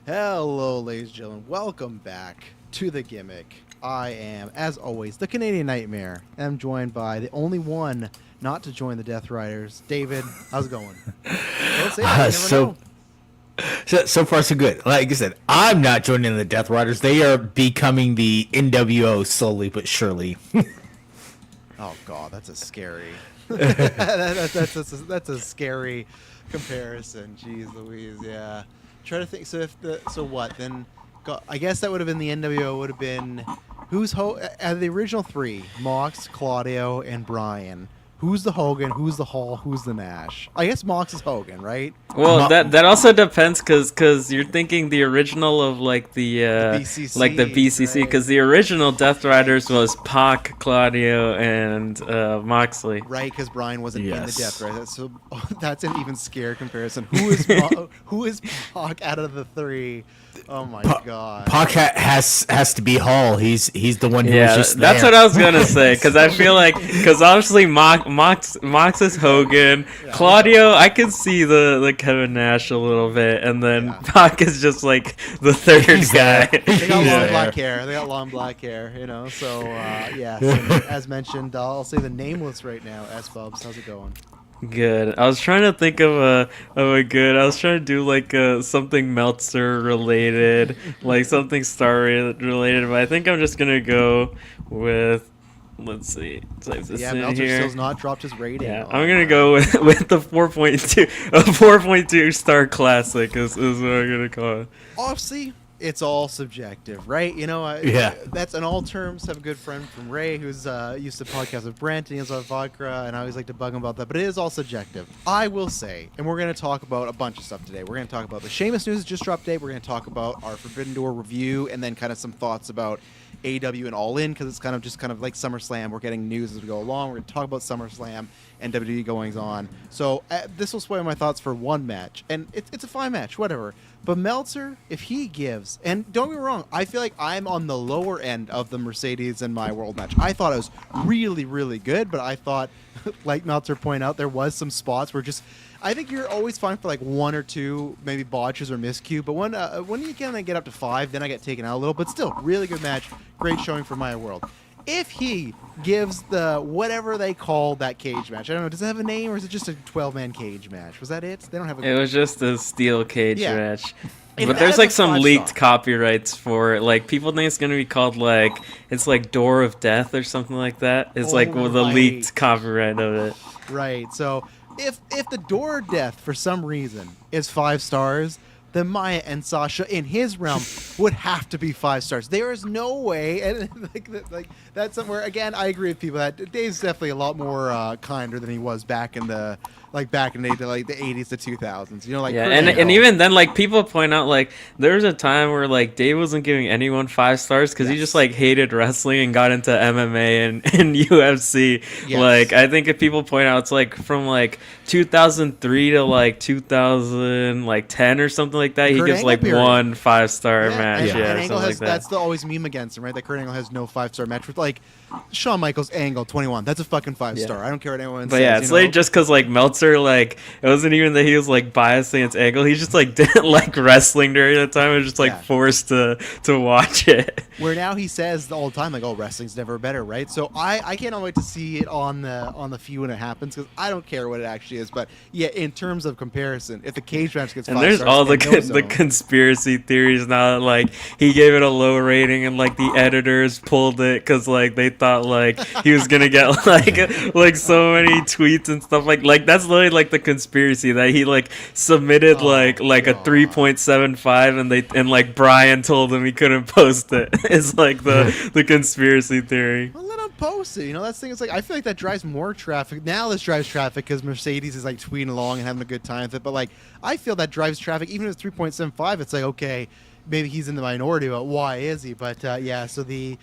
Hello, ladies and gentlemen. Welcome back to the Gimmick. I am, as always, the Canadian Nightmare. I'm joined by the only one not to join the Death Riders, David. How's it going? Don't say that. You never know. So far, so good. Like I said, I'm not joining the Death Riders. They are becoming the NWO slowly but surely. Oh God, that's a scary. that's a scary comparison. Jeez Louise, yeah. Try to think. So what then? I guess that would have been the NWO. Would have been who's out of the original three: Mox, Claudio, and Brian. Who's the Hogan? Who's the Hall? Who's the Nash? I guess Mox is Hogan, right? Well, that also depends because you're thinking the original of like the BCC, like the BCC because the original Death Riders was Pac, Claudio, and Moxley. Right, because Brian wasn't in the Death Riders. So that's an even scarier comparison. Who is Pac out of the three? Oh my God! Pac has to be Hall. He's the one who was just that's there. what I was gonna say because I feel like obviously Mox is Hogan, Claudio I can see the Kevin Nash a little bit, and then Pac is just like the third guy. They got long black hair. They got long black hair. You know, so So as mentioned, I'll say the nameless right now. S Bubs, how's it going? Good. I was trying to think of a good. I was trying to do like something Meltzer related, like something Star related, but I think I'm just gonna go with. Let's see. Type this in Meltzer here. still's not dropped his rating. Yeah, I'm gonna go with the 4.2, a 4.2 star classic is what I'm gonna call it. Obviously, it's all subjective, right? You know, that's in all terms. I have a good friend from Ray who's used to podcast with Brent, and he has a vodka, and I always like to bug him about that. But it is all subjective. I will say, and we're going to talk about a bunch of stuff today. We're going to talk about the Sheamus news that just dropped today. We're going to talk about our Forbidden Door review, and then kind of some thoughts about AEW and All In, because it's kind of like SummerSlam. We're getting news as we go along. We're going to talk about SummerSlam and WWE goings on. So this will spoil my thoughts for one match, and it's a fine match, whatever. But Meltzer, if he gives, and don't get me wrong, I feel like I'm on the lower end of the Mercedes and My World match. I thought it was really, really good, but I thought, like Meltzer pointed out, there was some spots where I think you're always fine for like one or two, maybe botches or miscue. But when you get up to five, then I get taken out a little. But still, really good match, great showing for My World. If he gives the whatever they call that cage match, I don't know, does it have a name or is it just a 12-man cage match? Was that it? They don't have a. It was just a steel cage match. If but there's like some leaked copyrights for it. Like people think it's gonna be called like it's like Door of Death or something like that. It's the leaked copyright of it. Right. So if the Door of Death for some reason is 5 stars, then Maya and Sasha in his realm would have to be 5 stars. There is no way, and like that's somewhere again. I agree with people that Dave's definitely a lot more kinder than he was back in the like the 80s to 2000s. You know, like and even then, like people point out, like there was a time where like Dave wasn't giving anyone 5 stars because he just like hated wrestling and got into MMA and UFC. Yes. Like I think if people point out, it's like from like 2003 to like 2010 or something like that. He gives like period. 1 5-star match. And Angle has that's the always meme against him, right? That Kurt Angle has no 5-star match with like Shawn Michaels Angle 21. That's a fucking 5-star. I don't care what anyone says. But yeah, it's like just because like Meltzer, like it wasn't even that he was like biased against Angle. He just like didn't like wrestling during that time. He was just like forced to watch it. Where now he says all the time like, "Oh, wrestling's never better," right? So I can't wait to see it on the feud when it happens because I don't care what it actually is. But yeah, in terms of comparison, if the cage match gets 5 there's stars, all the conspiracy theories now. Like he gave it a low rating and like the editors pulled it because like they thought like he was gonna get like so many tweets and stuff like that's literally like the conspiracy that he like submitted like a 3.75 and like Brian told him he couldn't post it. It's like the conspiracy theory. Well, let him post it. You know, that's the thing. It's like I feel like that drives more traffic. Now this drives traffic because Mercedes is like tweeting along and having a good time with it. But like I feel that drives traffic even if it's 3.75. It's like okay, maybe he's in the minority, but why is he? But so the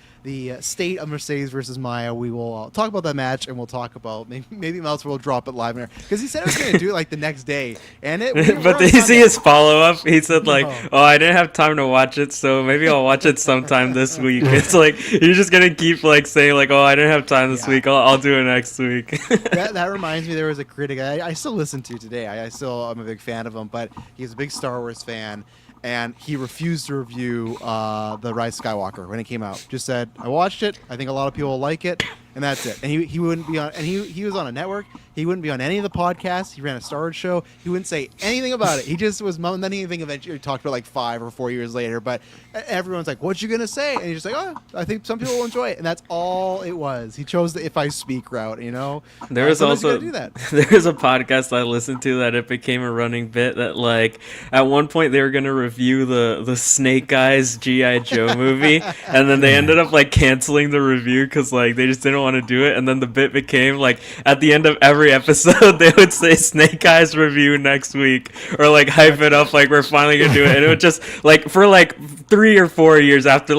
state of Mercedes versus Maya, we will talk about that match, and we'll talk about maybe Meltzer will drop it live there because he said he was going to do it like the next day, and but did you see his follow up? He said like, "Oh, I didn't have time to watch it, so maybe I'll watch it sometime this week." It's like you're just gonna keep like saying like, "Oh, I didn't have time this week. I'll do it next week." that reminds me, there was a critic I still listen to today. I'm a big fan of him, but he's a big Star Wars fan. and he refused to review the Rise of Skywalker when it came out. Just said, I watched it. I think a lot of people will like it, and that's it. And he wouldn't be on. And he was on a network. He wouldn't be on any of the podcasts. He ran a Star Wars show. He wouldn't say anything about it. He just was mum. And then he eventually talked about like 5 or 4 years later. But everyone's like, "What you gonna say?" And he's just like, "Oh, I think some people will enjoy it." And that's all it was. He chose the "if I speak" route. You know. There was also there was a podcast I listened to that it became a running bit that like at one point they were gonna review the Snake Eyes G.I. Joe movie, and then they ended up like canceling the review because like they just didn't want to do it. And then the bit became like at the end of every episode they would say Snake Eyes review next week, or like hype it up like we're finally gonna do it. And it would just like for like 3 or 4 years after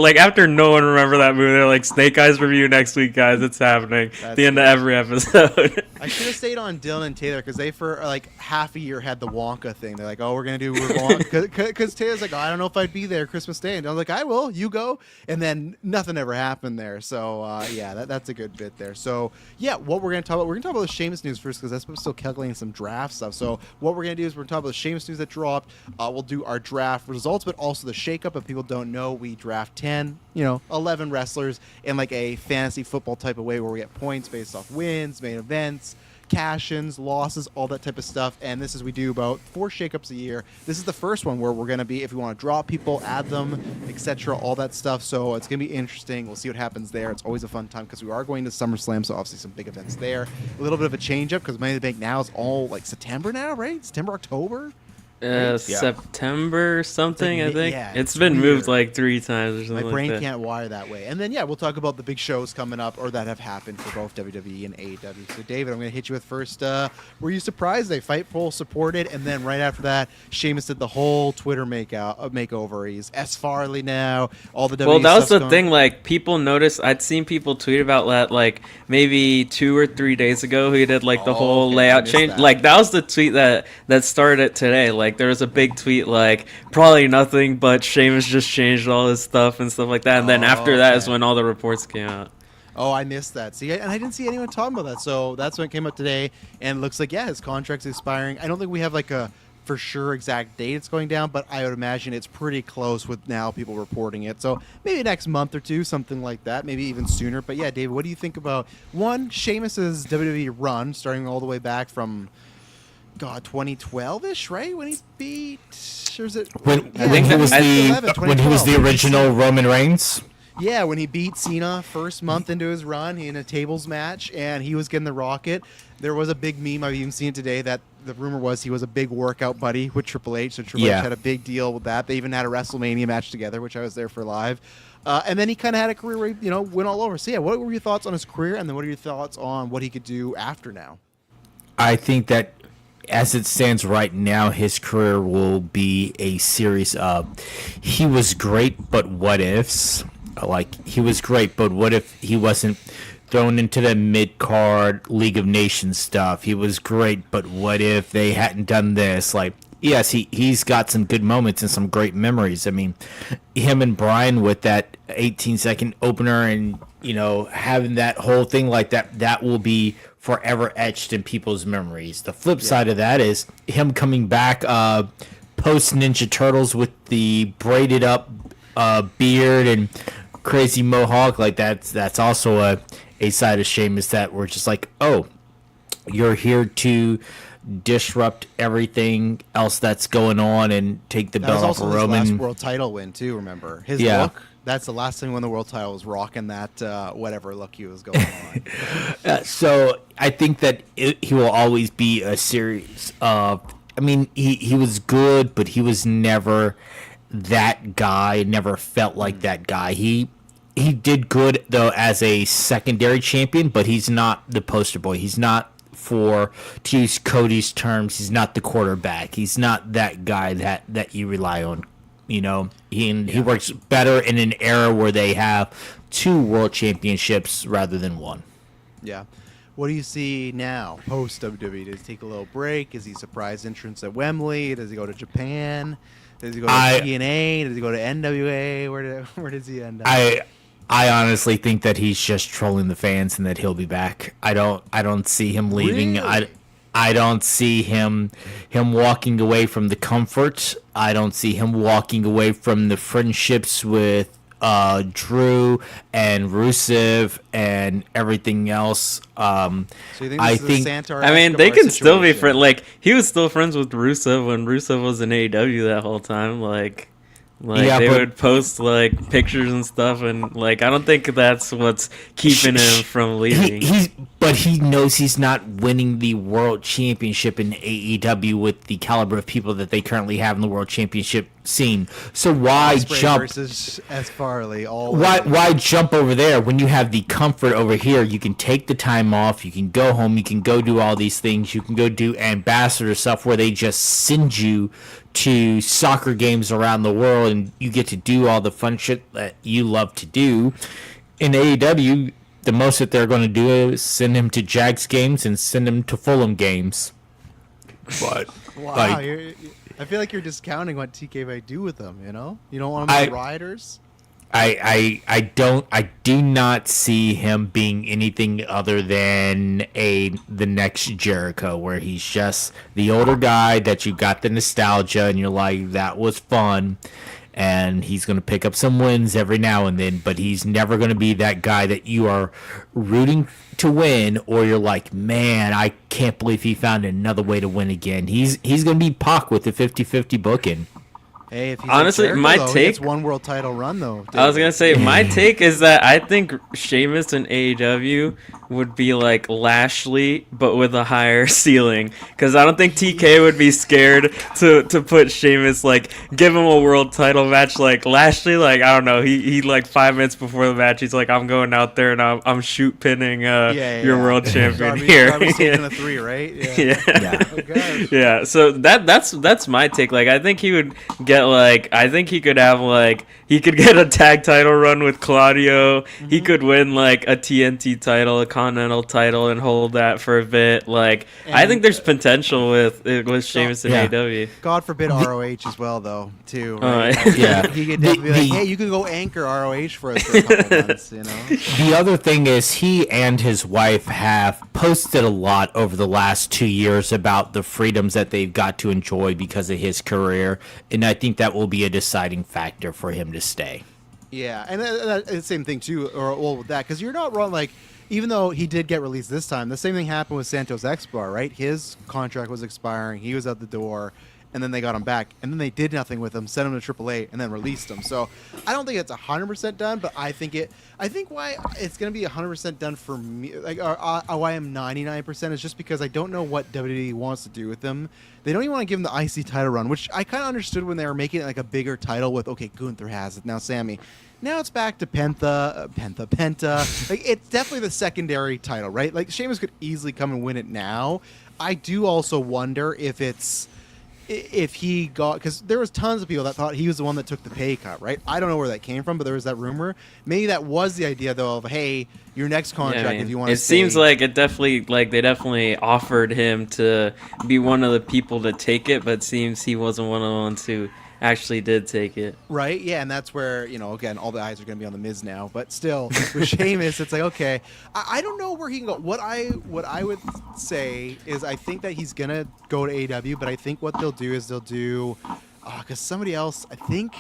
no one remembered that movie, they're like Snake Eyes review next week, guys. It's happening. At the end of every episode. I should have stayed on Dylan and Taylor because they for like half a year had the Wonka thing. They're like, "Oh, we're gonna do Wonka," because Taylor's like, "Oh, I don't know if I'd be there Christmas Day," and I was like, "I will. You go." And then nothing ever happened there. So yeah, that's a good bit there. So yeah, what we're gonna talk about? We're gonna talk about the Sheamus news first because that's still calculating some draft stuff. So what we're gonna do is we're gonna talk about the Sheamus news that dropped. We'll do our draft results, but also the shakeup. If people don't know, we draft 11 wrestlers in like a fantasy football type of way where we get points based off wins, main events, cash-ins, losses, all that type of stuff. And this is we do about 4 shakeups a year. This is the first one where we're going to be, if we want to drop people, add them, etc., all that stuff. So it's going to be interesting. We'll see what happens there. It's always a fun time because we are going to SummerSlam, so obviously some big events there. A little bit of a change-up because Money in the Bank now is all like September now, right? September, October? September something, I think. Yeah, it's been weird. Moved like 3 times or something. My brain like that. can't wire that way. And then, yeah, we'll talk about the big shows coming up or that have happened for both WWE and AEW. So, David, I'm going to hit you with first. Were you surprised they Fightful supported? And then right after that, Sheamus did the whole Twitter makeover. He's S. Farley now. All the WWE Well, that was the going. thing. Like, people noticed. I'd seen people tweet about that, like, maybe 2 or 3 days ago. He did, like, the whole layout change. That. Like, that was the tweet that started it today. Like, there was a big tweet, like, probably nothing, but Sheamus just changed all his stuff and stuff like that. And then after that is when all the reports came out. Oh, I missed that. See, and I didn't see anyone talking about that. So that's when it came up today. And it looks like, yeah, his contract's expiring. I don't think we have, like, a for sure exact date it's going down, but I would imagine it's pretty close with now people reporting it. So maybe next month or two, something like that, maybe even sooner. But yeah, David, what do you think about, one, Sheamus's WWE run, starting all the way back from 2012-ish, right? When he beat, or is it? I think he was the original Roman Reigns. Yeah, when he beat Cena first month into his run in a tables match, and he was getting the rocket. There was a big meme, I've even seen it today, that the rumor was he was a big workout buddy with Triple H, so Triple H had a big deal with that. They even had a WrestleMania match together, which I was there for live. And then he kind of had a career where he, went all over. So yeah, what were your thoughts on his career, and then what are your thoughts on what he could do after now? I think that as it stands right now, his career will be a series of he was great, but what ifs. Like, he was great, but what if he wasn't thrown into the mid-card League of Nations stuff? He was great, but what if they hadn't done this? Like, yes, he's got some good moments and some great memories. I mean, him and Bryan with that 18-second opener and, having that whole thing like that will be forever etched in people's memories. The flip side of that is him coming back post Ninja Turtles with the braided up beard and crazy mohawk. Like, that's also a side of Sheamus that we're just like, oh, you're here to disrupt everything else that's going on and take the belt off of Roman. That was also his last world title win too, remember? His look, that's the last time he won the world title, was rocking that whatever look he was going on. So I think that he will always be a series of, I mean, he was good, but he was never that guy, never felt like that guy. He did good, though, as a secondary champion, but he's not the poster boy. He's not, to use Cody's terms, he's not the quarterback. He's not that guy that you rely on. He works better in an era where they have 2 world championships rather than 1. Yeah. What do you see now, post WWE? Does he take a little break? Is he surprise entrance at Wembley? Does he go to Japan? Does he go to TNA? Does he go to NWA? Where does he end up? I honestly think that he's just trolling the fans and that he'll be back. I don't see him leaving. Really? I don't see him walking away from the comfort. I don't see him walking away from the friendships with Drew and Rusev and everything else. So you think I this is think a Santa or I mean, Escobar they can still be situation? friends. Like, he was still friends with Rusev when Rusev was in AEW that whole time. Yeah, they but- would post like pictures and stuff, and like I don't think that's what's keeping him from leaving. But he knows he's not winning the world championship in AEW with the caliber of people that they currently have in the world championship scene. So why Ospreay jump? versus S. Farley? All Why jump over there when you have the comfort over here? You can take the time off. You can go home. You can go do all these things. You can go do ambassador stuff where they just send you to soccer games around the world, and you get to do all the fun shit that you love to do. In AEW, the most that they're going to do is send him to Jags games and send him to Fulham games. But Wow, like, I feel like you're discounting what TK might do with them. You know, you don't want them as riders. I do not see him being anything other than the next Jericho, where he's just the older guy that you got the nostalgia and you're like, that was fun, and he's gonna pick up some wins every now and then, but he's never gonna be that guy that you are rooting to win, or you're like, man, I can't believe he found another way to win again. He's gonna be Pac with the 50-50 booking. Hey, if he's Honestly, Jericho, my though, he take- gets one world title run though. I was gonna say my take is that I think Sheamus in AEW would be like Lashley, but with a higher ceiling. Because I don't think TK would be scared to put Sheamus, like, give him a world title match. Like Lashley, like, I don't know, he like 5 minutes before the match, he's like, I'm going out there and I'm shoot pinning your world champion here. Darby's taking a 3, right? Yeah. Yeah. Oh, gosh. Yeah, so that's my take. Like, I think he would get I think he could have he could get a tag title run with Claudio. He could win like a TNT title, a Continental title, and hold that for a bit. I think there's potential with Sheamus and AEW. God forbid ROH as well, though, too. Right? Yeah. He could definitely be like, hey, you can go anchor ROH for us for a couple months, you know? The other thing is he and his wife have posted a lot over the last 2 years about the freedoms that they've got to enjoy because of his career, and I think that will be a deciding factor for him to stay. Yeah, and the same thing, too, with that, because you're not wrong, even though he did get released this time, the same thing happened with Santos Escobar, right? His contract was expiring, he was out the door, and then they got him back, and then they did nothing with him, sent him to AAA, and then released him. So I don't think it's 100% done, but I think why it's going to be 100% done for me, why I'm 99% is just because I don't know what WWE wants to do with them. They don't even want to give him the IC title run, which I kind of understood when they were making it like a bigger title with, okay, Gunther has it, now Sammy. Now it's back to Penta. It's definitely the secondary title, right? Like, Sheamus could easily come and win it now. I do also wonder if he got, because there was tons of people that thought he was the one that took the pay cut, right? I don't know where that came from, but there was that rumor. Maybe that was the idea, though, of, hey, your next contract, if you want to it seems like they definitely offered him to be one of the people to take it, but it seems he wasn't one of the ones who actually did take it. Right, yeah, and that's where, again, all the eyes are going to be on The Miz now. But still, with Sheamus, it's like, okay, I don't know where he can go. What I would say is I think that he's going to go to AEW, but I think what they'll do is because somebody else, I think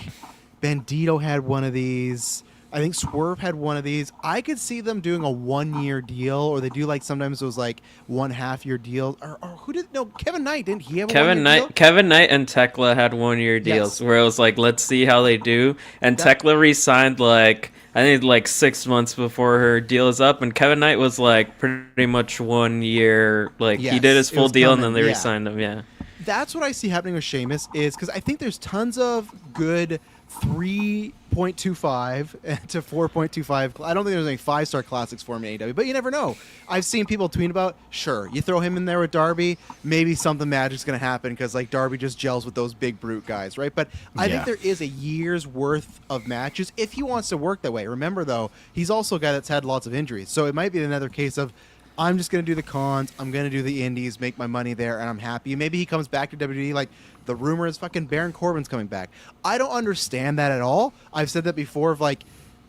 Bandito had one of these. I think Swerve had one of these. I could see them doing a 1-year deal, or they do sometimes it was 1.5-year deal. Or who did? No, Kevin Knight, didn't he have a 1-year deal? Kevin Knight and Tekla had 1-year deals where it was let's see how they do. And Tekla re-signed I think 6 months before her deal is up, and Kevin Knight was pretty much 1 year. He did his full deal, and then they re-signed him. Yeah. That's what I see happening with Sheamus is because I think there's tons of good 3.25 to 4.25. I don't think there's any 5-star classics for him in AEW, but you never know. I've seen people tweet about, sure, you throw him in there with Darby, maybe something magic's going to happen because Darby just gels with those big brute guys, right? But I think there is a year's worth of matches if he wants to work that way. Remember, though, he's also a guy that's had lots of injuries, so it might be another case of, I'm just going to do the cons, I'm going to do the indies, make my money there, and I'm happy. Maybe he comes back to WWE the rumor is fucking Baron Corbin's coming back. I don't understand that at all. I've said that before of I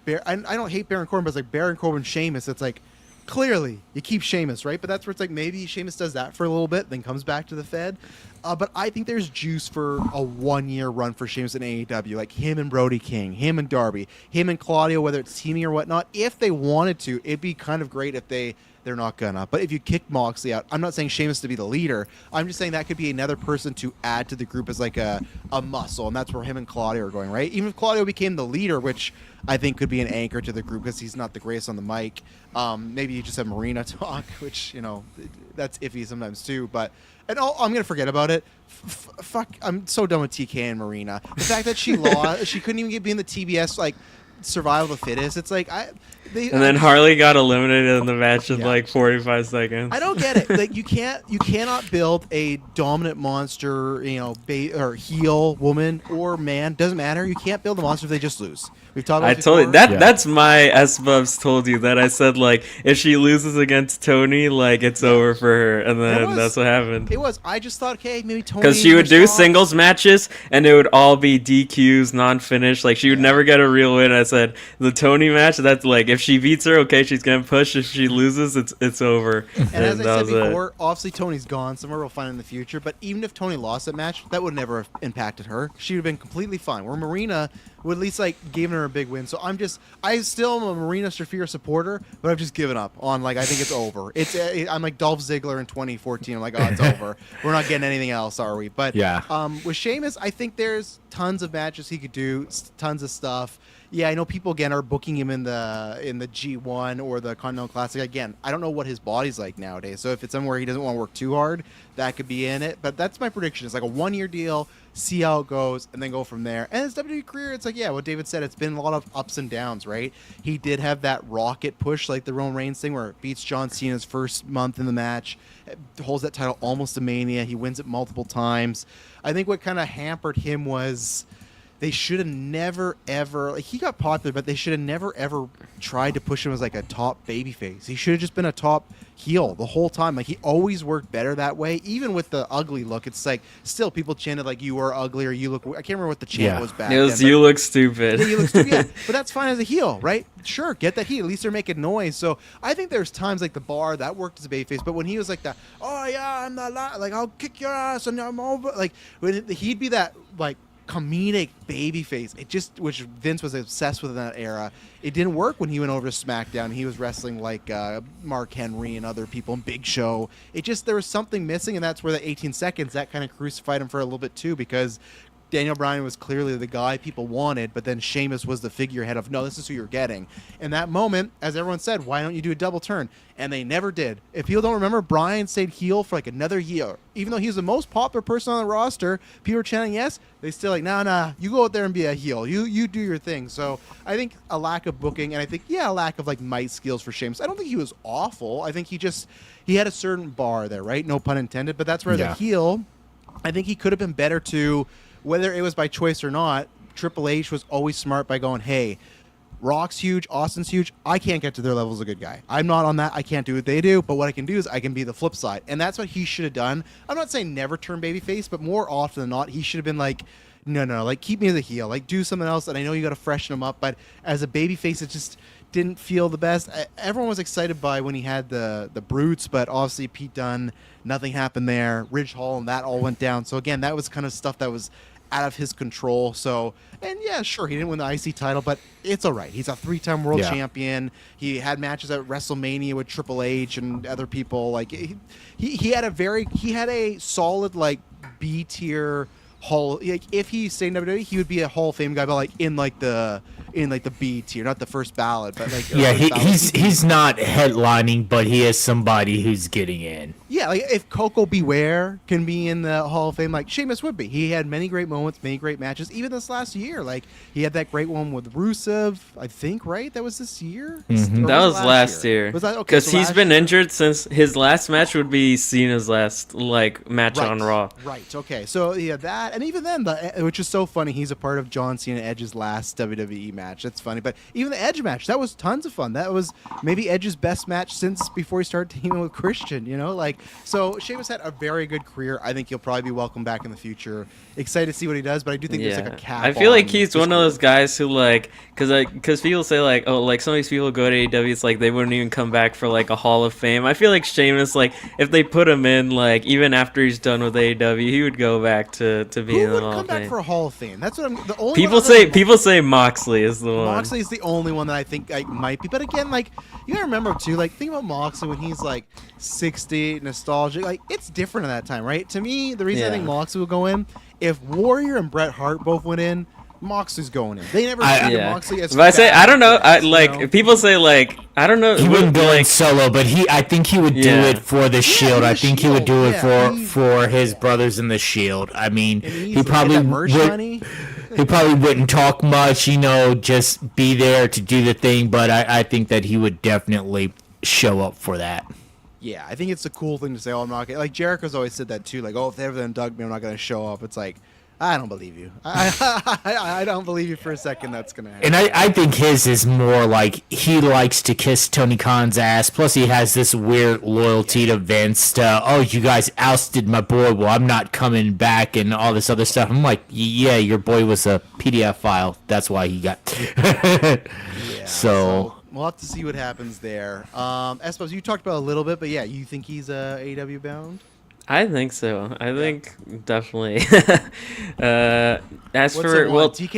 don't hate Baron Corbin, but it's Baron Corbin, Sheamus. It's clearly you keep Sheamus, right? But that's where it's like maybe Sheamus does that for a little bit, then comes back to the Fed. But I think there's juice for a 1-year run for Sheamus in AEW, like him and Brody King, him and Darby, him and Claudio, whether it's teaming or whatnot. If they wanted to, it'd be kind of great if they're not gonna. But if you kick Moxley out, I'm not saying Sheamus to be the leader. I'm just saying that could be another person to add to the group as like a muscle, and that's where him and Claudio are going, right? Even if Claudio became the leader, which I think could be an anchor to the group because he's not the greatest on the mic. Maybe you just have Marina talk, which, that's iffy sometimes too. But I'm going to forget about it. Fuck, I'm so done with TK and Marina. The fact that she lost, she couldn't even be in the TBS, like, survival of the fittest. It's like, then Harley got eliminated in the match in like 45 seconds. I don't get it. Like, you cannot build a dominant monster, or heel woman or man. Doesn't matter. You can't build a monster if they just lose. We've talked about I it told you before. that's my S-Bubs told you that I said, like, if she loses against Tony, like, it's over for her, and then that's what happened. It was. I just thought, okay, maybe Tony. Because she would do singles matches, and it would all be DQs, non-finish. Like, she would never get a real win. I said the Tony match. That's like, if she beats her, okay, she's gonna push. If she loses, it's over. And as I said before, obviously Tony's gone. Somewhere we'll find in the future. But even if Tony lost that match, that would never have impacted her. She would have been completely fine. Where Marina would at least like given her a big win. So I still am a Marina Shafir supporter, but I've just given up on, like, I think it's over. I'm like Dolph Ziggler in 2014. I'm like, oh, it's over. We're not getting anything else, are we? But with Sheamus, I think there's tons of matches he could do, tons of stuff. Yeah, I know people again are booking him in the G1 or the Continental Classic. Again, I don't know what his body's like nowadays. So if it's somewhere he doesn't want to work too hard, that could be in it. But that's my prediction. It's like a 1-year deal, see how it goes, and then go from there. And his WWE career, it's like, yeah, what David said, it's been a lot of ups and downs, right? He did have that rocket push, like the Roman Reigns thing, where it beats John Cena's first month in the match, holds that title almost to Mania. He wins it multiple times. I think what kind of hampered him was they should have never, ever, like, he got popular, but they should have never, ever tried to push him as like a top babyface. He should have just been a top heel the whole time. Like, he always worked better that way. Even with the ugly look, it's like still people chanted like, you are ugly, or you look, I can't remember what the chant was back then. It was then, you look stupid. Yeah, you look stupid. Yeah, but that's fine as a heel, right? Sure, get that heat. At least they're making noise. So I think there's times like the Bar that worked as a babyface, but when he was like that, oh yeah, I'm not like, I'll kick your ass and I'm over, like, when he'd be that like comedic babyface, which Vince was obsessed with in that era. It didn't work when he went over to SmackDown. He was wrestling like Mark Henry and other people and Big Show. There was something missing, and that's where the 18 seconds that kind of crucified him for a little bit too, because Daniel Bryan was clearly the guy people wanted, but then Sheamus was the figurehead of, no, this is who you're getting. In that moment, as everyone said, why don't you do a double turn? And they never did. If people don't remember, Bryan stayed heel for like another year. Even though he was the most popular person on the roster, people were chanting yes. They still like, nah, you go out there and be a heel. You do your thing. So I think a lack of booking, and I think, a lack of like mic skills for Sheamus. I don't think he was awful. I think he had a certain bar there, right? No pun intended. But that's where the heel, I think he could have been better to, whether it was by choice or not. Triple H was always smart by going, hey, Rock's huge, Austin's huge. I can't get to their level as a good guy. I'm not on that. I can't do what they do. But what I can do is I can be the flip side. And that's what he should have done. I'm not saying never turn babyface, but more often than not, he should have been like, no, like, keep me as a heel. Like, do something else. And I know you got to freshen him up. But as a babyface, it just didn't feel the best. Everyone was excited by when he had the Brutes, but obviously Pete Dunne, nothing happened there. Ridge Hall, and that all went down. So again, that was kind of stuff that was out of his control. So, and yeah, sure, he didn't win the IC title, but it's all right. He's a 3-time world champion. He had matches at WrestleMania with Triple H and other people. Like, he had a solid like B tier Hall. Like, if he stayed in WWE, he would be a Hall of Fame guy, but like in the B tier, not the first ballot, but like he's not headlining, but he is somebody who's getting in. Yeah, like if Coco Beware can be in the Hall of Fame, like Sheamus would be. He had many great moments, many great matches. Even this last year, like he had that great one with Rusev, I think, right? That was this year. Mm-hmm. That was last year. Was that okay? Because he's been injured since his last match would be Cena's last like match on Raw. Right. Okay. So yeah, that, and even then, which is so funny, he's a part of John Cena Edge's last WWE match. match. That's funny. But even the Edge match, that was tons of fun. That was maybe Edge's best match since before he started teaming with Christian, so Sheamus had a very good career. I think he'll probably be welcome back in the future. Excited to see what he does, but I do think there's like a cap. I feel like he's one of those guys who because people say like, oh, like some of these people go to AEW, it's like they wouldn't even come back for like a Hall of Fame. I feel like Sheamus, like if they put him in, like even after he's done with AEW, he would go back to being in the Hall of Fame. Who would come back for a Hall of Fame? That's what I'm. The only people say Moxley is the one. Moxley is the only one that I think might be. But again, like you gotta remember too, like think about Moxley when he's like 60, nostalgic. Like it's different at that time, right? To me, the reason I think Moxley will go in, if Warrior and Bret Hart both went in, Moxley's going in. They never treated Moxley as. But I say I don't know. People say like I don't know. He wouldn't go in solo, but I think he would do it for the Shield. I think he would do it for his brothers in the Shield. I mean, he probably would. He probably wouldn't talk much, just be there to do the thing. But I think that he would definitely show up for that. Yeah, I think it's a cool thing to say. Oh, I'm not gonna, like Jericho's always said that too. Like, oh, if they ever induct me, I'm not going to show up. It's like, I don't believe you. I don't believe you for a second that's going to happen. And I think his is more like he likes to kiss Tony Khan's ass. Plus, he has this weird loyalty to Vince. Oh, you guys ousted my boy. Well, I'm not coming back and all this other stuff. I'm like, yeah, your boy was a PDF file. That's why he got. So we'll have to see what happens there. Espos, you talked about a little bit, but yeah, you think he's AEW bound? I think so. I think definitely. TK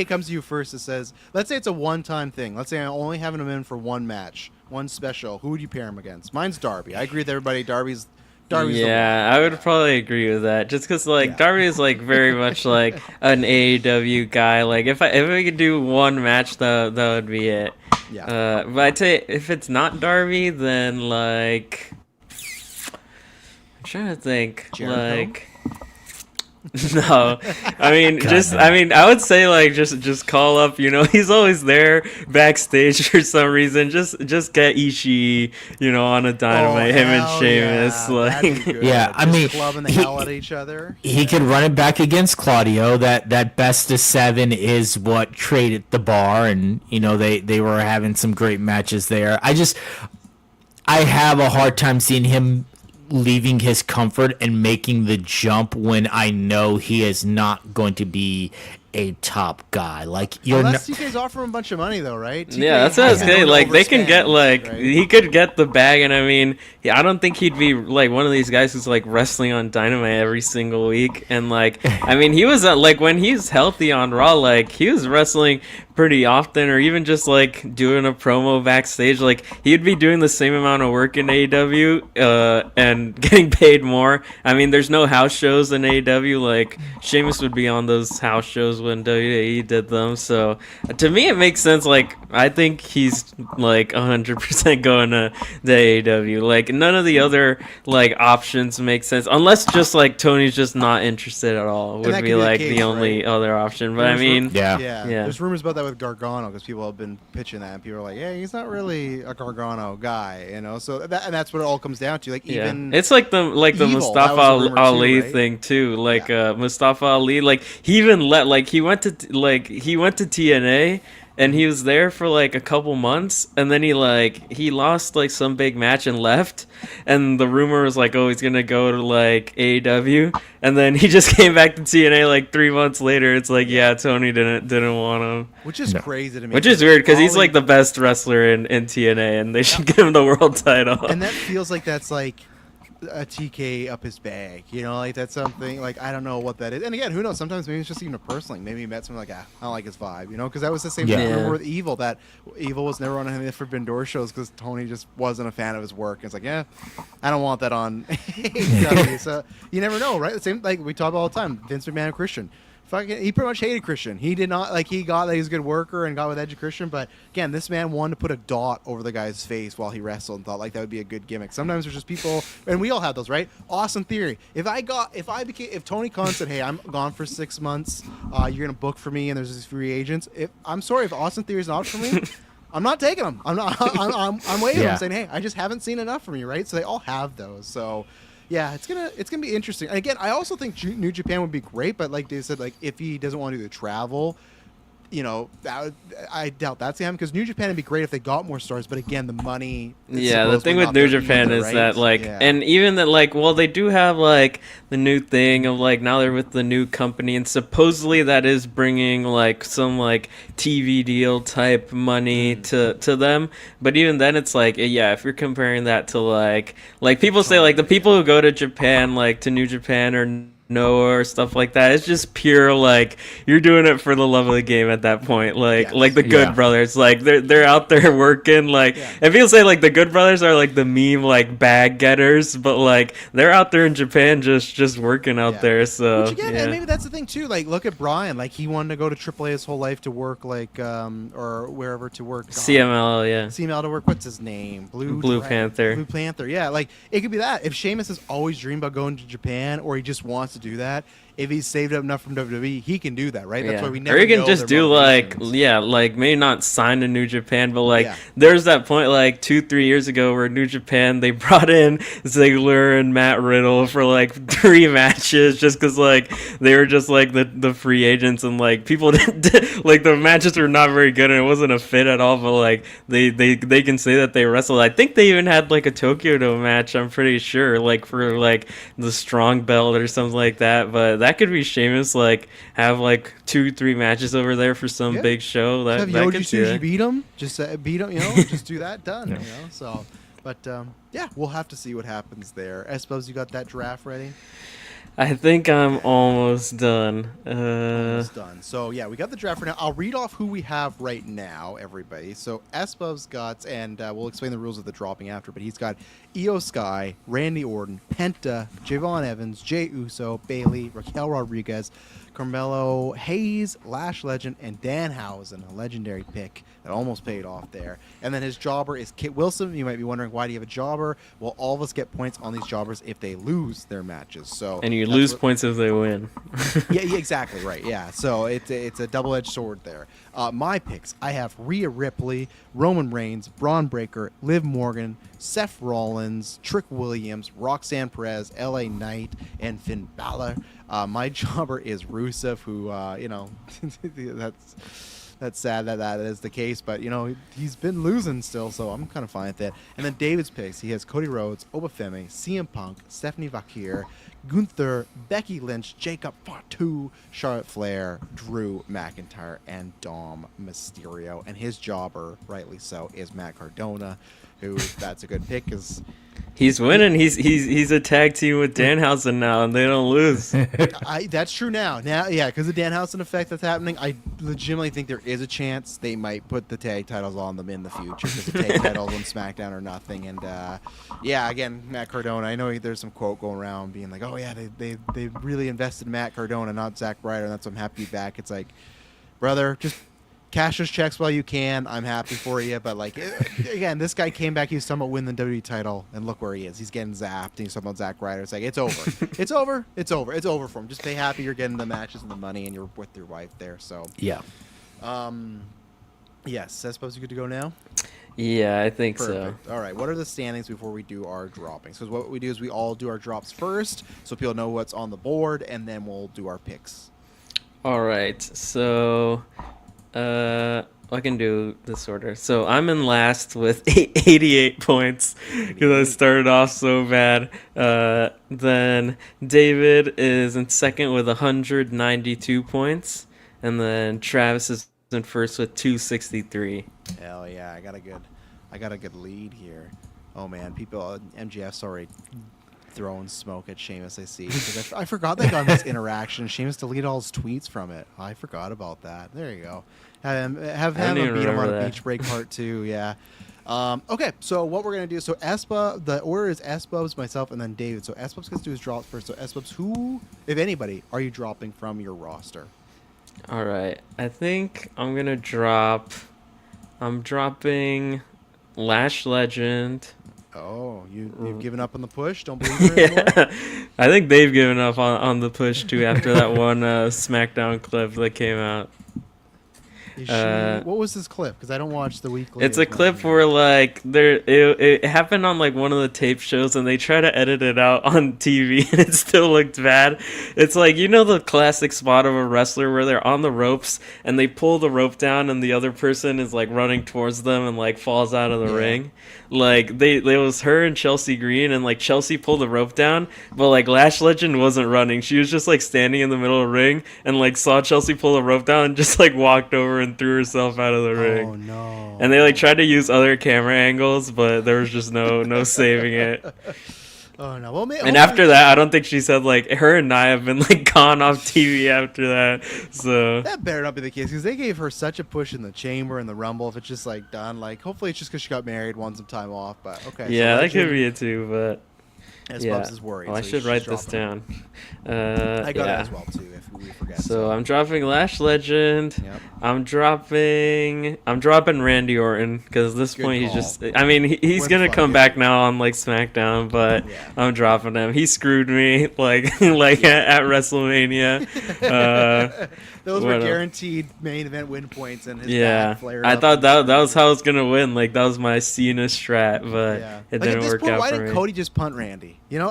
comes to you first. It says, let's say it's a one-time thing. Let's say I'm only having him in for one match, one special. Who would you pair him against? Mine's Darby. I agree with everybody. Darby's yeah, I would probably agree with that. Just because Darby is like very much like an AEW guy. Like if we could do one match, that would be it. Yeah. But I'd say if it's not Darby, then like. I'm trying to think. Jericho? Like no, I mean I would say like just call up. He's always there backstage for some reason. Just get Ishii, on a Dynamite. Him and Sheamus, I mean, clubbing the hell out of each other. He could run it back against Claudio. That best of 7 is what created the bar, and they were having some great matches there. I have a hard time seeing him leaving his comfort and making the jump when I know he is not going to be a top guy. Like unless TK's offering him a bunch of money though, right? Yeah, that's what I was saying. Like they can get he could get the bag, and I mean, I don't think he'd be like one of these guys who's like wrestling on Dynamite every single week. And like, I mean, he was like when he's healthy on Raw, like he was wrestling pretty often, or even just like doing a promo backstage. Like he'd be doing the same amount of work in AEW and getting paid more. I mean, there's no house shows in AEW. Like Sheamus would be on those house shows when WWE did them. So to me, it makes sense. Like I think he's like 100% going to the AEW. Like none of the other like options make sense unless just like Tony's just not interested at all. Would be like the only other option. But I mean, yeah. There's rumors about that with Gargano because people have been pitching that and people are like, yeah, he's not really a Gargano guy, so that's what it all comes down to. Like even it's like the Mustafa Ali thing too. Like Mustafa Ali, like he even he went to TNA and he was there for like a couple months, and then he lost like some big match and left, and the rumor was like, oh, he's gonna go to like AEW, and then he just came back to TNA like 3 months later. It's like, yeah, Tony didn't want him, which is crazy to me. Which is weird because he's like the best wrestler in TNA, and they should give him the world title. And that feels like that's like a TK up his bag, like that's something like I don't know what that is. And again, who knows? Sometimes maybe it's just even a personal thing. Maybe he met someone like, I don't like his vibe, because that was the same thing with Evil. That Evil was never on any of the Forbidden Door shows because Tony just wasn't a fan of his work. And it's like, yeah, I don't want that on AEW. So you never know, right? The same like we talk about all the time. Vince McMahon and Christian. He pretty much hated Christian. He did not he got that he was a good worker and got with Edge and Christian, but again, this man wanted to put a dot over the guy's face while he wrestled and thought like that would be a good gimmick. Sometimes there's just people, and we all have those, right? Austin Theory. If Tony Khan said, "Hey, I'm gone for 6 months, you're gonna book for me," and there's these free agents. If Austin Theory's not for me, I'm not taking him. I'm waiting. I'm saying, "Hey, I just haven't seen enough from you," right? So they all have those. So. Yeah, it's gonna be interesting. And again, I also think New Japan would be great, but like Dave said, like if he doesn't want to do the travel, I doubt that's him because New Japan would be great if they got more stars, but again, the money. Yeah, the thing with New Japan is that and even that well, they do have the new thing of now they're with the new company, and supposedly that is bringing some TV deal type money to them. But even then, it's if you're comparing that to people say the people who go to Japan to New Japan or Noah or stuff like that, it's just pure you're doing it for the love of the game at that point. The Good Brothers, they're out there working and people say the Good Brothers are the meme bag getters, but they're out there in Japan just working out there. So which again, and maybe that's the thing too. Look at Brian, he wanted to go to AAA his whole life to work or wherever to work. CML to work. What's his name? Blue Panther. Blue Panther. Yeah, it could be that. If Sheamus has always dreamed about going to Japan, or he just wants to do that, if he's saved up enough from WWE, he can do that, right? That's why we never. Or you can just do maybe not sign to New Japan, but there's that point 2-3 years ago where New Japan they brought in Ziggler and Matt Riddle for 3 matches just because they were just the free agents, and people didn't the matches were not very good and it wasn't a fit at all, but they can say that they wrestled. I think they even had a Tokyo Dome match, I'm pretty sure, for the strong belt or something like that, but that could be Sheamus, have 2-3 matches over there for some big show. That Yoji could Tsuji beat him, just beat him, just do that, done. So, but we'll have to see what happens there. I suppose you got that draft ready. I think I'm almost done. Almost done. So yeah, we got the draft for now. I'll read off who we have right now, everybody. So Espav's got, and we'll explain the rules of the dropping after, but he's got Io Sky, Randy Orton, Penta, Javon Evans, Jey Uso, Bailey, Raquel Rodriguez, Carmelo Hayes, Lash Legend, and Danhausen, a legendary pick that almost paid off there. And then his jobber is Kit Wilson. You might be wondering, why do you have a jobber? Well, all of us get points on these jobbers if they lose their matches. So and you lose points if they win. yeah, exactly right. Yeah, so it's a double-edged sword there. My picks, I have Rhea Ripley, Roman Reigns, Braun Breaker, Liv Morgan, Seth Rollins, Trick Williams, Roxanne Perez, LA Knight, and Finn Balor. My jobber is Rusev, who that's sad that is the case, but he's been losing still, so I'm kind of fine with it. And then David's picks, he has Cody Rhodes, Obafemi, CM Punk, Stephanie Vakir, Gunther, Becky Lynch, Jacob Fatu, Charlotte Flair, Drew McIntyre, and Dom Mysterio. And his jobber, rightly so, is Matt Cardona, who that's a good pick because he's winning. He's a tag team with Danhausen now, and they don't lose. That's true now. Yeah, because the Danhausen effect that's happening, I legitimately think there is a chance they might put the tag titles on them in the future because the tag titles on SmackDown are nothing. And again, Matt Cardona. I know there's some quote going around being like, "Oh yeah, they really invested in Matt Cardona, not Zack Ryder, and that's why I'm happy to be back." It's like, brother, just cash those checks while you can. I'm happy for you, but again, this guy came back. He was somewhat win the WWE title, and look where he is. He's getting zapped. And he's talking about Zack Ryder. It's it's over. It's over. It's over. It's over for him. Just stay happy. You're getting the matches and the money, and you're with your wife there. So yeah. Yes. I suppose you're good to go now. Yeah, I think Perfect. So. All right. What are the standings before we do our droppings? Because what we do is we all do our drops first, so people know what's on the board, and then we'll do our picks. All right. So. I can do this order. So I'm in last with 88 points because I started off so bad. Then David is in second with 192 points, and then Travis is in first with 263. Hell yeah, I got a good lead here. Oh man, MJF's already throwing smoke at Sheamus, I see. I forgot they got this interaction. Sheamus deleted all his tweets from it. I forgot about that. There you go. Have him beat him on a beach break part 2. Yeah. Okay, so what we're going to do, so Espa, the order is Espabs, myself, and then David. So Espabs gets to do his drops first. So Espabs, who, if anybody, are you dropping from your roster? All right. I think I'm dropping Lash Legend. Oh, you've given up on the push? Don't believe her anymore? I think they've given up on the push, too, after that one SmackDown clip that came out. What was this clip? Because I don't watch the weekly. It's a clip where like it happened on like one of the tape shows, and they try to edit it out on TV, and it still looked bad. It's like, you know, the classic spot of a wrestler where they're on the ropes and they pull the rope down, and the other person is like running towards them and like falls out of the ring. Like it was her and Chelsea Green, and like Chelsea pulled the rope down, but like Lash Legend wasn't running. She was just like standing in the middle of the ring and like saw Chelsea pull the rope down and just like walked over and threw herself out of the ring. Oh no. And they like tried to use other camera angles, but there was just no saving it. Oh no. Well, and after that, I don't think she said, like, her and Nia have been like gone off TV after that. So that better not be the case, because they gave her such a push in the Chamber and the Rumble. If it's just like done, like hopefully it's just because she got married, wants some time off. But okay. Yeah, so that could be it too. But Bubs is worried. Well, I should write this down. I got it as well too. If we forget. So I'm dropping Lash Legend. Yep. I'm dropping Randy Orton, because at this point he's just. I mean, he's gonna come back now on like SmackDown, but I'm dropping him. He screwed me like at WrestleMania. Those were guaranteed main event win points, and his back flared I up. thought that was how I was gonna win. Like that was my Cena strat, but it didn't work out why for didn't me. Cody just punt Randy? You know,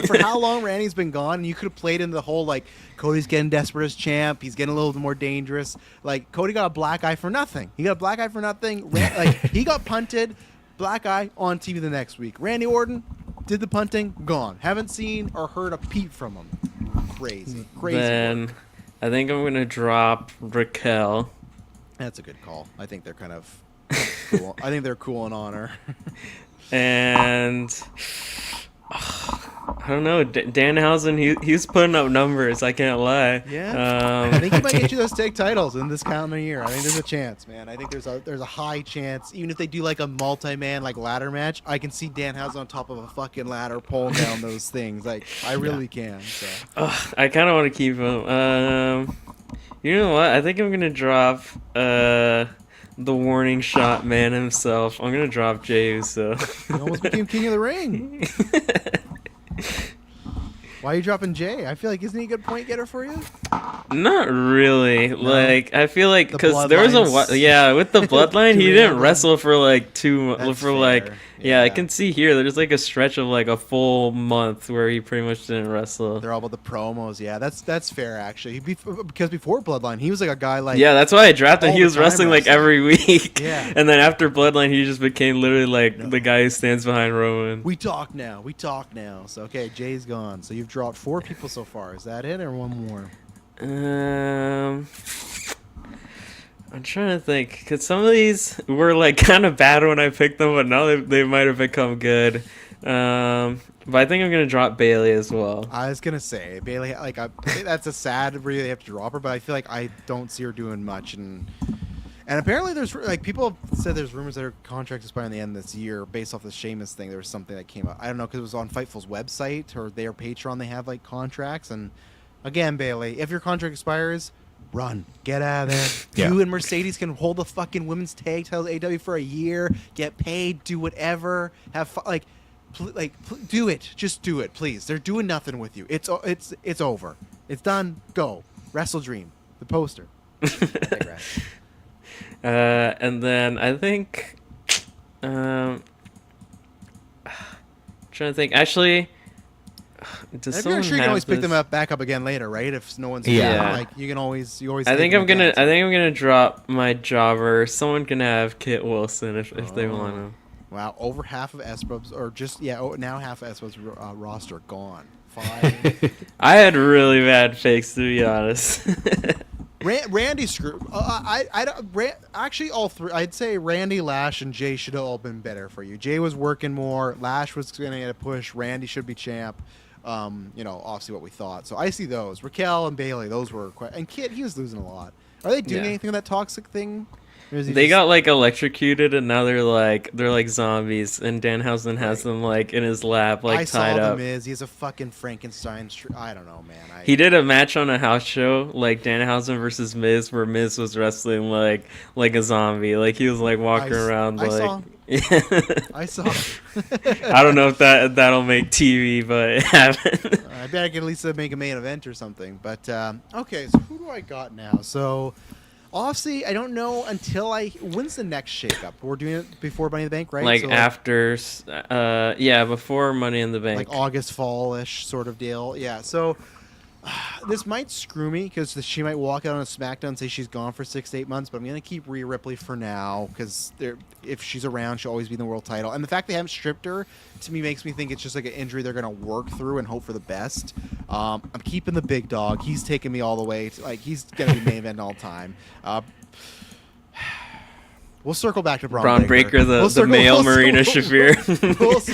for how long Randy's been gone, and you could have played into the whole like Cody's getting desperate as champ. He's getting a little more dangerous. Like Cody got a black eye for nothing. He got punted, black eye on TV the next week. Randy Orton did the punting, gone. Haven't seen or heard a peep from him. Crazy. Then work. I think I'm gonna drop Raquel. That's a good call. I think they're kind of cool. I think they're cool in honor. And I don't know, Danhausen, he's putting up numbers, I can't lie. Yeah. I think he might get you those tag titles in this calendar year. I think there's a chance, man. I think there's a high chance, even if they do like a multi-man like ladder match, I can see Danhausen on top of a fucking ladder pulling down those things. Like I really can. So. I kind of want to keep him. You know what? I think I'm gonna drop the warning shot man himself. I'm gonna drop Jey Uso. He almost became king of the ring. Why are you dropping Jay? I feel like, isn't he a good point getter for you? Not really. No? Like, I feel like, because there was Bloodlines. with the bloodline, he didn't random. wrestle for like That's fair. I Yeah. can see here there's like a stretch of like a full month where he pretty much didn't wrestle. They're all about the promos. Yeah, that's fair actually. Because before Bloodline, he was like a guy like That's why I drafted him. all He the was time wrestling like every week. Yeah. And then after Bloodline, he just became literally like the guy who stands behind Roman. We talk now. So okay, Jay's gone. So you've dropped 4 people so far. Is that it or one more? I'm trying to think, because some of these were like kind of bad when I picked them, but now they might have become good. But I think I'm gonna drop Bailey as well. I was gonna say Bailey. Like that's a sad really have to drop her, but I feel like I don't see her doing much. And apparently there's like people have said there's rumors that her contract expires in the end of this year based off the Sheamus thing. There was something that came up. I don't know because it was on Fightful's website or their Patreon. They have like contracts. And again, Bailey, if your contract expires, run, get out of there. Yeah. You and Mercedes can hold the fucking women's tag titles AW for a year, get paid, do whatever, have fun. Do it. Just do it, please. They're doing nothing with you. It's over. It's done. Go. Wrestle Dream. The poster. And then I think, trying to think. Actually, If you're sure you can always pick them back up again later, right? If no one's like you can always I think I'm gonna drop my jobber. Someone can have Kit Wilson if they want him. Wow, over half of S-Bub's, or just now half of S-Bub's roster gone. 5. I had really bad picks, to be honest. Randy screwed. Actually, all 3. I'd say Randy, Lash, and Jay should have all been better for you. Jay was working more. Lash was going to get a push. Randy should be champ. Obviously what we thought. So I see those. Raquel and Bailey, those were quite. And Kid, he was losing a lot. Are they doing anything with that toxic thing? They got like electrocuted, and now they're like zombies. And Danhausen has them like in his lap, like tied up. I saw the Miz. He's a fucking Frankenstein. I don't know, man. He did a match on a house show, like Danhausen versus Miz, where Miz was wrestling like a zombie. Like he was like walking around. I like saw. I saw. I don't know if that'll make TV, but it happened. I bet I could at least make a main event or something. But okay, so who do I got now? So Honestly, I don't know until when's the next shakeup? We're doing it before Money in the Bank, right? Like So, after, before Money in the Bank. like August fall-ish sort of deal. Yeah. So this might screw me because she might walk out on a SmackDown and say she's gone for 6 to 8 months, but I'm gonna keep Rhea Ripley for now because if she's around, she'll always be in the world title. And the fact they haven't stripped her to me makes me think it's just like an injury they're gonna work through and hope for the best. I'm keeping the big dog. He's taking me all the way. He's gonna be main event all time. We'll circle back to Braun Breaker, the male Marina Shafir.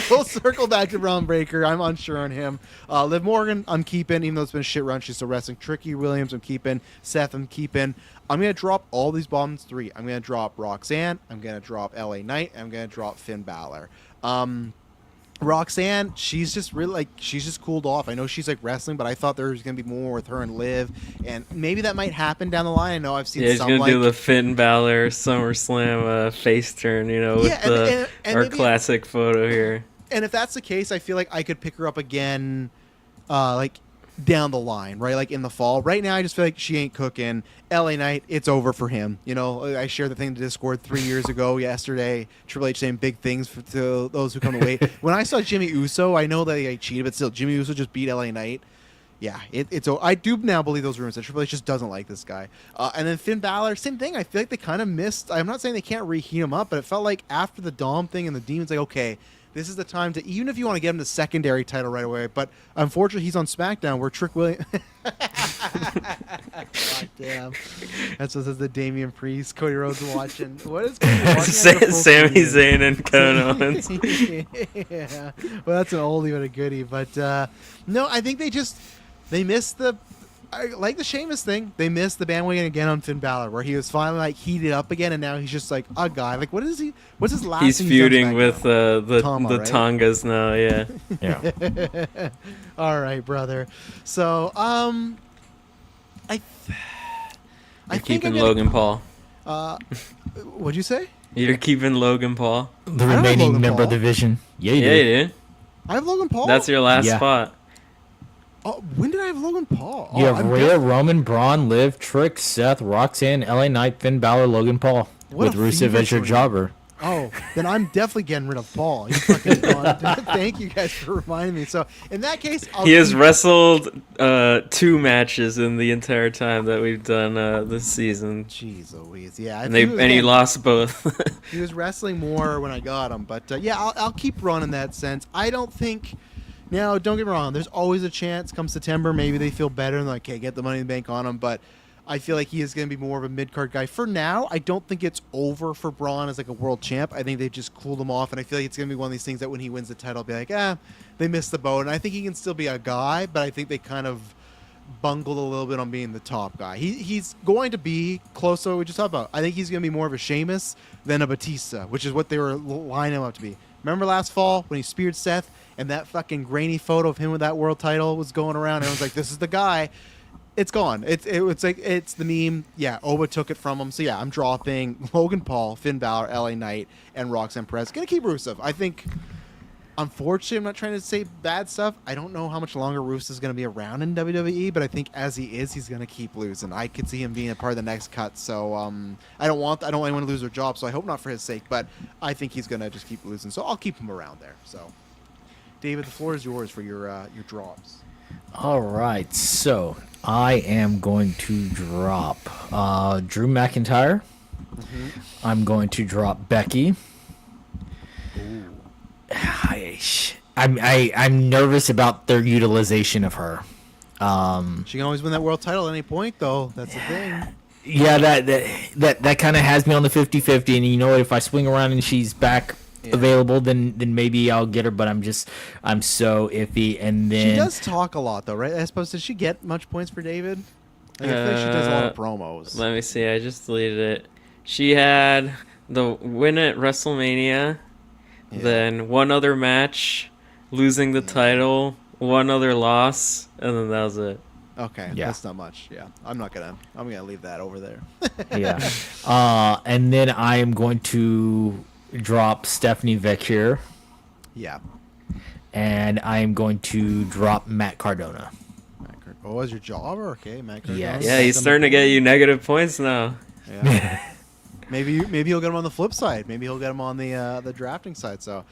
We'll circle back to Braun Breaker. I'm unsure on him. Liv Morgan, I'm keeping, even though it's been a shit run. She's still wrestling. Tricky Williams, I'm keeping. Seth, I'm keeping. I'm going to drop all these bottoms 3. I'm going to drop Roxanne. I'm going to drop LA Knight. I'm going to drop Finn Balor. Roxanne, she's just really she's just cooled off. I know she's wrestling, but I thought there was gonna be more with her and Liv, and maybe that might happen down the line. I know I've seen he's some gonna do the Finn Balor SummerSlam face turn, with our classic photo here. And if that's the case, I feel like I could pick her up again, down the line, right? In the fall. Right now, I just feel like she ain't cooking. LA Knight, it's over for him. I shared the thing to Discord 3 years ago yesterday. Triple H saying big things to those who come to wait. When I saw Jimmy Uso, I know that he cheated, but still, Jimmy Uso just beat LA Knight. Yeah, I do now believe those rumors that Triple H just doesn't like this guy. And then Finn Balor, same thing. I feel like they kind of missed. I'm not saying they can't reheat him up, but it felt like after the Dom thing and the Demons, okay, this is the time to, even if you want to get him the secondary title right away, but unfortunately he's on SmackDown where Trick Williams... God damn. That's what says the Damian Priest, Cody Rhodes watching. What is Cody watching? Sami Zayn and Kevin Owens. Yeah. Well, that's an oldie but a goodie. But no, I think they missed the... like the Sheamus thing, they missed the bandwagon again on Finn Balor, where he was finally heated up again, and now he's just a guy. What is he? What's his last? He's feuding with the Tama, right? Tongas now. Yeah. Yeah. All right, brother. So I You're keeping Logan Paul. What'd you say? You're keeping Logan Paul. The remaining member of the division. Yeah, you did. I have Logan Paul. That's your last spot. Oh, when did I have Logan Paul? You have Rhea, Roman, Braun, Liv, Trick, Seth, Roxanne, LA Knight, Finn Balor, Logan Paul. With Rusev as your jobber. Oh, then I'm definitely getting rid of Paul. You fucking thank you guys for reminding me. So in that case, he has wrestled 2 matches in the entire time that we've done this season. Jeez Louise, yeah. And he lost both. He was wrestling more when I got him, but I'll keep running in that sense. I don't think. Now, don't get me wrong. There's always a chance. Come September, maybe they feel better and okay, get the Money in the Bank on him. But I feel like he is going to be more of a mid-card guy. For now, I don't think it's over for Braun as a world champ. I think they've just cooled him off, and I feel like it's going to be one of these things that when he wins the title, I'll be like, they missed the boat. And I think he can still be a guy, but I think they kind of bungled a little bit on being the top guy. He's going to be close to what we just talked about. I think he's going to be more of a Sheamus than a Batista, which is what they were lining him up to be. Remember last fall when he speared Seth? And that fucking grainy photo of him with that world title was going around. Everyone's like, this is the guy. It's gone. It's the meme. Yeah, Oba took it from him. So, yeah, I'm dropping Logan Paul, Finn Balor, LA Knight, and Roxanne Perez. Going to keep Rusev. I think, unfortunately, I'm not trying to say bad stuff. I don't know how much longer Rusev is going to be around in WWE, but I think as he is, he's going to keep losing. I could see him being a part of the next cut. So, I don't want anyone to lose their job, so I hope not for his sake. But I think he's going to just keep losing. So, I'll keep him around there. So, David, the floor is yours for your drops. All right, so I am going to drop Drew McIntyre. Mm-hmm. I'm going to drop Becky. I'm nervous about their utilization of her. She can always win that world title at any point, though. That's the thing. Yeah, that kind of has me on the 50-50, and you know what? If I swing around and she's back available, then maybe I'll get her, but I'm so iffy. And then she does talk a lot, though, right? I suppose, did she get much points for David? I feel like she does a lot of promos. Let me see. I just deleted it. She had the win at WrestleMania, then one other match, losing the title, one other loss, and then that was it. Okay, that's not much. Yeah, I'm gonna leave that over there. Yeah, and then I am going to drop Stephanie Vecchir. Yeah. And I am going to drop Matt Cardona. Oh, as your jobber? Okay, Matt Cardona. Yes. Yeah, he's starting to get you negative points now. Yeah. maybe he'll get him on the flip side. Maybe he'll get him on the drafting side. So,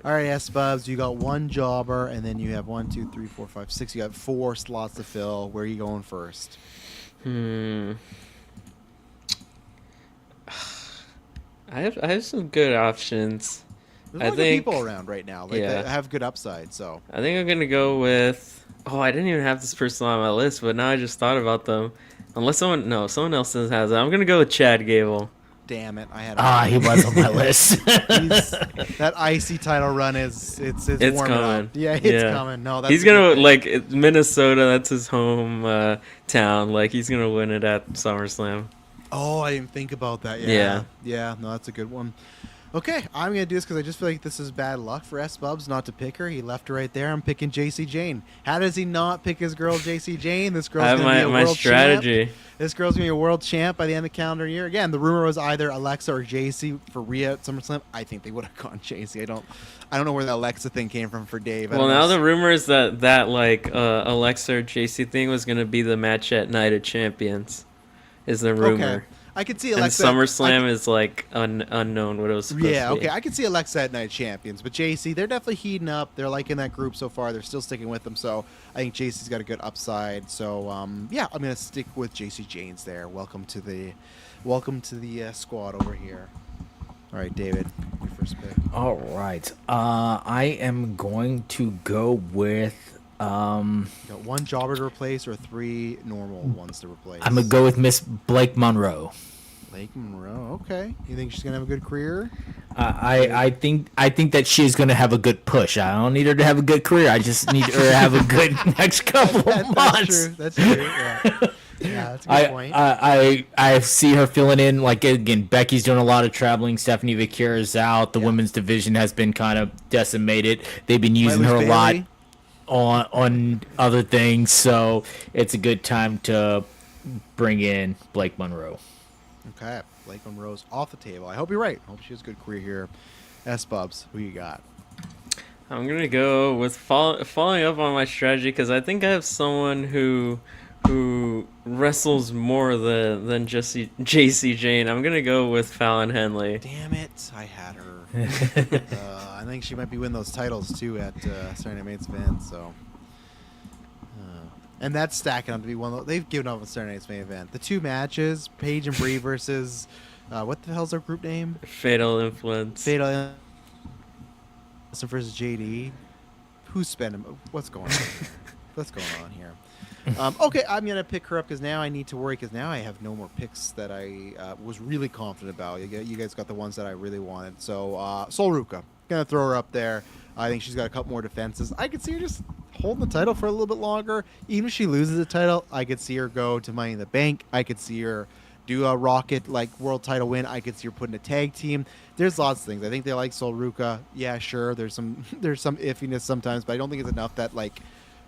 all right, S-Bubs, you got one jobber, and then you have 1, 2, 3, 4, 5, 6. You got 4 slots to fill. Where are you going first? I have some good options. There's a lot of people around right now that have good upside. So I think I'm gonna go with. Oh, I didn't even have this person on my list, but now I just thought about them. Unless someone else has it. I'm gonna go with Chad Gable. Damn it! I had. He was on my list. That IC title run it's warming coming. up. Yeah, it's coming. No, he's gonna Minnesota. That's his home town. Like he's gonna win it at SummerSlam. Oh, I didn't think about that. Yeah. No, that's a good one. Okay, I'm going to do this because I just feel like this is bad luck for S-Bubs not to pick her. He left her right there. I'm picking JC Jane. How does he not pick his girl, JC Jane? This girl's going to be a world strategy. champ. This girl's going to be a world champ by the end of the calendar year. Again, the rumor was either Alexa or JC for Rhea at SummerSlam. I think they would have gone JC. I don't know where the Alexa thing came from for Dave. Well, now the rumor is that Alexa or JC thing was going to be the match at Night of Champions. Is the rumor. Okay. I could see Alexa. And SummerSlam is like unknown what it was supposed to be. Yeah, okay. I could see Alexa at Night Champions, but JC, they're definitely heating up. They're liking that group so far. They're still sticking with them, so I think JC's got a good upside. So yeah, I'm gonna stick with JC Janes there. Welcome to the squad over here. All right, David, your first pick. All right, I am going to go with. You got one jobber to replace or 3 normal ones to replace? I'm gonna go with Miss Blake Monroe. Blake Monroe, okay. You think she's gonna have a good career? I think that she's gonna have a good push. I don't need her to have a good career. I just need her to have a good next couple of months. That's true. Yeah, that's a good point. I see her filling in. Like again, Becky's doing a lot of traveling. Stephanie Vicaria's out. The women's division has been kind of decimated. They've been using her a lot on other things, so it's a good time to bring in Blake Monroe. Okay, Blake Monroe's off the table. I hope you're right. I hope she has a good career here. S-Bubs, who you got? I'm gonna go with following up on my strategy because I think I have someone who wrestles more than just JC Jane. I'm gonna go with Fallon Henley. Damn it, I had her. I think she might be winning those titles too at Saturday Night Main Event. So, and that's stacking up to be one of they've given up on Saturday Night's Main Event. The 2 matches, Paige and Brie versus what the hell's their group name? Fatal Influence. Fatal Influence versus JD. Who's spending? What's going on? What's going on here? Okay, I'm going to pick her up because now I need to worry because now I have no more picks that I was really confident about. You guys got the ones that I really wanted. So, Sol Ruka. Going to throw her up there. I think she's got a couple more defenses. I could see her just holding the title for a little bit longer. Even if she loses the title, I could see her go to Money in the Bank. I could see her do a Rocket world title win. I could see her putting a tag team. There's lots of things. I think they like Sol Ruka. Yeah, sure. There's some iffiness sometimes, but I don't think it's enough that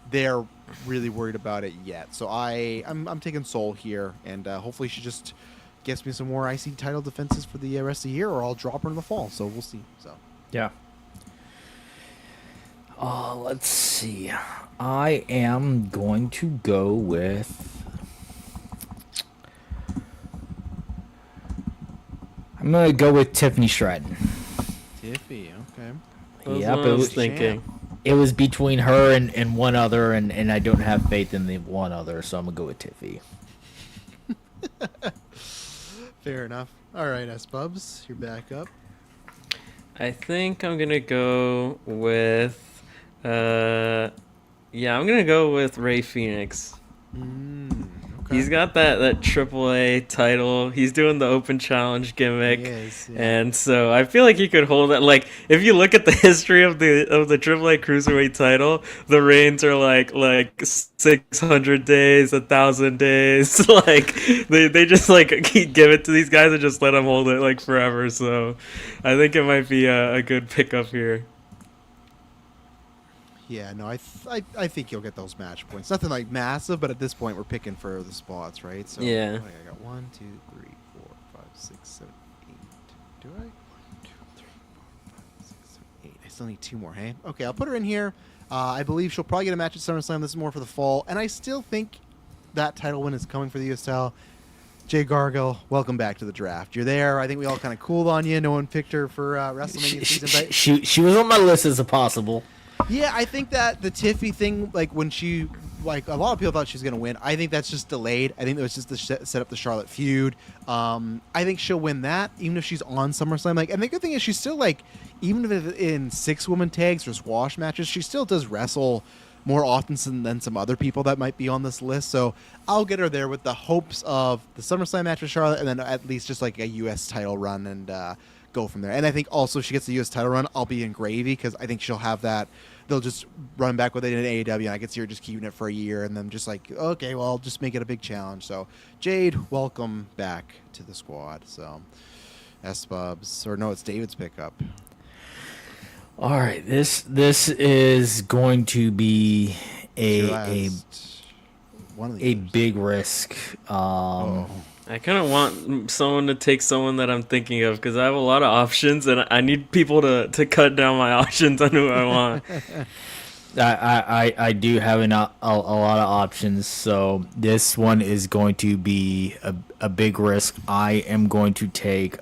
they're really worried about it yet. So I'm taking Sol here, and hopefully she just gets me some more IC title defenses for the rest of the year, or I'll drop her in the fall. So we'll see. So yeah. Let's see. I am going to go with. I'm gonna go with Tiffany Stratton. Tiffy, okay. Yeah, but I was thinking. It was between her and one other, and I don't have faith in the one other, so I'm going to go with Tiffy. Fair enough. All right, S-Bubs, you're back up. I think I'm going to go with... I'm going to go with Rey Fenix. Okay. He's got that AAA title. He's doing the open challenge gimmick. He is, yeah. And so I feel like he could hold that. Like, if you look at the history of the AAA Cruiserweight title, the reigns are like 600 days, 1,000 days. Like, they just give it to these guys and just let them hold it forever. So I think it might be a good pickup here. Yeah, no, I think you'll get those match points. Nothing massive, but at this point we're picking for the spots, right? So yeah. I got 1, 2, 3, 4, 5, 6, 7, 8. Do I? 1, 2, 3, 4, 5, 6, 7, 8. I still need 2 more, hey? Okay, I'll put her in here. I believe she'll probably get a match at SummerSlam. This is more for the fall, and I still think that title win is coming for the US title. Jay Gargill, welcome back to the draft. You're there. I think we all kind of cooled on you. No one picked her for WrestleMania season. But She was on my list as a possible. yeah, I think that the Tiffy thing, like when she, like a lot of people thought she was going to win. I think that's just delayed. I think it was just to set up the Charlotte feud. I think she'll win that, even if she's on SummerSlam. Like, and the good thing is she's still like, even if in 6-woman tags or squash matches, she still does wrestle more often than some other people that might be on this list. So I'll get her there with the hopes of the SummerSlam match with Charlotte, and then at least just like a U.S. title run and go from there. And I think also if she gets the U.S. title run, I'll be in gravy because I think she'll have that. They'll just run back with it in AEW, and I could see her just keeping it for a year, and then just like, okay, well, I'll just make it a big challenge. So, Jade, welcome back to the squad. So, S-Bubs, or no, it's David's pickup. All right, this is going to be a big risk. I kind of want someone to take someone that I'm thinking of because I have a lot of options and I need people to cut down my options on who I want. I do have a lot of options, so this one is going to be a big risk. I am going to take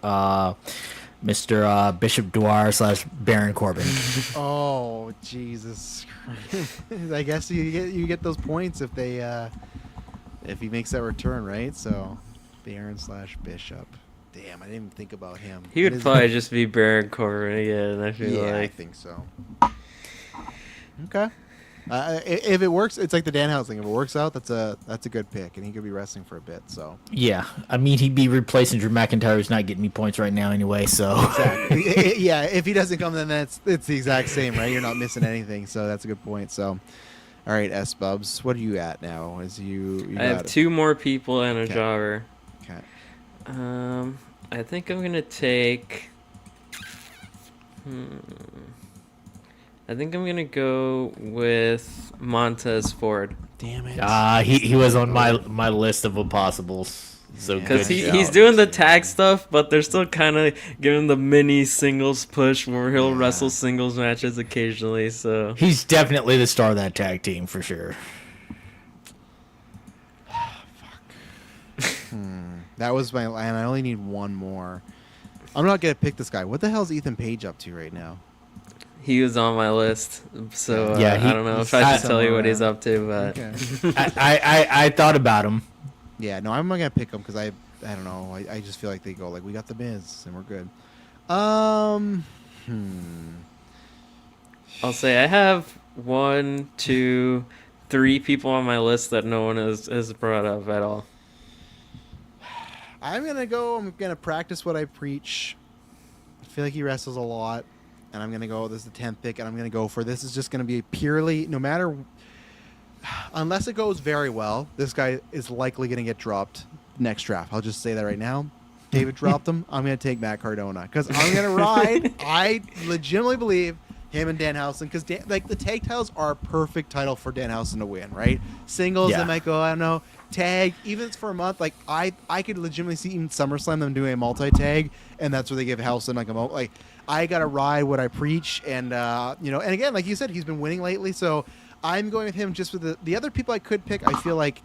Mr. Bishop Dwyer / Baron Corbin. Oh, Jesus Christ. I guess you get those points if he makes that return, right? So Baron / Bishop. Damn, I didn't even think about him. He would probably just be Baron Corbin again, I feel like. I think so. Okay. If it works, it's like the Danhausen thing. If it works out, that's a good pick, and he could be wrestling for a bit. So yeah, I mean he'd be replacing Drew McIntyre, who's not getting me points right now anyway. So exactly, yeah. If he doesn't come, then it's the exact same, right? You're not missing anything. So that's a good point. So, all right, S-Bubs, what are you at now? I have 2 more people and a jobber. Okay. I think I'm gonna take. I think I'm gonna go with Montez Ford. Damn it! He was on my list of impossibles. So because he's doing the tag stuff, but they're still kind of giving the mini singles push where he'll wrestle singles matches occasionally. So he's definitely the star of that tag team for sure. That was my, and I only need one more. I'm not gonna pick this guy. What the hell is Ethan Page up to right now? He was on my list, so I don't know if I should tell you what he's up to, but I thought about him. Yeah, no, I'm not gonna pick him because I don't know. I just feel like they go like we got the Miz and we're good. I'll say I have 1, 2, 3 people on my list that no one has brought up at all. I'm gonna practice what I preach. I feel like he wrestles a lot. And I'm going to go, this is the 10th pick, and I'm going to go for this is just going to be purely, no matter, unless it goes very well, this guy is likely going to get dropped next draft. I'll just say that right now. David dropped him. I'm going to take Matt Cardona because I'm going to ride. I legitimately believe him and Danhausen because like the tag titles are a perfect title for Danhausen to win, right? Singles, they might go, I don't know, tag, even if it's for a month. Like I could legitimately see even SummerSlam them doing a multi-tag, and that's where they give Hausen like I gotta ride what I preach, and and again, like you said, he's been winning lately, so I'm going with him just with the other people I could pick. I feel like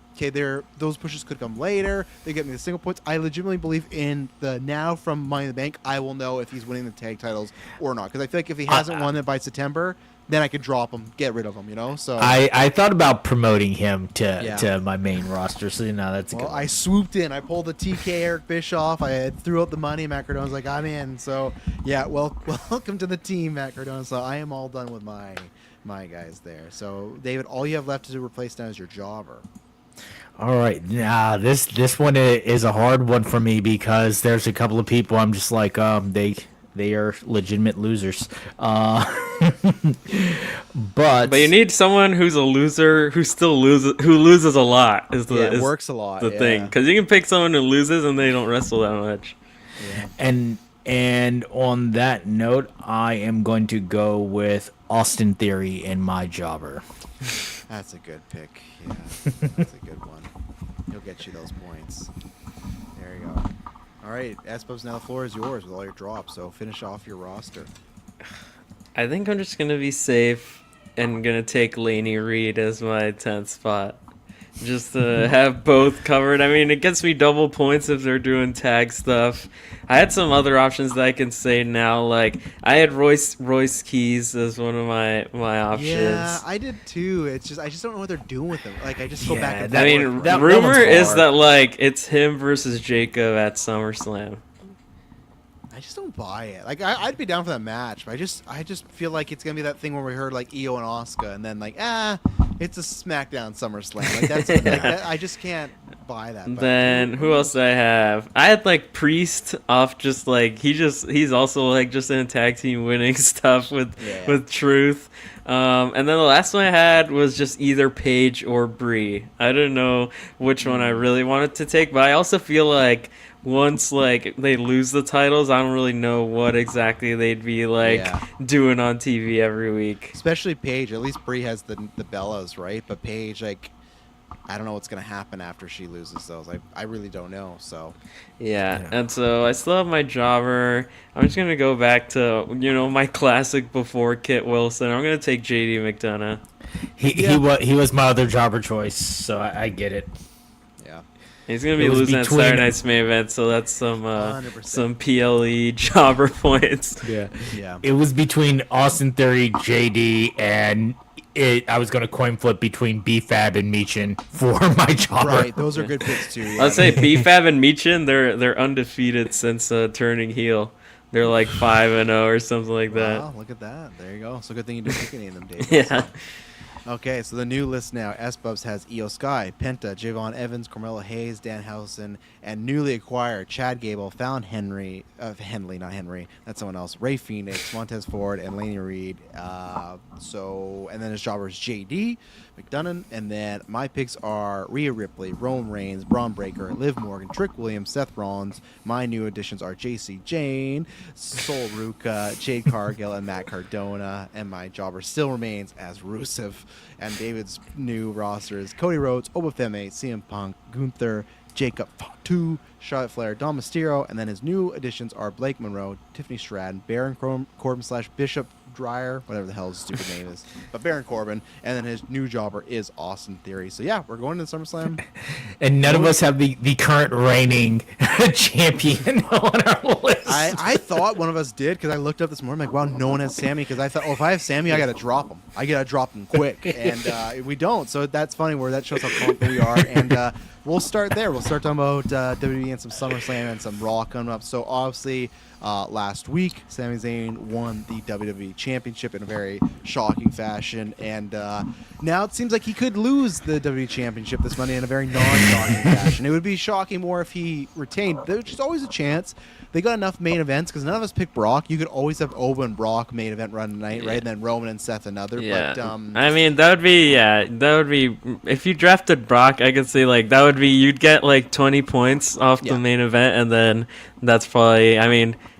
those pushes could come later. They get me the single points. I legitimately believe in the now from Money in the Bank. I will know if he's winning the tag titles or not because I feel like if he hasn't won it by September, then I could drop him, get rid of him. So I thought about promoting him to my main roster. So that's a good one. I swooped in. I pulled the TK Eric Bischoff. I threw out the money. Matt Cardona's like, I'm in. So yeah, welcome to the team, Matt Cardona. So I am all done with my guys there. So David, all you have left to replace now is your jobber. All right, now this one is a hard one for me because there's a couple of people I'm just like they are legitimate losers. But you need someone who's a loser who loses a lot. It works a lot. The thing because you can pick someone who loses and they don't wrestle that much. Yeah. And on that note, I am going to go with Austin Theory in my jobber. That's a good pick. Yeah, that's a good one. He'll get you those points. There you go. All right, S-Bubs, now the floor is yours with all your drops, so finish off your roster. I think I'm just going to be safe and going to take Laney Reed as my 10th spot. just to have both covered. I mean, it gets me double points if they're doing tag stuff. I had some other options that I can say now. Like I had Royce Keys as one of my options. Yeah, I did too. It's just I just don't know what they're doing with him. Like I just go back and forth. I mean, rumor is that like it's him versus Jacob at SummerSlam. I just don't buy it. Like I'd be down for that match, but I just feel like it's gonna be that thing where we heard like Io and Asuka, and then like it's a SmackDown SummerSlam. Like that's like that, I just can't buy that. But Then who else did I have? I had like Priest off just like he's also like just in tag team winning stuff with Truth. And then the last one I had was just either Paige or Brie. I didn't know which one I really wanted to take, but I also feel like once like they lose the titles, I don't really know what exactly they'd be like doing on TV every week. Especially Paige. At least Brie has the Bellas, right? But Paige, like, I don't know what's gonna happen after she loses those. I really don't know. So yeah. And so I still have my jobber. I'm just gonna go back to my classic before Kit Wilson. I'm gonna take JD McDonough. He was my other jobber choice, so I get it. He's gonna be losing at Saturday Night's main event, so that's some PLE jobber points. Yeah. It was between Austin Theory, JD, and I was gonna coin flip between B-Fab and Michin for my jobber. Right, those are good picks too. Yeah. I'd say B-Fab and Michin, they're undefeated since turning heel. They're like 5-0 or something like that. Wow, look at that. There you go. So good thing you didn't pick any of them, Dave. Yeah. So. Okay, so the new list now. S-Bubs has Io Sky, Penta, Javon Evans, Carmelo Hayes, Danhausen, and newly acquired Chad Gable, found Henley, not Henry, that's someone else, Ray Phoenix, Montez Ford, and Laney Reed. And then his jobbers JD, McDonough, and then my picks are Rhea Ripley, Roman Reigns, Braun Breaker, Liv Morgan, Trick Williams, Seth Rollins. My new additions are JC Jane, Sol Ruka, Jade Cargill, and Matt Cardona. And my jobber still remains as Rusev. And David's new roster is Cody Rhodes, Obafemi, CM Punk, Gunther, Jacob Fatu, Charlotte Flair, Dom Mysterio, and then his new additions are Blake Monroe, Tiffany Stratton, Baron Corbin / Bishop Dreyer, whatever the hell his stupid name is, but Baron Corbin, and then his new jobber is Austin Theory. So yeah, we're going to SummerSlam. And none of us have the current reigning champion on our list. I thought one of us did because I looked up this morning, like, wow, no one has Sammy, because I thought, if I have Sammy, I got to drop him. I got to drop him quick, and we don't. So that's funny where that shows how confident we are, and we'll start there. We'll start talking about WWE and some SummerSlam and some Raw coming up. So obviously, last week, Sami Zayn won the WWE Championship in a very shocking fashion, and now it seems like he could lose the WWE Championship this Monday in a very non-shocking fashion. It would be shocking more if he retained. There's just always a chance. They got enough main events because none of us picked Brock. You could always have Oba and Brock main event run tonight, right? And then Roman and Seth another. Yeah. But, I mean, that would be if you drafted Brock, I could say like that would be you'd get like 20 points off the main event, and then that's probably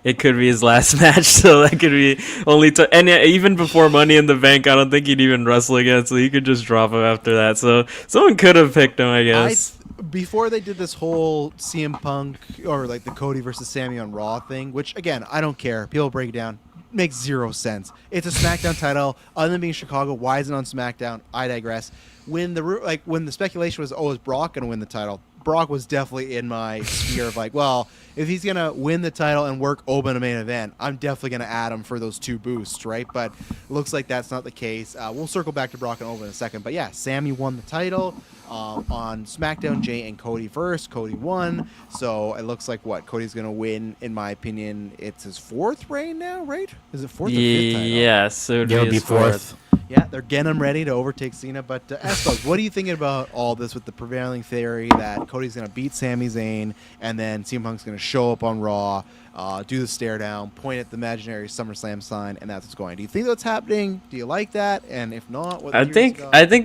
it could be his last match, so that could be only and even before Money in the Bank, I don't think he'd even wrestle again, so you could just drop him after that. So someone could have picked him, I guess. Before they did this whole CM Punk or like the Cody versus Sammy on Raw thing, which again, I don't care. People break it down. Makes zero sense. It's a SmackDown title. Other than being Chicago, why isn't it on SmackDown? I digress. When the speculation was, is Brock going to win the title? Brock was definitely in my sphere of like, well, if he's going to win the title and work Oba in a main event, I'm definitely going to add him for those 2 boosts, right? But it looks like that's not the case. We'll circle back to Brock and Oba in a second. But yeah, Sammy won the title on SmackDown. Jay and Cody first. Cody won. So it looks like Cody's going to win, in my opinion. It's his 4th reign now, right? Is it 4th or 5th title? Yes, it would be 4th. Yeah, they're getting him ready to overtake Cena. But Espo, what are you thinking about all this with the prevailing theory that Cody's going to beat Sami Zayn and then CM Punk's going to show up on Raw, do the stare down, point at the imaginary SummerSlam sign, and that's what's going? Do you think that's happening? Do you like that? And if not, what I think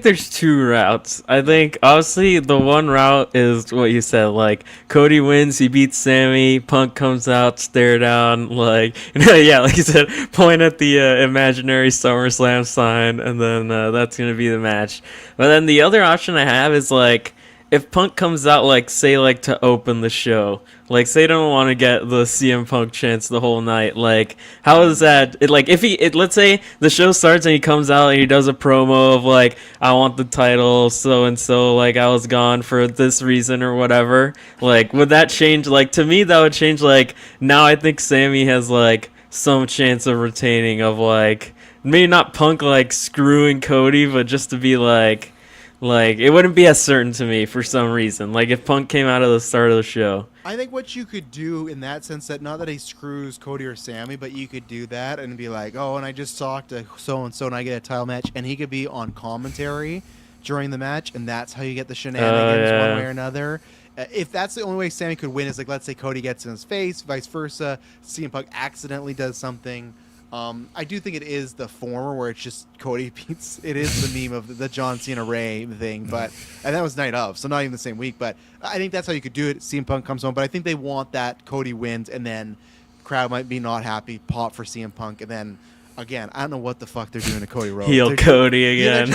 there's 2 routes. I think obviously the one route is what you said, like Cody wins, he beats Sammy, Punk comes out, stare down, like like you said, point at the imaginary SummerSlam sign, and then that's gonna be the match. But then the other option I have is like if Punk comes out, like, say, like, to open the show, like, say, don't want to get the CM Punk chance the whole night, like, how is that? Like, if let's say the show starts and he comes out and he does a promo of, like, I want the title, so and so, like, I was gone for this reason or whatever, like, would that change? Like, to me, that would change, like, now I think Sammy has, like, some chance of retaining, of, like, maybe not Punk, like, screwing Cody, but just to be, like, it wouldn't be as certain to me for some reason. Like, if Punk came out of the start of the show. I think what you could do in that sense, that not that he screws Cody or Sammy, but you could do that and be like, oh, and I just talked to so-and-so and I get a title match, and he could be on commentary during the match, and that's how you get the shenanigans one way or another. If that's the only way Sammy could win, is like, let's say Cody gets in his face, vice versa, CM Punk accidentally does something. I do think it is the former where it's just Cody beats. It is the meme of the John Cena Ray thing, and that was night of, so not even the same week. But I think that's how you could do it. CM Punk comes home, but I think they want that Cody wins, and then crowd might be not happy, pop for CM Punk, and then again, I don't know what the fuck they're doing to Cody Rhodes. Heel Cody again.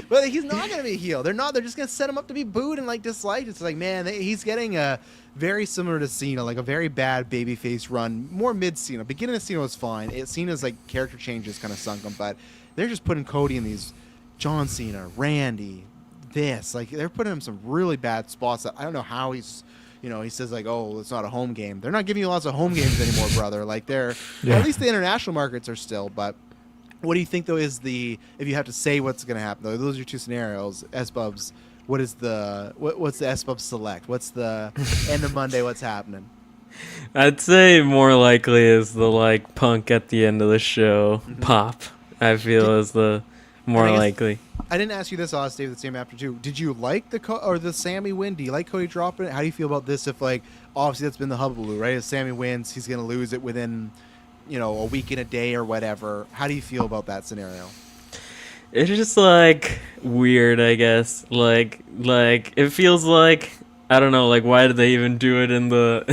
But he's not going to be a heel. They're not. They're just going to set him up to be booed and like disliked. It's like, man, he's getting a very similar to Cena, like a very bad babyface run, more mid Cena. Beginning of Cena was fine. Cena's like character changes kind of sunk him, but they're just putting Cody in these John Cena, Randy, like they're putting him some really bad spots that I don't know how he's. He says like, oh, it's not a home game. They're not giving you lots of home games anymore, brother. Like at least the international markets are still. But what do you think though is if you have to say what's going to happen though? Those are your two scenarios. S-Bubs, what's the S-Bubs select? What's the end of Monday? What's happening? I'd say more likely is the like Punk at the end of the show pop. I feel is the more likely. I didn't ask you this. I'll ask Dave the same after too. Did you like the Sammy win? Do you like Cody dropping it? How do you feel about this? If like obviously that's been the hullabaloo, right? If Sammy wins, he's gonna lose it within a week and a day or whatever. How do you feel about that scenario? It's just like weird, I guess. Like it feels like I don't know. Like why did they even do it in the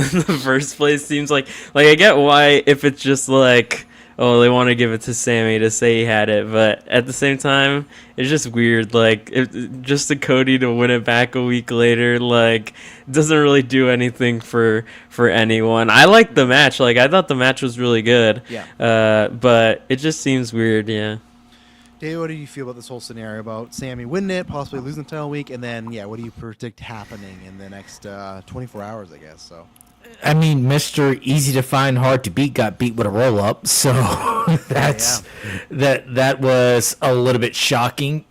first place? Seems like I get why if it's just like. Oh, they want to give it to Sammy to say he had it, but at the same time, it's just weird. Like, just to Cody to win it back a week later, like, doesn't really do anything for anyone. I liked the match. Like, I thought the match was really good. Yeah. But it just seems weird. Yeah. Dave, what do you feel about this whole scenario about Sammy winning it, possibly losing the title week, and then what do you predict happening in the next 24 hours? I guess so. I mean, Mr. Easy to Find, Hard to Beat got beat with a roll-up, so that was a little bit shocking.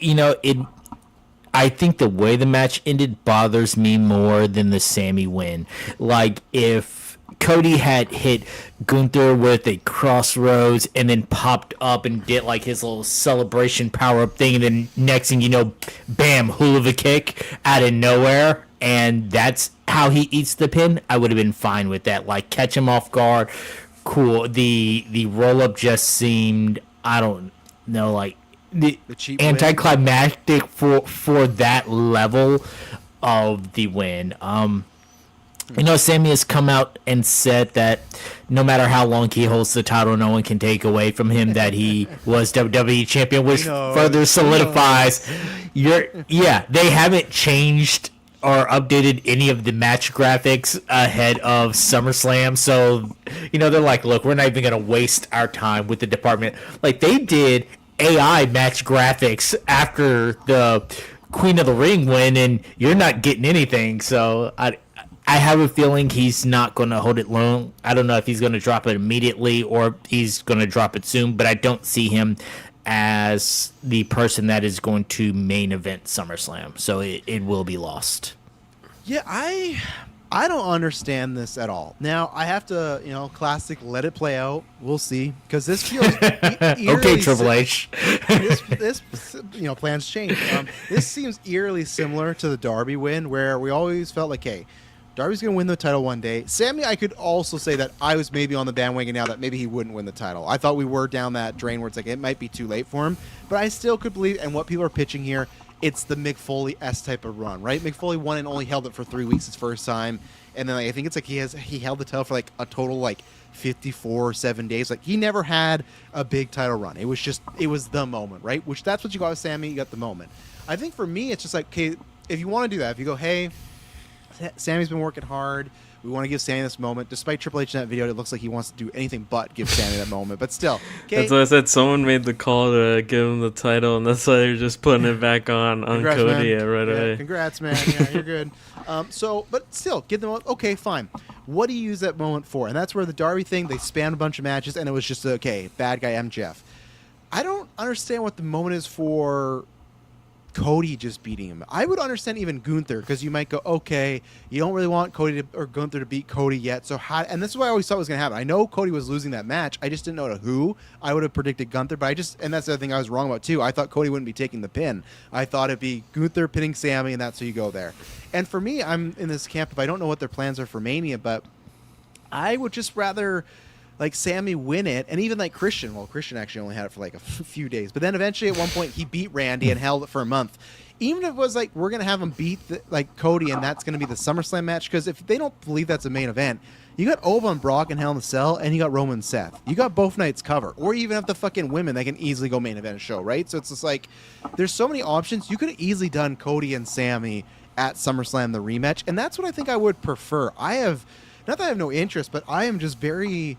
I think the way the match ended bothers me more than the Sammy win. Like, if Cody had hit Gunther with a crossroads and then popped up and did, like, his little celebration power-up thing, and then next thing you know, bam, hula kick out of nowhere, and that's how he eats the pin, I would have been fine with that. Like, catch him off guard, cool. The roll-up just seemed, I don't know, like, the anticlimactic for that level of the win. Sammy has come out and said that no matter how long he holds the title, no one can take away from him that he was WWE champion, which further solidifies they haven't changed or updated any of the match graphics ahead of SummerSlam. So, they're like, look, we're not even going to waste our time with the department. Like, they did AI match graphics after the Queen of the Ring win, and you're not getting anything. So, I have a feeling he's not going to hold it long. I don't know if he's going to drop it immediately or he's going to drop it soon, but I don't see him as the person that is going to main event SummerSlam. So it will be lost. Yeah, I don't understand this at all. Now, I have to, classic, let it play out. We'll see. Because this feels okay, Triple H. this plans change. This seems eerily similar to the Darby win, where we always felt like, hey, Darby's going to win the title one day. Sammy, I could also say that I was maybe on the bandwagon now that maybe he wouldn't win the title. I thought we were down that drain where it's like it might be too late for him. But I still could believe, and what people are pitching here, it's the Mick Foley-esque type of run, right? Mick Foley won and only held it for 3 weeks his first time. And then I think it's like he held the title for like a total like 54 or 7 days. Like he never had a big title run. It was the moment, right? Which that's what you got with Sammy. You got the moment. I think for me, it's just like, okay, if you want to do that, if you go, hey, Sammy's been working hard. We want to give Sammy this moment. Despite Triple H in that video, it looks like he wants to do anything but give Sammy that moment. But still, okay. That's what I said. Someone made the call to give him the title, and that's why they're just putting it back on Congrats, Cody man. right away. Congrats, man. Yeah, you're good. But still, give them. Okay, fine. What do you use that moment for? And that's where the Darby thing. They spanned a bunch of matches, and it was just okay. Bad guy MJF. I don't understand what the moment is for. Cody just beating him. I would understand even Gunther, because you might go, okay, you don't really want Cody or Gunther to beat Cody yet. So how? And this is what I always thought was going to happen. I know Cody was losing that match. I just didn't know to who. I would have predicted Gunther, but and that's the other thing I was wrong about too. I thought Cody wouldn't be taking the pin. I thought it'd be Gunther pinning Sammy, and that's how you go there. And for me, I'm in this camp. If I don't know what their plans are for Mania, but I would just rather like Sammy win it, and even like Christian. Well, Christian actually only had it for like a few days, but then eventually at one point he beat Randy and held it for a month. Even if it was like we're gonna have him beat Cody, and that's gonna be the SummerSlam match, because if they don't believe that's a main event, you got Ova and Brock and Hell in a Cell, and you got Roman and Seth. You got both nights covered, or even have the fucking women that can easily go main event a show, right? So it's just like there's so many options. You could have easily done Cody and Sammy at SummerSlam the rematch, and that's what I think I would prefer. I have not that I have no interest, but I am just very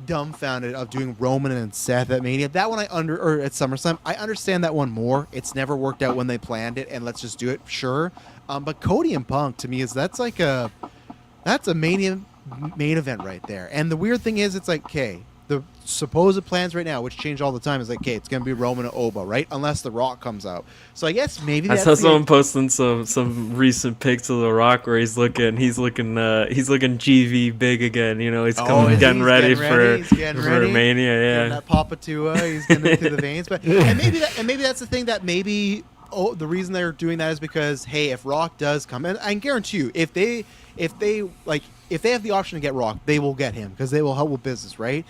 dumbfounded of doing Roman and Seth at Mania. That one or at SummerSlam, I understand that one more. It's never worked out when they planned it, and let's just do it, sure. But Cody and Punk to me that's a Mania main event right there. And the weird thing is, it's like, okay, the supposed plans right now, which change all the time, is like, okay, it's gonna be Roman and Oba, right? Unless The Rock comes out. So I guess maybe I saw someone posting some recent pics of The Rock where he's looking GV big again. You know, he's getting ready for Mania. Yeah, getting that Papatua, he's getting it through the veins. But and maybe that's the thing that maybe the reason they're doing that is because, hey, if Rock does come, and I can guarantee you, if they have the option to get Rock, they will get him because they will help with business, right?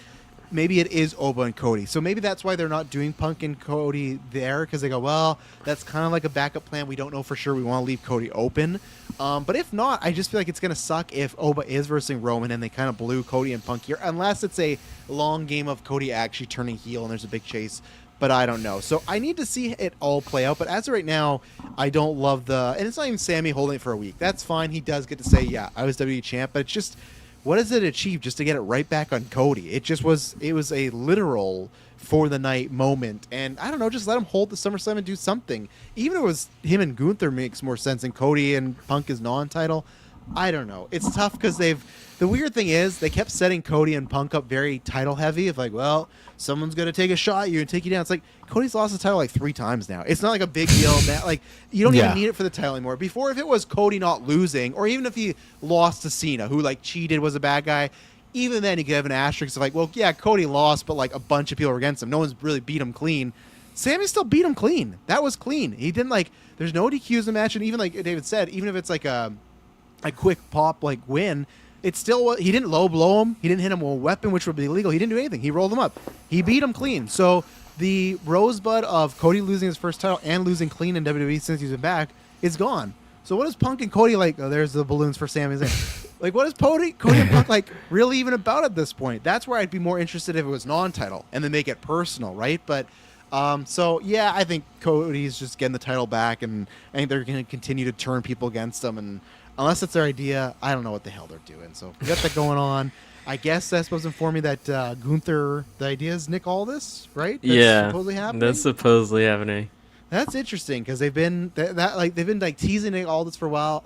Maybe it is Oba and Cody. So maybe that's why they're not doing Punk and Cody there, because they go, well, that's kind of like a backup plan. We don't know for sure. We want to leave Cody open. But if not, I just feel like it's going to suck if Oba is versus Roman and they kind of blew Cody and Punk here, unless it's a long game of Cody actually turning heel and there's a big chase. But I don't know. So I need to see it all play out. But as of right now, I don't love and it's not even Sammy holding it for a week. That's fine. He does get to say, yeah, I was WWE champ. But it's just, what does it achieve just to get it right back on Cody? It was a literal for the night moment. And I don't know, just let him hold the SummerSlam and do something. Even if it was him and Gunther makes more sense than Cody and Punk is non-title. I don't know. It's tough because the weird thing is they kept setting Cody and Punk up very title heavy of like, well, someone's going to take a shot at you and take you down. It's like Cody's lost the title like 3 times now. It's not like a big deal. Like you don't even need it for the title anymore. Before, if it was Cody not losing, or even if he lost to Cena, who like cheated, was a bad guy, even then you could have an asterisk of like, well, yeah, Cody lost, but like a bunch of people were against him. No one's really beat him clean. Sammy still beat him clean. That was clean. He didn't there's no DQs in the match, and even like David said, even if it's like a quick pop like win, it's still, he didn't low blow him. He didn't hit him with a weapon, which would be illegal. He didn't do anything. He rolled him up. He beat him clean. So the rosebud of Cody losing his first title and losing clean in WWE since he's been back is gone. So what is Punk and Cody like? Oh, there's the balloons for Sami Zayn. Like, what is Cody and Punk like really even about at this point? That's where I'd be more interested if it was non-title and then make it personal, right? But so yeah, I think Cody's just getting the title back, and I think they're going to continue to turn people against him, and unless it's their idea, I don't know what the hell they're doing. So we got that going on. I guess that's supposed to inform me that Gunther, the idea is Nick Aldis, right? That's supposedly happening. That's supposedly happening. That's interesting because they've been teasing Nick Aldis for a while.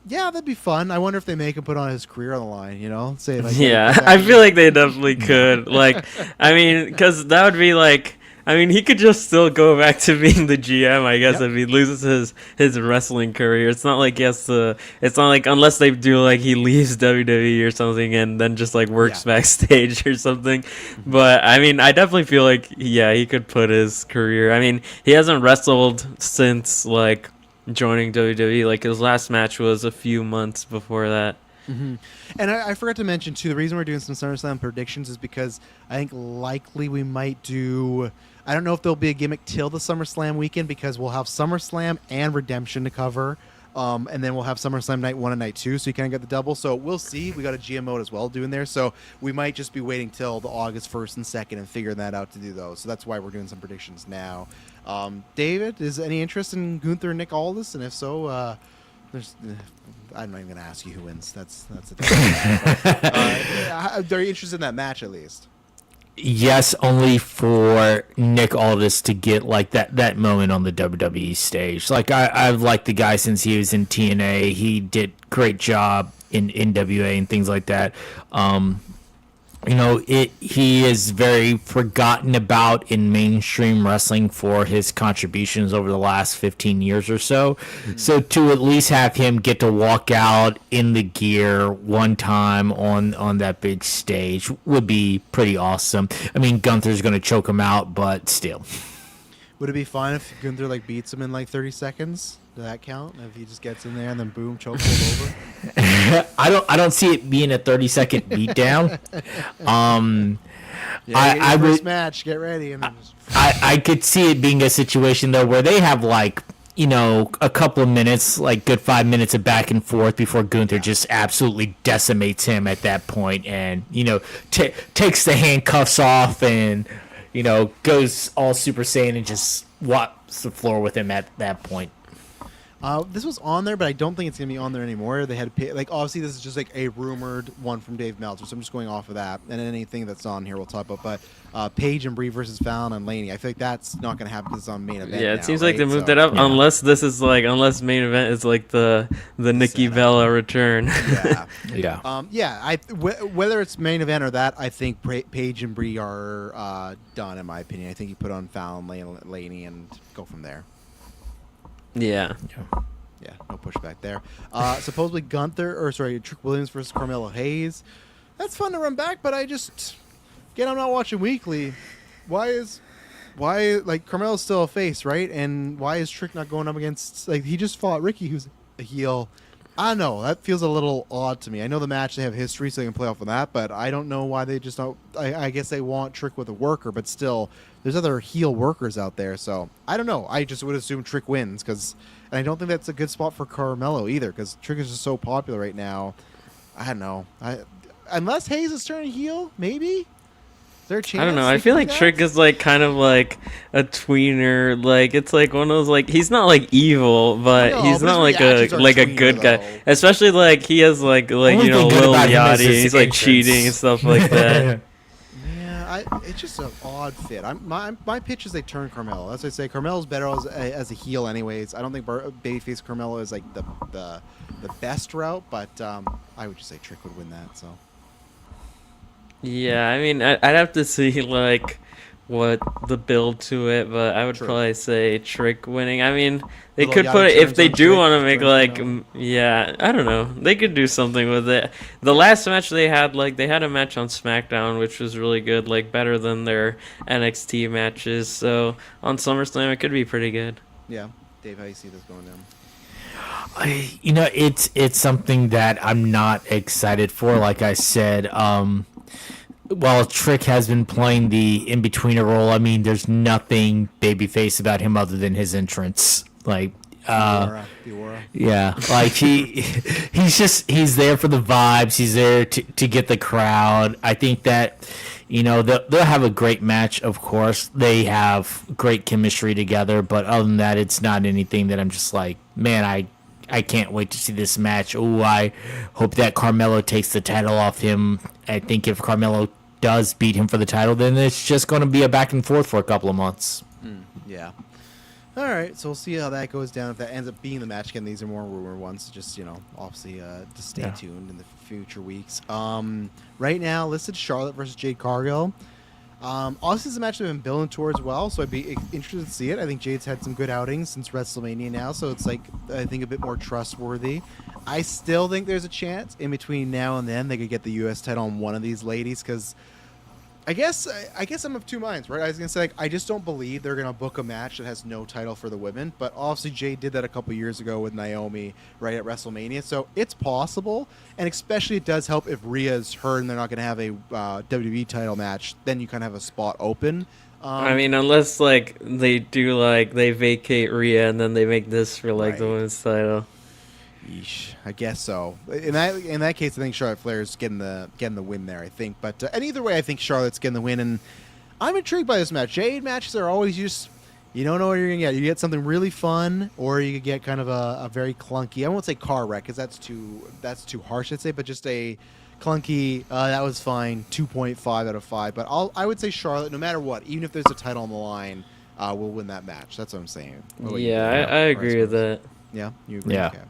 Yeah, that'd be fun. I wonder if they make him put on his career on the line. You know, say like, yeah, I feel like they definitely could. Like, I mean, because that would be like. I mean, he could just still go back to being the GM, I guess, if he loses his wrestling career. It's not like he has to. It's not like, unless they do like he leaves WWE or something and then just like works backstage or something. But I mean, I definitely feel like he could put his career. I mean, he hasn't wrestled since like joining WWE. Like his last match was a few months before that. Mm-hmm. And I forgot to mention too, the reason we're doing some SummerSlam predictions is because I think likely we might do. I don't know if there'll be a gimmick till the SummerSlam weekend because we'll have SummerSlam and Redemption to cover. And then we'll have SummerSlam night 1 and night 2, so you kind of get the double. So we'll see. We got a GM mode as well doing there, so we might just be waiting till the August 1st and 2nd and figuring that out to do those. So that's why we're doing some predictions now. David, is any interest in Gunther and Nick Aldis? And if so, there's. I'm not even gonna ask you who wins. That's are you interested in that match at least? Yes, only for Nick Aldis to get like that moment on the WWE stage. Like I've liked the guy since he was in TNA. He did great job in NWA and things like that. He is very forgotten about in mainstream wrestling for his contributions over the last 15 years or so. Mm-hmm. So to at least have him get to walk out in the gear one time on that big stage would be pretty awesome. I mean, Gunther's going to choke him out, but still. Would it be fine if Gunther beats him in 30 seconds? Does that count? If he just gets in there and then boom, chokehold over? I don't see it being a 30-second beatdown. I would match. Get ready. And then just... I could see it being a situation though where they have a couple of minutes, good 5 minutes of back and forth before Gunther just absolutely decimates him at that point, and takes the handcuffs off and goes all Super Saiyan and just whops the floor with him at that point. This was on there, but I don't think it's going to be on there anymore. They had to pay, obviously this is just a rumored one from Dave Meltzer, so I'm just going off of that. And anything that's on here we'll talk about. But Paige and Brie versus Fallon and Laney, I feel like that's not going to happen because it's on main event. Yeah, it now, seems right? like they moved it up, yeah. unless this is unless main event is the Nikki Bella return. Yeah. Whether it's main event or that, I think Paige and Brie are done, in my opinion. I think you put on Fallon, Laney, and go from there. Yeah, no pushback there. Supposedly Trick Williams versus Carmelo Hayes. That's fun to run back, but I'm not watching weekly. Why Carmelo's still a face, right? And why is Trick not going up against he just fought Ricky, who's a heel? I don't know. That feels a little odd to me. I know the match, they have history, so they can play off of that, but I don't know why they just don't. I guess they want Trick with a worker, but still, there's other heel workers out there, so I don't know. I just would assume Trick wins, and I don't think that's a good spot for Carmelo either, because Trick is just so popular right now. I don't know. Unless Hayes is turning heel, maybe? Is there a chance? I don't know. I feel like Trick is kind of a tweener. It's one of those he's not evil, but he's not a good guy. Especially he has Lil Yachty. He's cheating and stuff like that. It's just an odd fit. My pitch is they turn Carmelo. That's what I say. Carmelo's better as a heel, anyways. I don't think babyface Carmelo is the best route, but I would just say Trick would win that. So. Yeah, I mean, I'd have to see what the build to it, but I would probably say Trick winning. I mean, they could put it if they do want to make I don't know. They could do something with it. The last match they had a match on SmackDown, which was really good, better than their NXT matches. So on SummerSlam, it could be pretty good. Yeah, Dave, how do you see this going down? It's something that I'm not excited for. Like I said, while Trick has been playing the in-betweener role, I mean, there's nothing babyface about him other than his entrance. The aura. Yeah, he's there for the vibes. He's there to get the crowd. I think that, they'll have a great match, of course. They have great chemistry together, but other than that, it's not anything that I'm just man, I can't wait to see this match. Oh, I hope that Carmelo takes the title off him. I think if Carmelo does beat him for the title, then it's just going to be a back and forth for a couple of months. Yeah. All right, so we'll see how that goes down. If that ends up being the match, again, these are more rumor ones. Just obviously, just stay tuned in the future weeks. Right now, listed Charlotte versus Jade Cargill. Obviously, it's a match they've been building towards well, so I'd be interested to see it. I think Jade's had some good outings since WrestleMania now, so it's I think a bit more trustworthy. I still think there's a chance in between now and then they could get the U.S. title on one of these ladies, because I guess I'm of two minds, right? I was gonna say I just don't believe they're gonna book a match that has no title for the women, but obviously Jade did that a couple years ago with Naomi right at WrestleMania, so it's possible, and especially it does help if Rhea's hurt and they're not gonna have a WWE title match, then you kind of have a spot open. I mean, unless they do they vacate Rhea and then they make this for the women's title. Yeesh, I guess so. In that case, I think Charlotte Flair is getting the win there. I think, but and either way, I think Charlotte's getting the win, and I'm intrigued by this match. Jade matches are always just you don't know what you're gonna get. You get something really fun, or you could get kind of a very clunky. I won't say car wreck because that's too harsh, I'd say, but just a clunky. That was fine. 2.5 out of 5. But I would say Charlotte, no matter what, even if there's a title on the line, will win that match. That's what I'm saying. Yeah, I agree with that. Yeah, you agree? Yeah. Okay.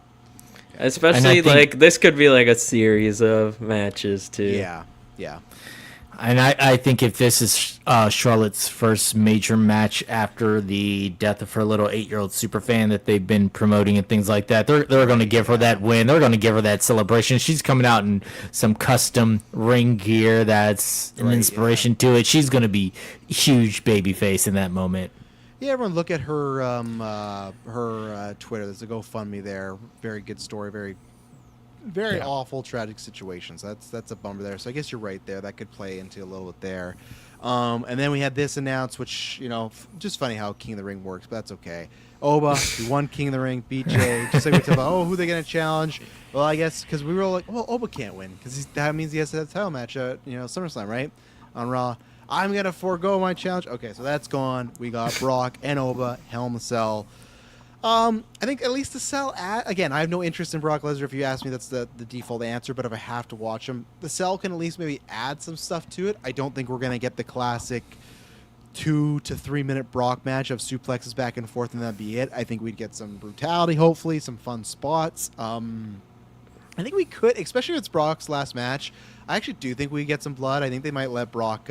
Especially like this could be like a series of matches too. Yeah, yeah. And I think if this is Charlotte's first major match after the death of her little 8-year-old superfan that they've been promoting and things like that, they're going to give her that win. They're going to give her that celebration. She's coming out in some custom ring gear that's an inspiration to it. She's going to be huge babyface in that moment. Yeah, everyone look at her Twitter. There's a GoFundMe there. Very good story. Very awful, tragic situations. That's a bummer there. So I guess you're right there. That could play into a little bit there. And then we had this announced, which, just funny how King of the Ring works, but that's okay. Oba, who won King of the Ring, beat Jay. Just like we talked about, who they going to challenge? Well, I guess because we were like, well, Oba can't win because that means he has to have a title match at SummerSlam, right? On Raw. I'm going to forego my challenge. Okay, so that's gone. We got Brock and Oba, Hell in the Cell. I think at least the Cell, again, I have no interest in Brock Lesnar. If you ask me, that's the default answer. But if I have to watch him, the Cell can at least maybe add some stuff to it. I don't think we're going to get the classic 2 to 3 minute Brock match of suplexes back and forth, and that'd be it. I think we'd get some brutality, hopefully, some fun spots. I think we could, especially if it's Brock's last match. I actually do think we get some blood. I think they might let Brock...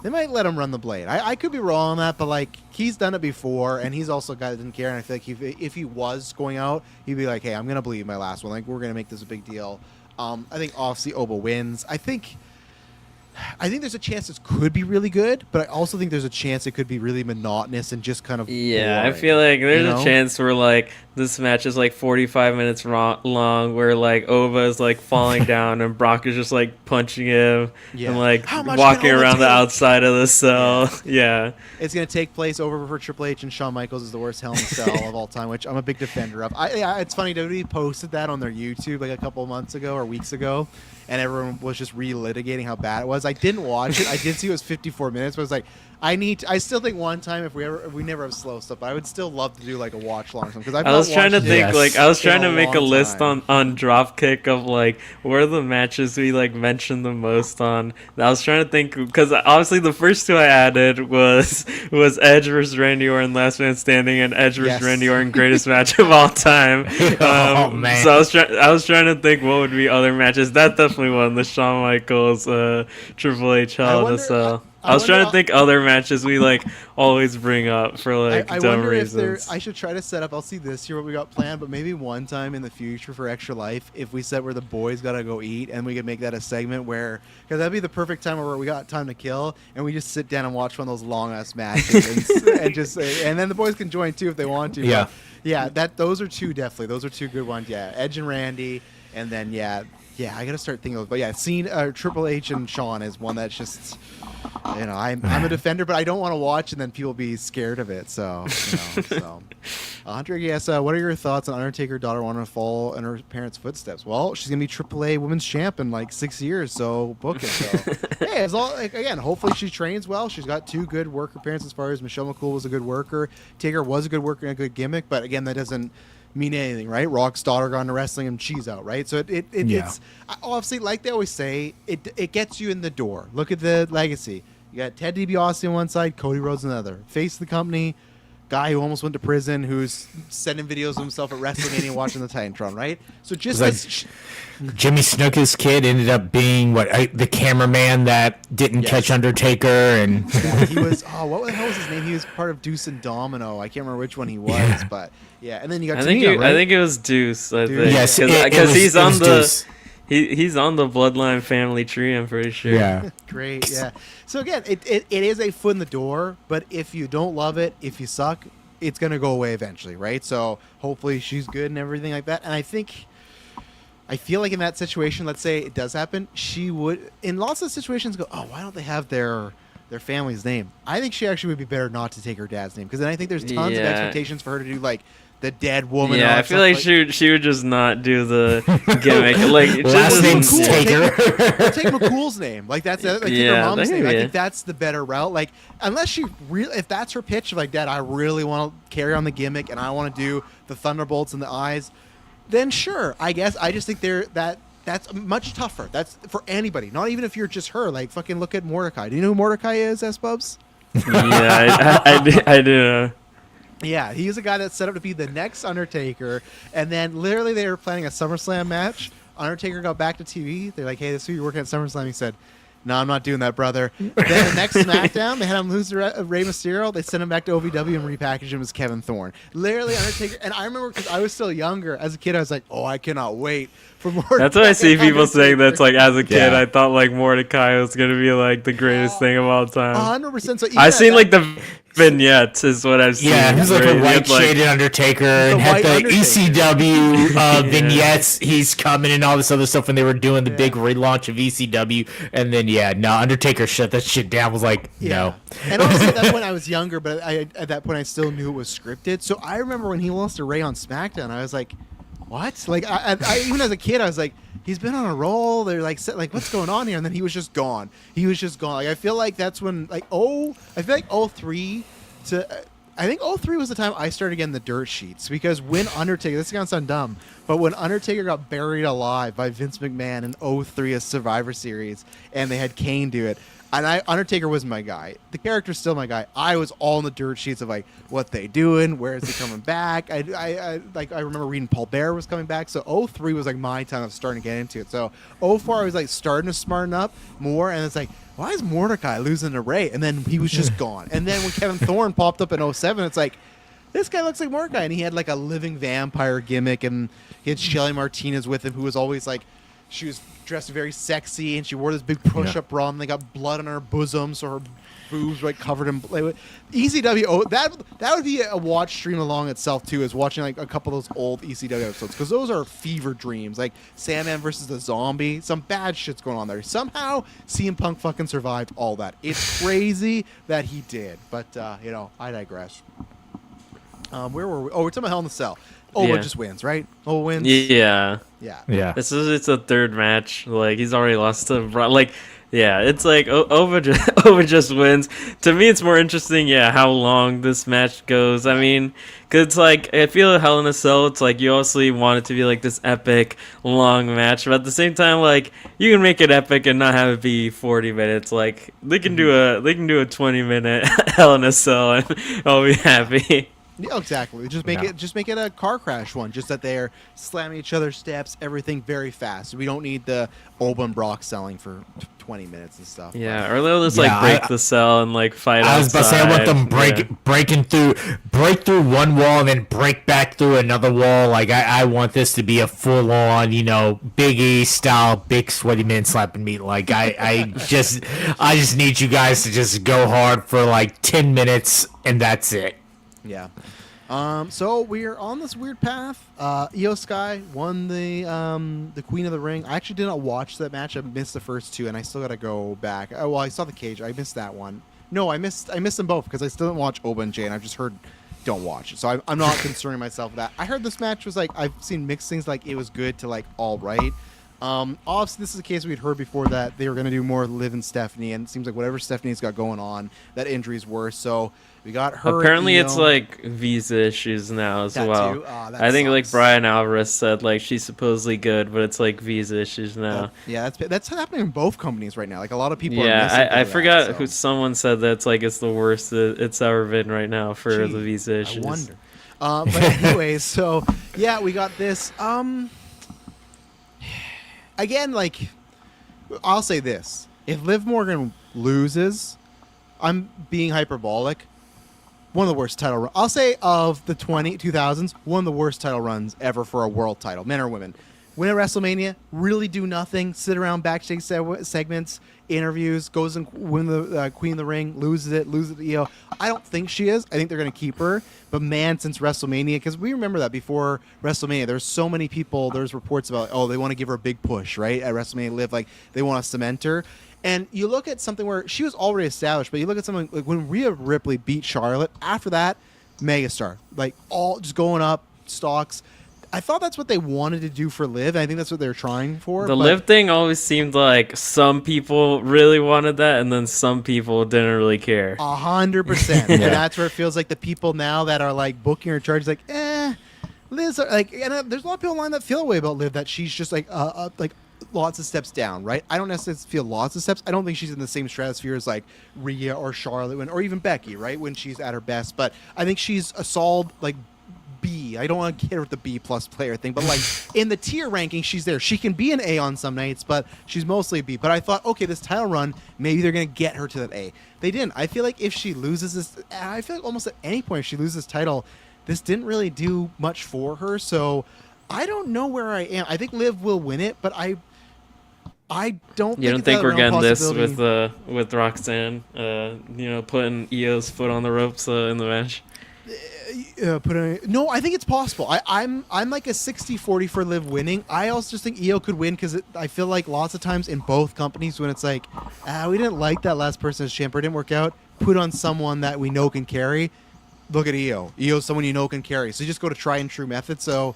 they might let him run the blade. I could be wrong on that, but like he's done it before, and he's also a guy that didn't care. And I feel like if he was going out, he'd be like, "Hey, I'm gonna bleed my last one. Like we're gonna make this a big deal." I think obviously Oba wins. I think there's a chance this could be really good, but I also think there's a chance it could be really monotonous and just kind of boring, I feel like there's a chance where like this match is like 45 minutes long, where like Oba is like falling down and Brock is just like punching him and like walking around the outside of the cell. Yeah. It's gonna take place over for Triple H, and Shawn Michaels is the worst Hell in the Cell of all time, which I'm a big defender of. It's funny, WWE posted that on their YouTube like a couple of months ago or weeks ago. And everyone was just relitigating how bad it was. I didn't watch it. I did see it was 54 minutes, but I was like, I still think one time if we never have slow stuff, but I would still love to do like a watch long because I was trying to think I was trying to make a list on Dropkick of like what are the matches we like mentioned the most on. And I was trying to think because obviously the first two I added was Edge versus Randy Orton Last Man Standing and Edge versus Randy Orton Greatest Match of All Time. Oh man! So I was trying to think what would be other matches. That definitely won the Shawn Michaels Triple H Hell in a Cell. I was trying to think other matches we like always bring up for like dumb reasons. I should try to set up. I'll see this year what we got planned, but maybe one time in the future for Extra Life, if we said where the boys gotta go eat, and we could make that a segment where, because that'd be the perfect time where we got time to kill, and we just sit down and watch one of those long ass matches, and then the boys can join too if they want to. Yeah, but yeah. Those are two good ones. Yeah, Edge and Randy, and then yeah, I gotta start thinking of. But yeah, seeing Triple H and Shawn is one that's just. I'm a defender, but I don't want to watch and then people be scared of it. So, Hunter, yes. What are your thoughts on Undertaker daughter wanting to follow in her parents' footsteps? Well, she's gonna be AAA Women's Champ in like 6 years, so book it. So, hey, it's all again. Hopefully, she trains well. She's got 2 good worker parents as far as Michelle McCool was a good worker, Taker was a good worker and a good gimmick. But again, that doesn't mean anything, right? Rock's daughter got into wrestling and she's out, right? So it's obviously, like they always say, it gets you in the door. Look at the legacy. You got Ted DiBiase on one side, Cody Rhodes on the other. Face of the company, guy who almost went to prison, who's sending videos of himself at WrestleMania watching the Titantron, right? So just Jimmy Snuka's kid ended up being the cameraman that didn't catch Undertaker, and he was what the hell was his name? He was part of Deuce and Domino. I can't remember which one he was, but and then you got Tamina, right? I think it was Deuce. I think. Yes, because he's on the Deuce. He's on the Bloodline family tree, I'm pretty sure. Yeah. Great, yeah. So again, it is a foot in the door, but if you don't love it, if you suck, it's going to go away eventually, right? So hopefully she's good and everything like that. And I feel like in that situation, let's say it does happen, she would, in lots of situations, go, oh, why don't they have their family's name? I think she actually would be better not to take her dad's name, because then I think there's tons of expectations for her to do like the dead woman. Yeah, I feel like she would just not do the gimmick. Like last name's cool. Taker. Take McCool's name. Like take her mom's name. I think that's the better route. Like unless she really, if that's her pitch of like, Dad, I really want to carry on the gimmick and I want to do the Thunderbolts in the eyes, then sure. I guess I just think that's much tougher. That's for anybody. Not even if you're just her. Like fucking look at Mordecai. Do you know who Mordecai is, S-Bubs? Yeah, I do. Yeah, he's a guy that's set up to be the next Undertaker, and then literally they were planning a SummerSlam match. Undertaker got back to TV. They're like, "Hey, this is who you're working at SummerSlam." He said, "No, I'm not doing that, brother." Then the next SmackDown, they had him lose to Rey Mysterio. They sent him back to OVW and repackaged him as Kevin Thorne. Literally, Undertaker. And I remember because I was still younger. As a kid, I was like, "Oh, I cannot wait for more." That's what I see people saying. That's like, as a kid, Yeah. I thought like Mordecai was gonna be like the greatest thing of all time. 100%. So I seen like the vignettes is what I've seen. Yeah, he's like where a he had, white shaded Undertaker and had white the Undertaker. ECW vignettes. He's coming and all this other stuff when they were doing the big relaunch of ECW. And then Undertaker shut that shit down. Was like, no. And honestly, at that point I was younger, but at that point I still knew it was scripted. So I remember when he lost to Ray on SmackDown, I was like, what? Like I even as a kid, I was like, he's been on a roll. They're like what's going on here? And then he was just gone. Like I feel like that's when I feel like 03 to. I think 03 was the time I started getting the dirt sheets because when Undertaker, this is going to sound dumb, but when Undertaker got buried alive by Vince McMahon in 03 as Survivor Series and they had Kane do it, and Undertaker was my guy. The character's still my guy. I was all in the dirt sheets of like what they doing, where is he coming back. I remember reading Paul Bearer was coming back. So 03 was like my time of starting to get into it. So 04 I was like starting to smarten up more, and it's like, why is Mordecai losing to Ray? And then he was just gone. And then when Kevin Thorne popped up in 07, it's like, this guy looks like Mordecai. And he had like a living vampire gimmick, and he had Shelly Martinez with him, who was always like, she was dressed very sexy, and she wore this big push-up bra, and they got blood on her bosom, so her boobs were like covered in blood. ECW, that would be a watch stream along itself too, is watching like a couple of those old ECW episodes, because those are fever dreams, like Sandman versus the Zombie. Some bad shit's going on there. Somehow CM Punk fucking survived all that. It's crazy that he did, but I digress. Where were we? Oh, we're talking about Hell in a Cell. It just wins, right? Wins. Yeah. Yeah. It's a third match. Like he's already lost to like. Yeah, it's like Ova just wins. To me, it's more interesting, how long this match goes. I mean, because it's like, I feel Hell in a Cell, it's like, you obviously want it to be like this epic, long match. But at the same time, like, you can make it epic and not have it be 40 minutes. Like, they can do a 20-minute Hell in a Cell and I'll be happy. Yeah, exactly. Just make it a car crash one. Just that they're slamming each other's steps, everything very fast. We don't need the Oba and Brock selling for 20 minutes and stuff. Yeah, or they'll just like break the cell and like fight. I was about to say, I want them break through one wall and then break back through another wall. Like I want this to be a full on, Big E style, big sweaty man slapping meat. Like I just need you guys to just go hard for like 10 minutes and that's it. Yeah. So we're on this weird path. Io Sky won the Queen of the Ring. I actually did not watch that match. I missed the first two, and I still got to go back. Well, I saw the cage. I missed that one. No, I missed them both because I still didn't watch Oba and Jay, and I've just heard don't watch it. So I'm not concerning myself with that. I heard this match was like, I've seen mixed things, like it was good to like all right. Obviously, this is a case we'd heard before that they were going to do more Liv and Stephanie, and it seems like whatever Stephanie's got going on, that injury's worse. So we got her. Apparently, it's like visa issues now as well. Too? I think like Brian Alvarez said, like she's supposedly good, but it's like visa issues now. That's happening in both companies right now. Like a lot of people. Yeah, I forgot who someone said that's like it's the worst it's ever been right now for the visa issues. I wonder. But anyways, so yeah, we got this. Again, like, I'll say this. If Liv Morgan loses, I'm being hyperbolic, one of the worst title runs. I'll say of the 2000s, one of the worst title runs ever for a world title, men or women. Win at WrestleMania, really do nothing, sit around backstage segments, interviews, goes and win the Queen of the Ring, loses it to Io. I don't think she is. I think they're going to keep her. But man, since WrestleMania, because we remember that before WrestleMania, there's so many people, there's reports about, they want to give her a big push, right? At WrestleMania Live, like they want to cement her. And you look at something where she was already established, but you look at something like when Rhea Ripley beat Charlotte, after that, megastar. Like all just going up, stocks. I thought that's what they wanted to do for Liv. I think that's what they're trying for. The Liv thing always seemed like some people really wanted that, and then some people didn't really care. 100%. And that's where it feels like the people now that are like booking her charge, like, Liz, like, and there's a lot of people online that feel a way about Liv, that she's just like lots of steps down, right? I don't necessarily feel lots of steps. I don't think she's in the same stratosphere as like Rhea or Charlotte or even Becky, right? When she's at her best, but I think she's a solid like B. I don't want to get her with the B+ player thing, but like in the tier ranking, she's there. She can be an A on some nights, but she's mostly a B. But I thought, okay, this title run, maybe they're going to get her to that A. They didn't. I feel like if she loses this, I feel like almost at any point if she loses this title, this didn't really do much for her. So I don't know where I am. I think Liv will win it, but I don't. You don't think we're getting this with Roxanne? Putting Io's foot on the ropes in the match. No, I think it's possible. I'm like a 60-40 for Liv winning. I also just think Io could win because I feel like lots of times in both companies when it's like, we didn't like that last person as champ, or it didn't work out, put on someone that we know can carry. Look at Io. Io's someone you know can carry. So you just go to tried and true method. So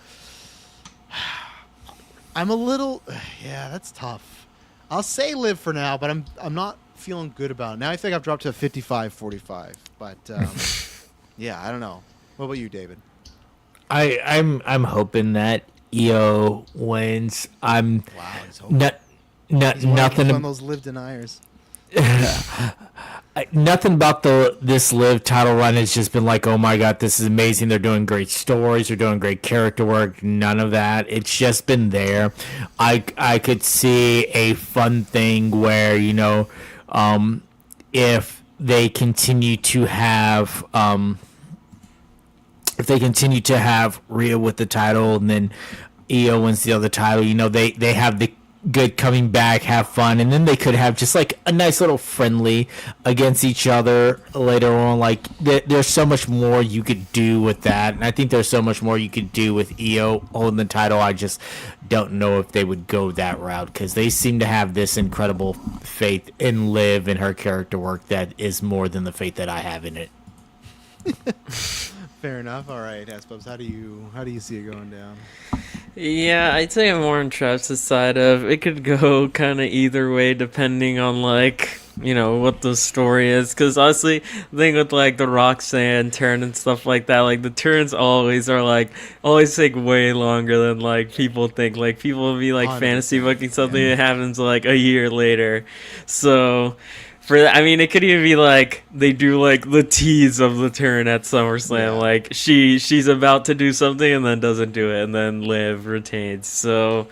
I'm a little, that's tough. I'll say Liv for now, but I'm not feeling good about it. Now I think I've dropped to a 55-45. But yeah, I don't know. What about you, David? I'm hoping that Io wins. I'm nothing on those Liv deniers. Nothing about this Liv title run has just been like, oh my god, this is amazing. They're doing great stories. They're doing great character work. None of that. It's just been there. I could see a fun thing where if they continue to have Rhea with the title and then Io wins the other title, they have the good coming back, have fun, and then they could have just like a nice little friendly against each other later on. Like there's so much more you could do with that, and I think there's so much more you could do with Io holding the title. I just don't know if they would go that route because they seem to have this incredible faith in Liv and her character work that is more than the faith that I have in it. Fair enough. All right, Aspubs, how do you see it going down? Yeah, I'd say I'm more on Travis' side of it could go kind of either way depending on what the story is. Because honestly, the thing with the Roxanne turn and stuff like that, the turns always take way longer than people think. People will be 100%, fantasy booking something that happens a year later. So for that, I mean, it could even be they do the tease of the turn at SummerSlam. Yeah. She's about to do something and then doesn't do it, and then Liv retains. So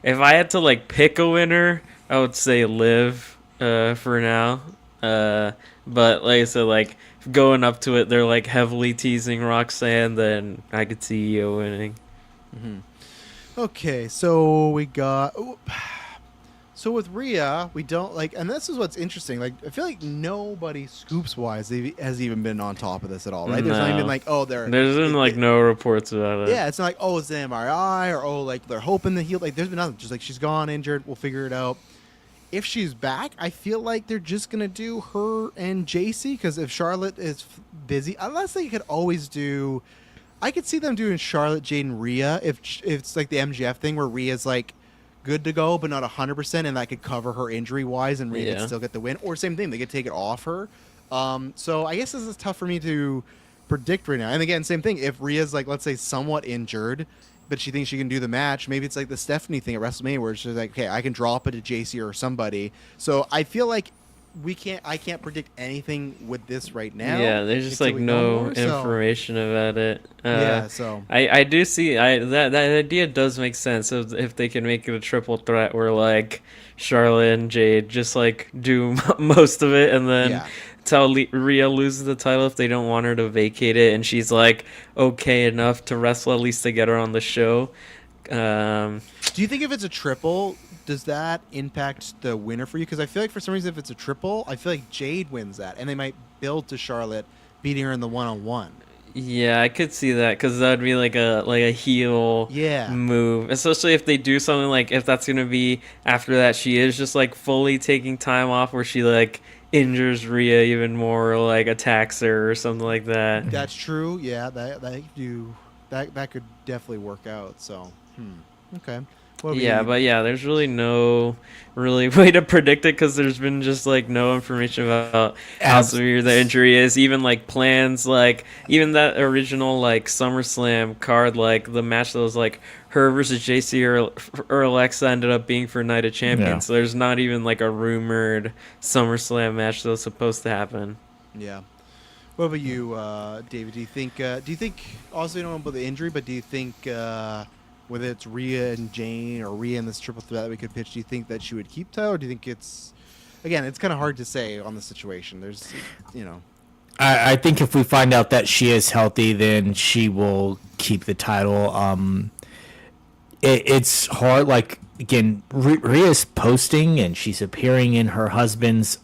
if I had to pick a winner, I would say Liv for now. But like I said, going up to it, they're heavily teasing Roxanne. Then I could see Io winning. Mm-hmm. Okay, so we got. So with Rhea, we don't and this is what's interesting. I feel like nobody scoops wise has even been on top of this at all, right? There's not even there's been no reports about it. Yeah, it's not it's the MRI or they're hoping to heal. There's been nothing. Just she's gone injured. We'll figure it out. If she's back, I feel like they're just gonna do her and JC because if Charlotte is busy, unless they could always do, I could see them doing Charlotte, Jade, and Rhea if it's the MJF thing where Rhea's good to go, but not 100%, and that could cover her injury-wise, and Rhea could still get the win. Or same thing, they could take it off her. So I guess this is tough for me to predict right now. And again, same thing. If Rhea's let's say somewhat injured, but she thinks she can do the match, maybe it's the Stephanie thing at WrestleMania where she's okay, I can drop it to JC or somebody. So I feel like I can't predict anything with this right now. Yeah, there's just no information about it. So I do see that idea does make sense if they can make it a triple threat where Charlotte and Jade just do most of it and then tell Rhea loses the title if they don't want her to vacate it and she's okay enough to wrestle at least to get her on the show. Do you think if it's a triple, does that impact the winner for you? Because I feel like for some reason if it's a triple, I feel like Jade wins that, and they might build to Charlotte beating her in the one-on-one. Yeah, I could see that because that would be a heel move, especially if they do something if that's gonna be after that she is just fully taking time off where she injures Rhea even more or attacks her or something like that. That's true. Yeah, that you do. that could definitely work out. So, okay. Yeah, but there's really no way to predict it because there's been just like no information about how severe the injury is. Even like plans, like even that original like SummerSlam card, like the match that was like her versus JC or Alexa ended up being for Night of Champions. Yeah. So there's not even like a rumored SummerSlam match that was supposed to happen. Yeah. What about you, David? Do you think? Also, you don't know about the injury, but do you think? Whether it's Rhea and Jane or Rhea in this triple threat that we could pitch, do you think that she would keep title, or do you think it's kind of hard to say on the situation. There's, I think if we find out that she is healthy, then she will keep the title. It's hard. Like, again, Rhea's posting and she's appearing in her husband's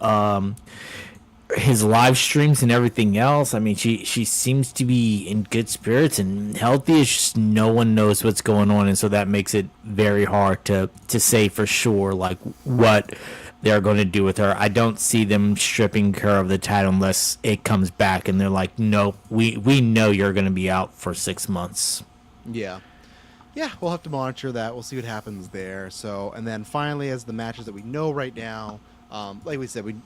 his live streams and everything else. I mean, she seems to be in good spirits and healthy. It's just no one knows what's going on, and so that makes it very hard to say for sure like what they're going to do with her. I don't see them stripping her of the title unless it comes back and they're like, nope, we know you're going to be out for 6 months. Yeah, we'll have to monitor that. We'll see what happens there. So, and then finally, as the matches that we know right now, like we said, we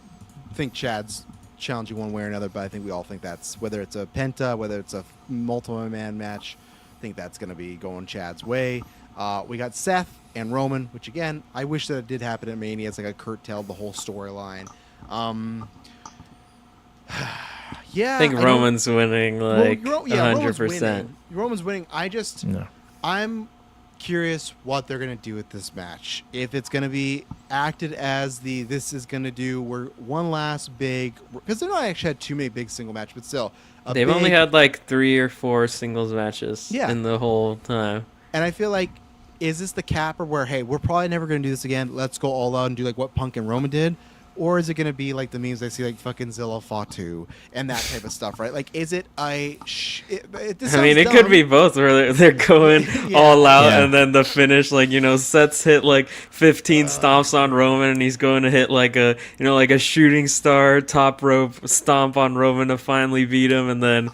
think Chad's challenging one way or another, but I think we all think that's, whether it's a penta, whether it's a multi-man match, I think that's going to be going Chad's way. We got Seth and Roman, which again, I wish that it did happen at Mania. It's like a curtailed the whole storyline. Yeah, I think Roman's winning, like 100%. Roman's winning. I'm curious what they're going to do with this match. If it's going to be acted as this is going to do, we're one last big, because they're not actually had too many big single matches, but still. They've only had like 3 or 4 singles matches in the whole time. And I feel like, is this the capper where, hey, we're probably never going to do this again. Let's go all out and do like what Punk and Roman did. Or is it going to be like the memes I see, like fucking Zilla Fatu and that type of stuff, right? Like, is it it could be both, where they're going all out, and then the finish, like, Seth's hit like 15 stomps on Roman, and he's going to hit like a shooting star top rope stomp on Roman to finally beat him, and then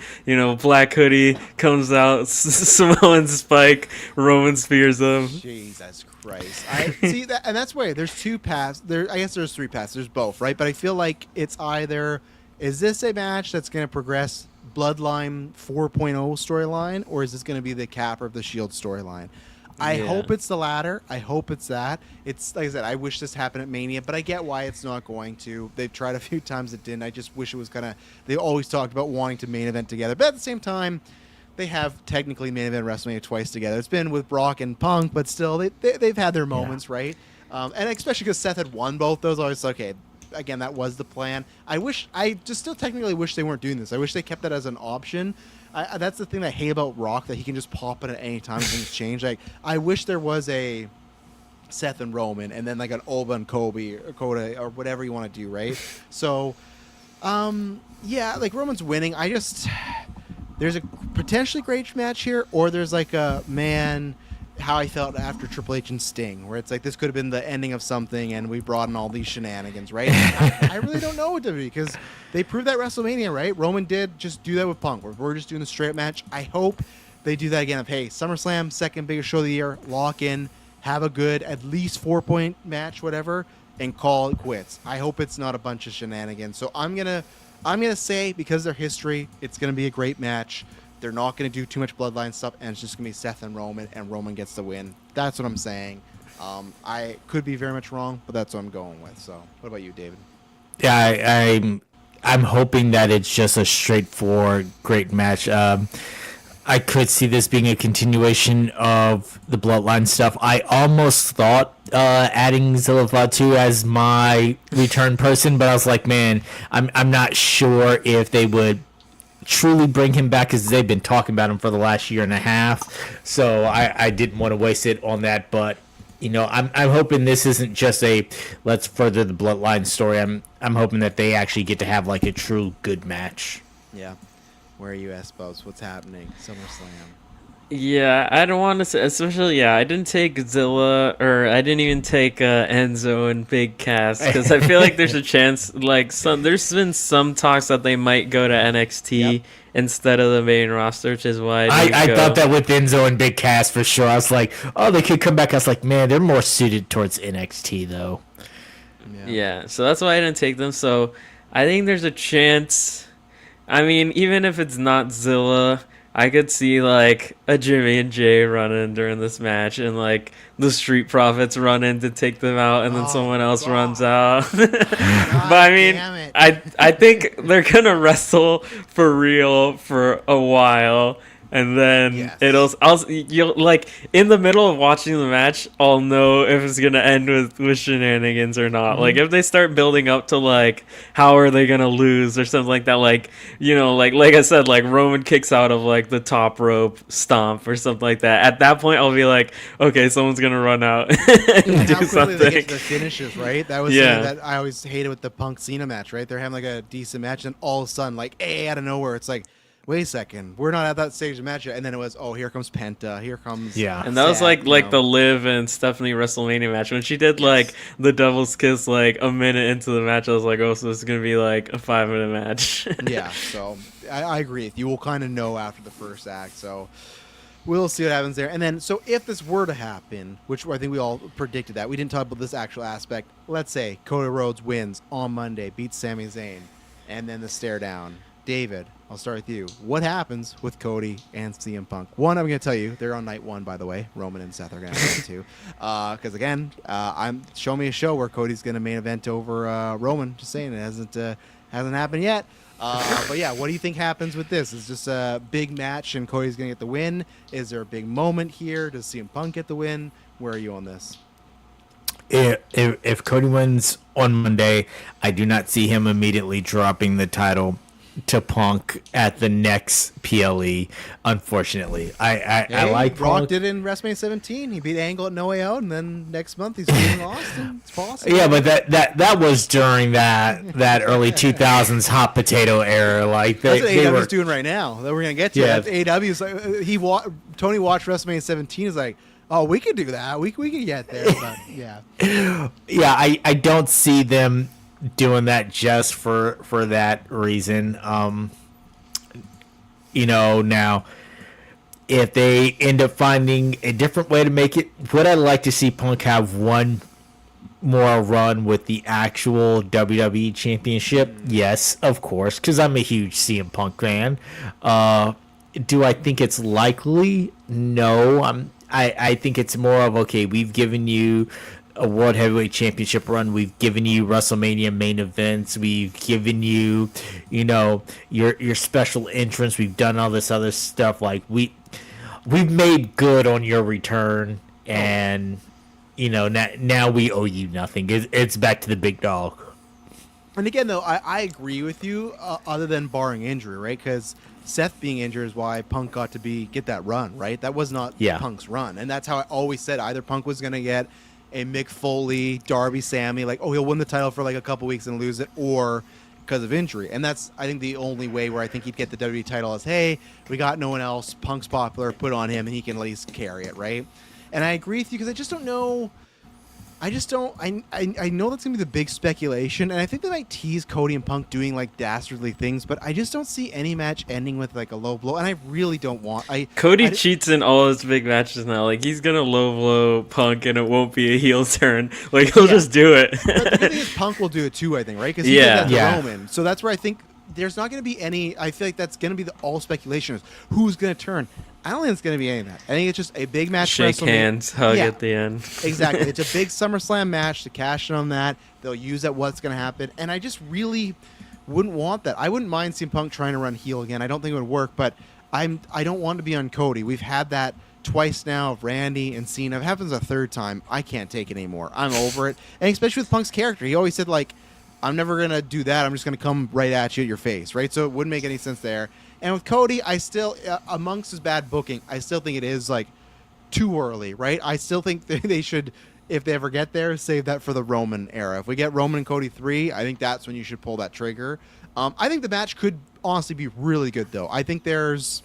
Black Hoodie comes out, Samoan Spike, Roman spears him. Jesus Christ! I see that, and that's why there's 2 paths. I guess there's 3 paths. There's both, right? But I feel like it's either, is this a match that's going to progress Bloodline 4.0 storyline, or is this going to be the capper of the Shield storyline? I hope it's the latter. I hope it's that. It's like I said, I wish this happened at Mania, but I get why it's not going to. They've tried a few times, it didn't. I just wish it was kind of, they always talked about wanting to main event together, but at the same time, they have technically main event WrestleMania twice together. It's been with Brock and Punk, but still, they've had their moments, right? And especially because Seth had won both those, I was like, okay, again, that was the plan. I just still technically wish they weren't doing this. I wish they kept that as an option. That's the thing I hate about Rock, that he can just pop in at any time and things change. Like, I wish there was a Seth and Roman, and then like an Oba and Kobe or Kota or whatever you want to do, right? So, like Roman's winning. There's a potentially great match here, or there's like how I felt after Triple H and Sting, where it's like this could have been the ending of something, and we brought in all these shenanigans, right? I really don't know what to do, because they proved that WrestleMania, right? Roman did just do that with Punk. We're just doing the straight match. I hope they do that again. Of, hey, SummerSlam, second biggest show of the year, lock in, have a good at least 4-point match, whatever, and call it quits. I hope it's not a bunch of shenanigans. So I'm gonna say, because of their history, it's gonna be a great match. They're not going to do too much Bloodline stuff, and it's just going to be Seth and Roman gets the win. That's what I'm saying. I could be very much wrong, but that's what I'm going with. So, what about you, David? Yeah, I'm hoping that it's just a straightforward, great match. I could see this being a continuation of the Bloodline stuff. I almost thought adding Zilla Fatu as my return person, but I was like, man, I'm not sure if they would truly bring him back, because they've been talking about him for the last year and a half, so I didn't want to waste it on that. But I'm hoping this isn't just a let's further the Bloodline story. I'm hoping that they actually get to have like a true good match. Yeah. Where are you, Espos? What's happening? SummerSlam. Yeah, I don't want to say, especially, yeah, I didn't take Zilla, or I didn't even take Enzo and Big Cass, because I feel like there's a chance, like, there's been some talks that they might go to NXT instead of the main roster, which is why I thought that with Enzo and Big Cass for sure. I was like, oh, they could come back. I was like, man, they're more suited towards NXT, though. Yeah, so that's why I didn't take them. So I think there's a chance. I mean, even if it's not Zilla, I could see like a Jimmy and Jay running during this match, and like the Street Profits run in to take them out, and then someone else runs out. But I mean, I think they're gonna wrestle for real for a while. And then you'll like in the middle of watching the match, I'll know if it's gonna end with shenanigans or not. Like if they start building up to like how are they gonna lose or something like that, like like I said, like Roman kicks out of like the top rope stomp or something like that. At that point, I'll be like, okay, someone's gonna run out and do something. They get to the finishes, right? That was something that I always hated with the Punk Cena match, right? They're having like a decent match, and all of a sudden, like, out of nowhere, it's like, wait a second, we're not at that stage of the match yet. And then it was, oh, here comes Penta, here comes and that was like the Liv and Stephanie WrestleMania match when she did like the Devil's Kiss like a minute into the match. I was like, oh, so this is gonna be like a 5-minute match. So I agree with you. We'll kind of know after the first act, so we'll see what happens there. And then, so if this were to happen, which I think we all predicted that, we didn't talk about this actual aspect. Let's say Cody Rhodes wins on Monday, beats Sami Zayn, and then the stare down. David, I'll start with you. What happens with Cody and CM Punk? One, I'm going to tell you, they're on night one, by the way. Roman and Seth are going to have too. Because, again, show me a show where Cody's going to main event over Roman. Just saying, it hasn't happened yet. But, yeah, what do you think happens with this? Is this a big match and Cody's going to get the win? Is there a big moment here? Does CM Punk get the win? Where are you on this? If Cody wins on Monday, I do not see him immediately dropping the title to Punk at the next PLE. Unfortunately, I like Brock Punk. did in WrestleMania 17. He beat Angle at No Way Out, and then next month he's beating Austin. It's possible. Yeah, but that was during that early 2000s hot potato era. Like that's what AEW's doing right now. That we're gonna get to. Yeah. AEW's like Tony watched WrestleMania 17. Is like, oh, we could do that. We could get there. But yeah. I don't see them doing that just for that reason. Now if they end up finding a different way to make it, would I like to see Punk have one more run with the actual WWE Championship? Yes, of course, because I'm a huge CM Punk fan. Do I think it's likely? No. I think it's more of, okay, we've given you a World Heavyweight Championship run. We've given you WrestleMania main events. We've given you, your special entrance. We've done all this other stuff. Like we've made good on your return, and now we owe you nothing. It's back to the big dog. And again, though, I agree with you, other than barring injury, right? Because Seth being injured is why Punk got to get that run, right? That was not Punk's run, and that's how I always said either Punk was going to get a Mick Foley, Darby Sammy, like, oh, he'll win the title for like a couple weeks and lose it, or because of injury. And that's, I think, the only way where I think he'd get the WWE title is, hey, we got no one else, Punk's popular, put on him, and he can at least carry it, right? And I agree with you, because I just don't know. I know that's going to be the big speculation, and I think they might tease Cody and Punk doing, like, dastardly things, but I just don't see any match ending with, like, a low blow, and I really don't want... Cody cheats in all his big matches now. Like, he's going to low blow Punk, and it won't be a heel turn. Like, he'll just do it. But the thing is, Punk will do it, too, I think, right? Because he did that to Roman. So that's where I think there's not going to be any... I feel like that's going to be all speculation is who's going to turn. I don't think it's going to be any of that. I think it's just a big match. Shake hands, hug at the end. Exactly. It's a big Summerslam match to cash in on that. They'll use that what's going to happen. And I just really wouldn't want that. I wouldn't mind seeing Punk trying to run heel again. I don't think it would work, but I don't want to be on Cody. We've had that twice now of Randy and Cena. If it happens a third time, I can't take it anymore. I'm over it. And especially with Punk's character. He always said, like, I'm never going to do that. I'm just going to come right at you at your face, right? So it wouldn't make any sense there. And with Cody, I still, amongst his bad booking, I still think it is, like, too early, right? I still think they should, if they ever get there, save that for the Roman era. If we get Roman and Cody 3, I think that's when you should pull that trigger. I think the match could honestly be really good, though. I think there's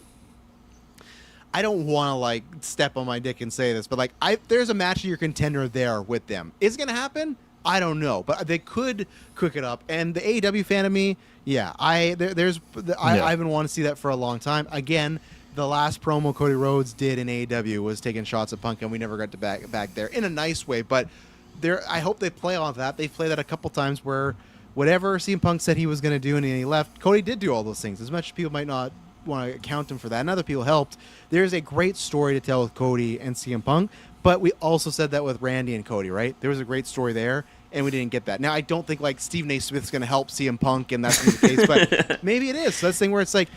I don't want to like step on my dick and say this, but like there's a match of your contender there with them. Is it gonna happen? I don't know, but they could cook it up. And the AEW fan of me, yeah, I've been wanting to see that for a long time. Again, the last promo Cody Rhodes did in AEW was taking shots at Punk, and we never got to back there in a nice way. But I hope they play on that. They play that a couple times where whatever CM Punk said he was going to do and he left, Cody did do all those things. As much as people might not want to count him for that, and other people helped, there's a great story to tell with Cody and CM Punk. But we also said that with Randy and Cody, right? There was a great story there, and we didn't get that. Now, I don't think like Stephen A. Smith's going to help CM Punk, and that's the case, but maybe it is. So that's the thing where it's like,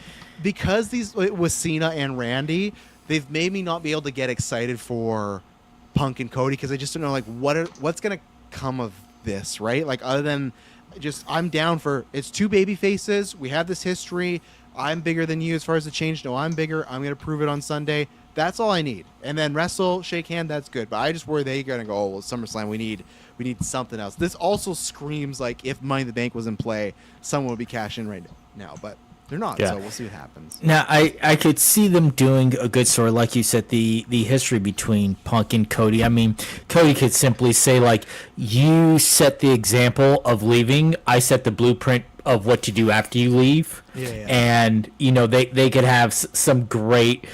because these with Cena and Randy, they've made me not be able to get excited for Punk and Cody because I just don't know like what's going to come of this, right? Like other than just I'm down for it's two baby faces. We have this history. I'm bigger than you as far as the change. No, I'm bigger. I'm going to prove it on Sunday. That's all I need. And then wrestle, shake hand, that's good. But I just worry they're going to go, oh, well, SummerSlam, we need something else. This also screams like if Money in the Bank was in play, someone would be cashing right now. But they're not, so we'll see what happens. Now, I could see them doing a good story, like you said, the history between Punk and Cody. I mean, Cody could simply say, like, you set the example of leaving, I set the blueprint of what to do after you leave. Yeah. And, they could have some great,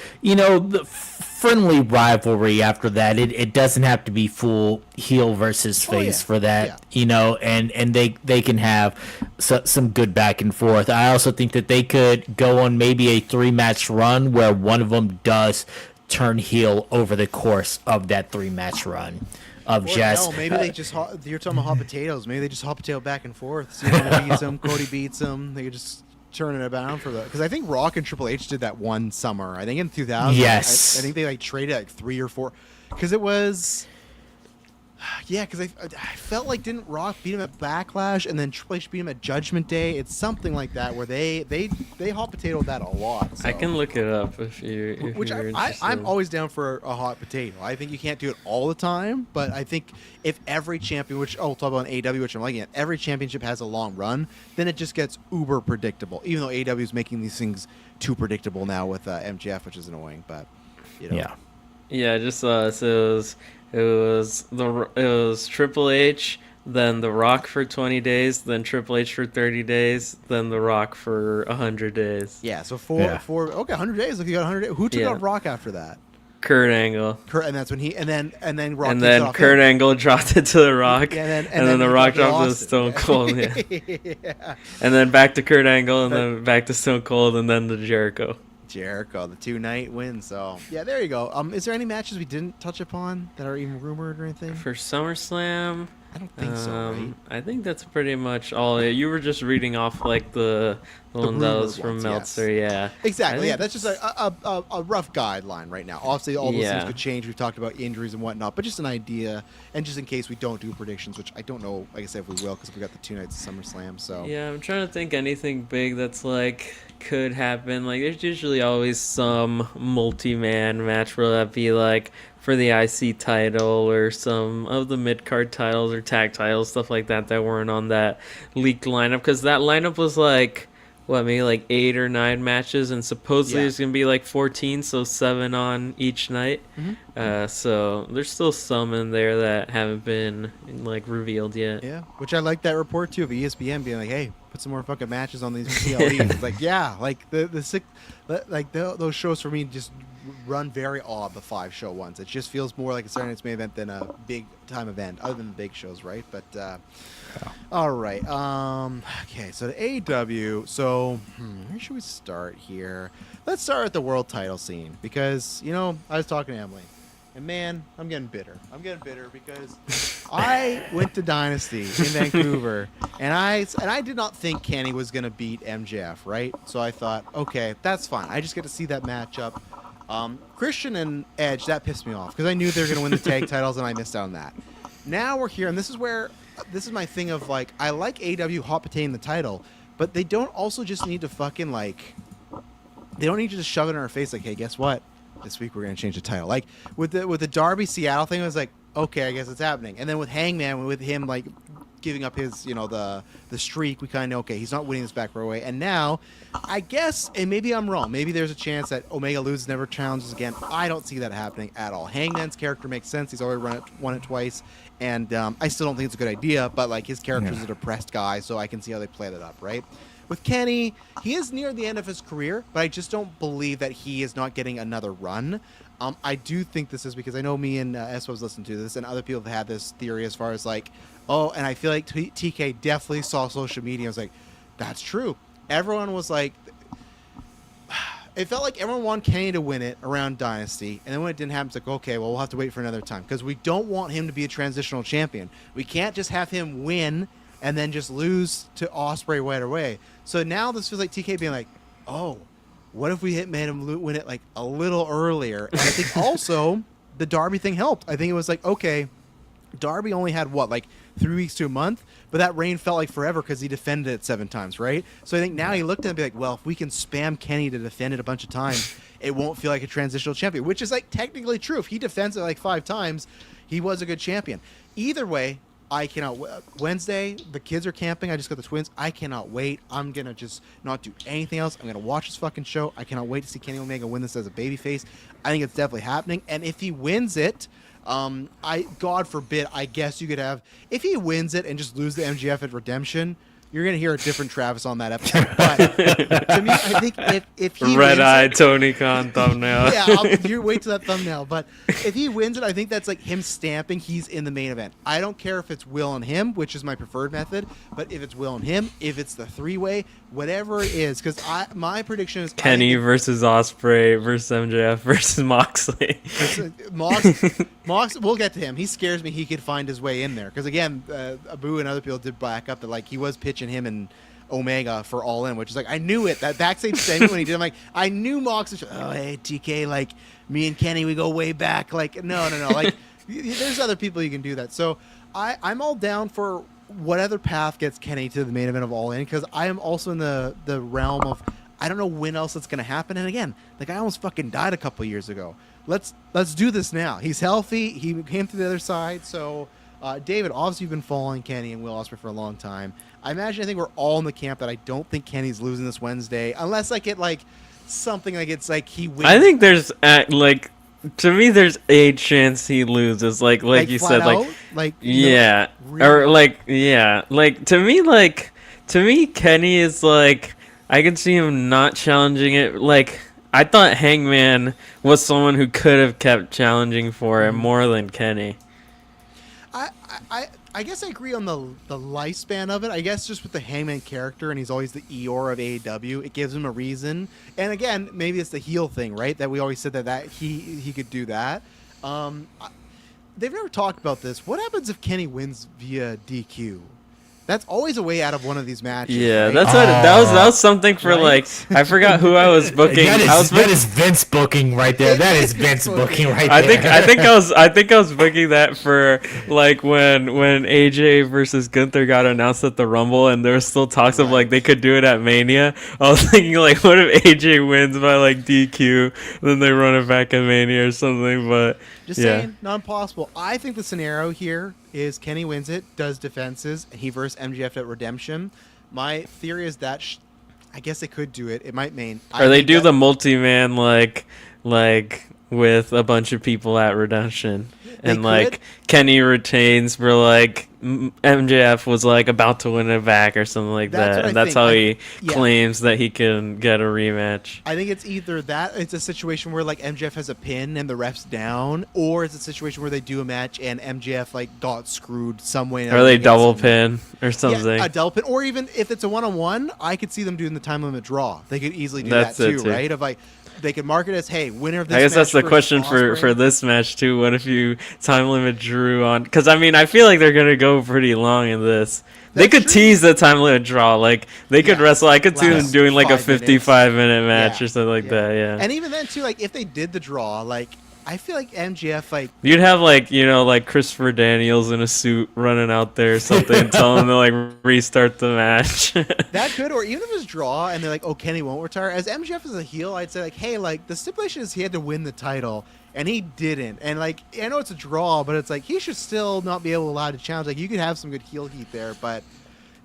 friendly rivalry after that. It doesn't have to be full heel versus face for that, and they can have some good back and forth. I also think that they could go on maybe a 3-match run where one of them does turn heel over the course of that 3-match run. Maybe they just you're talking about hot potatoes. Maybe they just hot potato back and forth. Cena beats him, Cody beats him. They could just turning it around for that, because I think Rock and Triple H did that one summer. I think in 2000. Yes, I think they like traded like 3 or 4, because it was. Yeah, because I felt like didn't Rock beat him at Backlash and then Triple H beat him at Judgment Day? It's something like that where they hot potatoed that a lot. So. I can look it up if you're interested. I'm always down for a hot potato. I think you can't do it all the time, but I think if every champion, which we'll talk about in AEW, which I'm liking at, every championship has a long run, then it just gets uber predictable. Even though AEW is making these things too predictable now with MJF, which is annoying, but Yeah, I just saw it was Triple H, then The Rock for 20 days, then Triple H for 30 days, then The Rock for 100 days. Yeah, so four 100 days. Look, you got 100 days. Who took out Rock after that? Kurt Angle. And that's when and then Rock. And then Kurt Angle dropped it to The Rock, and then The Rock dropped it to Stone Cold. Yeah. And then back to Kurt Angle, and then back to Stone Cold, and then to Jericho, the 2-night win. So yeah, there you go. Is there any matches we didn't touch upon that are even rumored or anything for SummerSlam? I don't think so. Right? I think that's pretty much all. You were just reading off like the one that was from Meltzer. Yes. Yeah, exactly. Yeah, that's just a rough guideline right now. Obviously, all those things could change. We've talked about injuries and whatnot, but just an idea, and just in case we don't do predictions, which I don't know. Like I said, if we will, because we got the 2 nights of SummerSlam. So yeah, I'm trying to think anything big that's like could happen. Like there's usually always some multi-man match where that be like for the IC title or some of the mid-card titles or tag titles, stuff like that weren't on that leaked lineup, because that lineup was like maybe like 8 or 9 matches, and supposedly there's gonna be like 14, so 7 on each night. So there's still some in there that haven't been like revealed yet. Yeah, which I like that report too of ESPN being like, hey, put some more fucking matches on these PLEs. It's like, yeah, like those shows for me just run very odd, the 5-show ones. It just feels more like a Saturday Night's Main Event than a big time event, other than the big shows, right? But all right, okay, so the AEW. So where should we start here? Let's start at the world title scene, because I was talking to Emily, and man, I'm getting bitter. Because I went to Dynasty in Vancouver, and I did not think Kenny was gonna beat MJF, right? So I thought, okay, that's fine. I just get to see that matchup. Christian and Edge, that pissed me off, because I knew they were going to win the tag titles, and I missed out on that. Now we're here, and this is my thing of, like, I like AEW hot potatoing the title, but they don't also just need to fucking, like, they don't need to just shove it in our face, like, hey, guess what? This week we're going to change the title. Like, with the Darby Seattle thing, I was like, okay, I guess it's happening. And then with Hangman, with him, like, giving up his, the streak. We kind of know, okay, he's not winning this back right away. And now, I guess, and maybe I'm wrong, maybe there's a chance that Omega loses, never challenges again. I don't see that happening at all. Hangman's character makes sense. He's already won it twice. And I still don't think it's a good idea, but like his character's a depressed guy, so I can see how they play that up, right? With Kenny, he is near the end of his career, but I just don't believe that he is not getting another run. I do think this is because I know me and S was listening to this, and other people have had this theory as far as like, and I feel like TK definitely saw social media. I was like, that's true. Everyone was like, it felt like everyone wanted Kenny to win it around Dynasty, and then when it didn't happen, it's like, okay, well, we'll have to wait for another time because we don't want him to be a transitional champion. We can't just have him win and then just lose to Ospreay right away. So now this feels like TK being like, oh, what if we made him win it like a little earlier? And I think also the Darby thing helped. I think it was like, okay, Darby only had like 3 weeks to a month, but that reign felt like forever because he defended it 7 times, right? So I think now he looked at it and be like, well, if we can spam Kenny to defend it a bunch of times, it won't feel like a transitional champion, which is like technically true. If he defends it like 5 times, he was a good champion. Either way, I cannot. Wednesday, the kids are camping. I just got the twins. I cannot wait. I'm going to just not do anything else. I'm going to watch this fucking show. I cannot wait to see Kenny Omega win this as a babyface. I think it's definitely happening. And if he wins it, God forbid, I guess you could have, if he wins it and just lose the MJF at Redemption, you're going to hear a different Travis on that episode. But to me, I think if he Red-eyed Tony Khan thumbnail. You wait till that thumbnail. But if he wins it, I think that's like him stamping he's in the main event. I don't care if it's Will and him, which is my preferred method, but if it's Will and him, if it's the 3-way, whatever it is, because my prediction is Kenny versus Ospreay versus MJF versus Moxley. Mox, we'll get to him. He scares me. He could find his way in there because again, Abu and other people did back up that like he was pitching him and Omega for All In, which is like I knew it. That backstage segment when he did, I'm like I knew Mox. Oh hey TK, like me and Kenny, we go way back. Like no, like there's other people you can do that. So I'm all down for what other path gets Kenny to the main event of All In because I am also in the realm of I don't know when else it's gonna happen. And again, the guy almost fucking died a couple years ago. Let's do this now. He's healthy. He came to the other side. So, David, obviously you've been following Kenny and Will Ospreay for a long time. I think we're all in the camp that I don't think Kenny's losing this Wednesday unless I get like something like it's like he wins. I think there's like to me there's a chance he loses. Like you said, like yeah, really? Or like to me Kenny is like I can see him not challenging it like. I thought Hangman was someone who could have kept challenging for it more than Kenny. I guess I agree on the lifespan of it. I guess just with the Hangman character, and he's always the Eeyore of AEW, it gives him a reason. And again, maybe it's the heel thing, right? That we always said that he could do that. They've never talked about this. What happens if Kenny wins via DQ? That's always a way out of one of these matches. Yeah, right? that was something for like I forgot who I was booking. That is Vince booking right there. That is Vince booking right there. I think I was booking that for like when AJ versus Gunther got announced at the Rumble and there was still talks of like they could do it at Mania. I was thinking like what if AJ wins by like DQ, then they run it back at Mania or something. But just saying, not impossible. I think the scenario here is Kenny wins it, does defenses, and he versus MJF at Redemption. My theory is that I guess they could do it. It might mean. Or they do the multi-man like with a bunch of people at Redemption. And like Kenny retains for like MJF was like about to win it back or something like that. And that's how he claims that he can get a rematch. I think it's either that, it's a situation where like MJF has a pin and the ref's down, or it's a situation where they do a match and MJF like got screwed some way. Or they double pin or something. Yeah, a double pin. Or even if it's a one-on-one, I could see them doing the time limit draw. They could easily do that too, right? Of like they could market as, hey, winner of this match. I guess that's the question for this match too. What if you time limit drew on? Because I mean, I feel like they're gonna go pretty long in this. They could tease the time limit draw. Like they could wrestle. I could see them doing like a 55-minute match or something like that. Yeah. And even then too, like if they did the draw, like I feel like MJF like You'd have like like Christopher Daniels in a suit running out there or something, and tell him to like restart the match. that could, or even if it's draw and they're like, oh, Kenny won't retire. As MJF is a heel, I'd say like, hey, like the stipulation is he had to win the title. And he didn't. And, like, I know it's a draw, but it's like he should still not be allowed to challenge. Like, you could have some good heel heat there. But,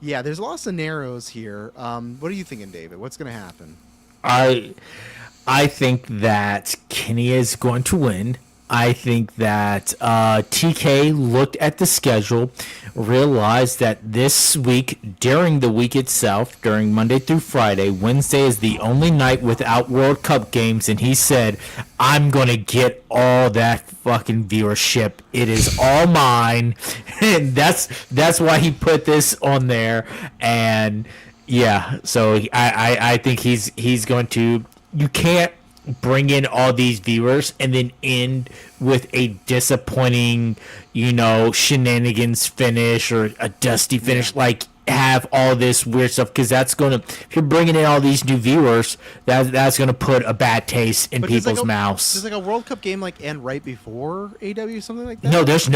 yeah, there's a lot of scenarios here. What are you thinking, David? What's going to happen? I think that Kenny is going to win. I think that TK looked at the schedule, realized that this week, during the week itself, during Monday through Friday, Wednesday is the only night without World Cup games, and he said, I'm going to get all that fucking viewership. It is all mine. And that's why he put this on there. And, yeah, so I think he's going to... You can't bring in all these viewers and then end with a disappointing, shenanigans finish or a dusty finish. Like, have all this weird stuff, because that's going to, if you're bringing in all these new viewers, that's going to put a bad taste in people's mouths. Does like a World Cup game like end right before AW, something like that? No, there's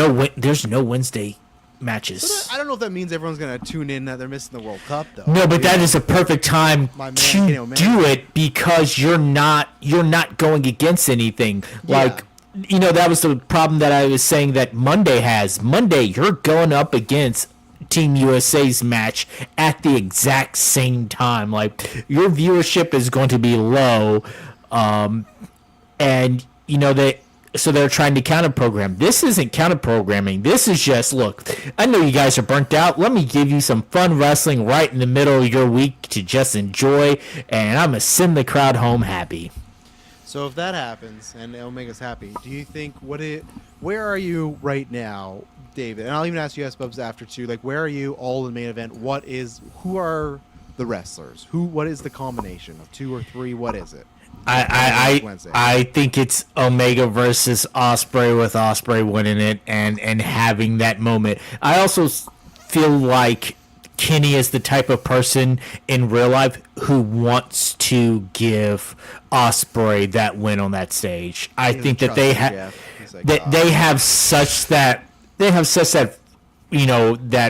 no Wednesday matches. So I don't know if that means everyone's going to tune in that they're missing the World Cup, though. No, but that is a perfect time to do it, because you're not going against anything. Yeah. Like, that was the problem that I was saying that Monday has. Monday, you're going up against Team USA's match at the exact same time. Like, your viewership is going to be low, and so they're trying to counter program. This isn't counter programming. This is just, look, I know you guys are burnt out. Let me give you some fun wrestling right in the middle of your week to just enjoy, and I'm gonna send the crowd home happy. So if that happens and it'll make us happy, do you think where are you right now, David? And I'll even ask you S-Bubs after too. Like, where are you all in the main event? Who are the wrestlers? What is the combination of 2 or 3? What is it? I think it's Omega versus Ospreay, with Ospreay winning it and having that moment. I also feel like Kenny is the type of person in real life who wants to give Ospreay that win on that stage. I think that they have they have such that that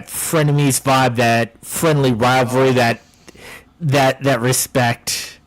frenemies vibe, that friendly rivalry, that respect.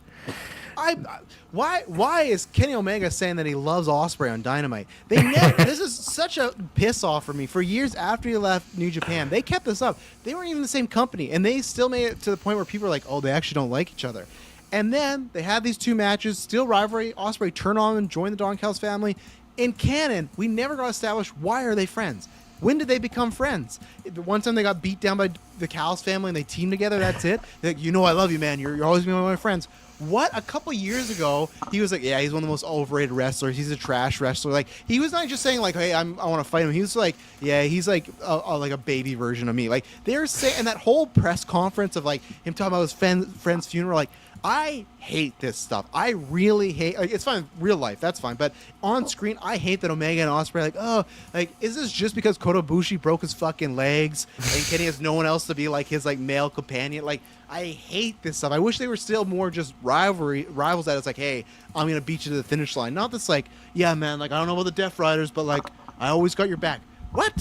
Why is Kenny Omega saying that he loves Ospreay on Dynamite? This is such a piss off for me. For years after he left New Japan, they kept this up. They weren't even the same company, and they still made it to the point where people are like, oh, they actually don't like each other. And then they had these 2 matches, still rivalry. Ospreay turned on and joined the Don Callis family. In canon, we never got established why are they friends. When did they become friends? The one time they got beat down by the Callis family and they teamed together, that's it. They're like, I love you, man. You're always going to be one of my friends. What? A couple years ago, he was like, yeah, he's one of the most overrated wrestlers. He's a trash wrestler. Like, he was not just saying, like, hey, I want to fight him. He was like, yeah, he's like a baby version of me. Like, they're saying, and that whole press conference of, like, him talking about his friend's funeral, like, I hate this stuff. I really hate. Like, it's fine, real life, that's fine. But on screen, I hate that Omega and Ospreay like, oh, like, is this just because Kota Ibushi broke his fucking legs and Kenny has no one else to be like his like male companion? Like, I hate this stuff. I wish they were still more just rivals. That it's like, hey, I'm gonna beat you to the finish line. Not this like, yeah, man. Like, I don't know about the Death Riders, but like, I always got your back. What?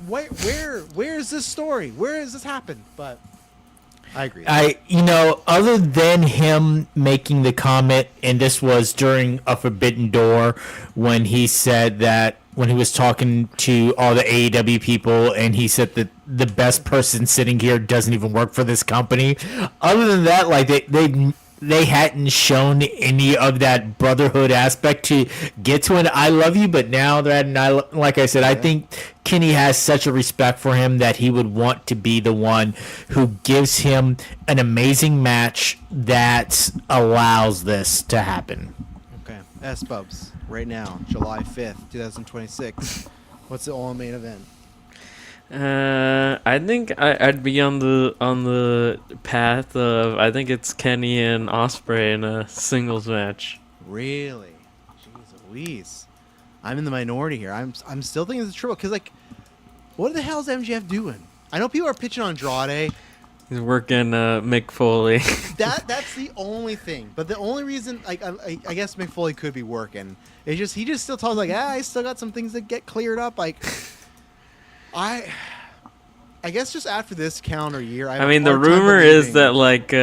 Where is this story? Where has this happened? But I agree. Other than him making the comment, and this was during a Forbidden Door, when he said that, when he was talking to all the AEW people, and he said that the best person sitting here doesn't even work for this company. Other than that, like, they hadn't shown any of that brotherhood aspect to get to an I love you, but now that, like I said, I think Kenny has such a respect for him that he would want to be the one who gives him an amazing match that allows this to happen. Okay. S-Bubs, right now, July 5th, 2026. What's the all main event? I think I'd be on the path of, I think it's Kenny and Ospreay in a singles match. Really? Jeez Louise. I'm in the minority here. I'm still thinking it's a triple, because, like, what the hell is MJF doing? I know people are pitching on Andrade. He's working Mick Foley. That's the only thing. But the only reason, like, I guess Mick Foley could be working. It's just he just still talks like, I still got some things that get cleared up. Like, I guess just after this calendar year, I mean, the rumor is that like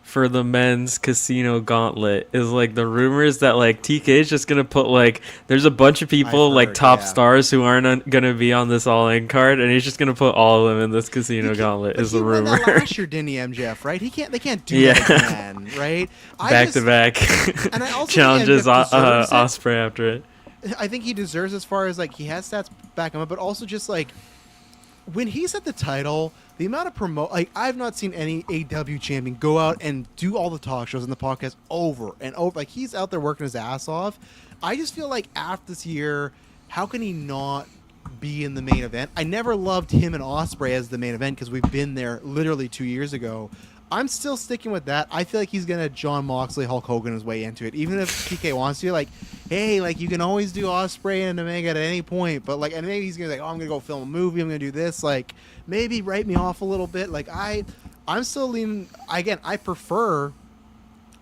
for the men's casino gauntlet is like the rumors that like TK is just gonna put like there's a bunch of people like top stars who aren't gonna be on this All In card, and he's just gonna put all of them in this casino gauntlet. Is the rumor? Last year, didn't he, MJF? Right? They can't do that again, right? Back to back And I also challenges Ospreay after it. I think he deserves as far as like he has stats back him up, but also just like when he's at the title, the amount of like I've not seen any AEW champion go out and do all the talk shows and the podcast over and over. Like he's out there working his ass off. I just feel like after this year, how can he not be in the main event? I never loved him and Ospreay as the main event because we've been there literally 2 years ago. I'm still sticking with that. I feel like he's gonna John Moxley, Hulk Hogan his way into it. Even if TK wants to, like, hey, like you can always do Ospreay and Omega at any point, but like, and maybe he's gonna like, oh, I'm gonna go film a movie, I'm gonna do this, like, maybe write me off a little bit. Like I'm still leaning. Again, I prefer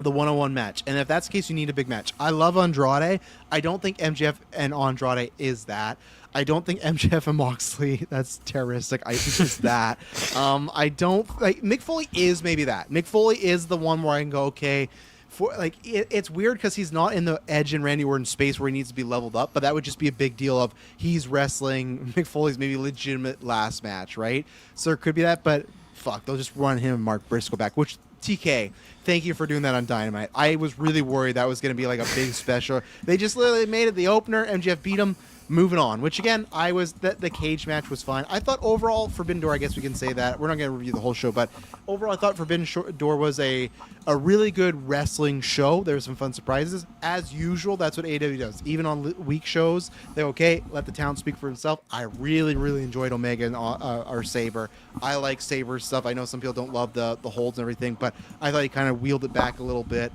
the one-on-one match, and if that's the case, you need a big match. I love Andrade. I don't think MJF and Andrade is that. I don't think MJF and Moxley, that's terroristic. It's just that. I don't like Mick Foley is maybe that. Mick Foley is the one where I can go, okay, for like it's weird because he's not in the Edge and Randy Orton space where he needs to be leveled up, but that would just be a big deal of he's wrestling Mick Foley's maybe legitimate last match, right? So there could be that, but fuck, they'll just run him and Mark Briscoe back, which TK, thank you for doing that on Dynamite. I was really worried that was going to be like a big special. They just literally made it the opener. MJF beat him. Moving on, which again, the cage match was fine. I thought overall Forbidden Door, I guess we can say that. We're not going to review the whole show, but overall I thought Forbidden Door was a really good wrestling show. There were some fun surprises. As usual, that's what AEW does. Even on week shows, they're okay, let the talent speak for himself. I really, really enjoyed Omega and our Saber. I like Saber's stuff. I know some people don't love the holds and everything, but I thought he kind of wheeled it back a little bit.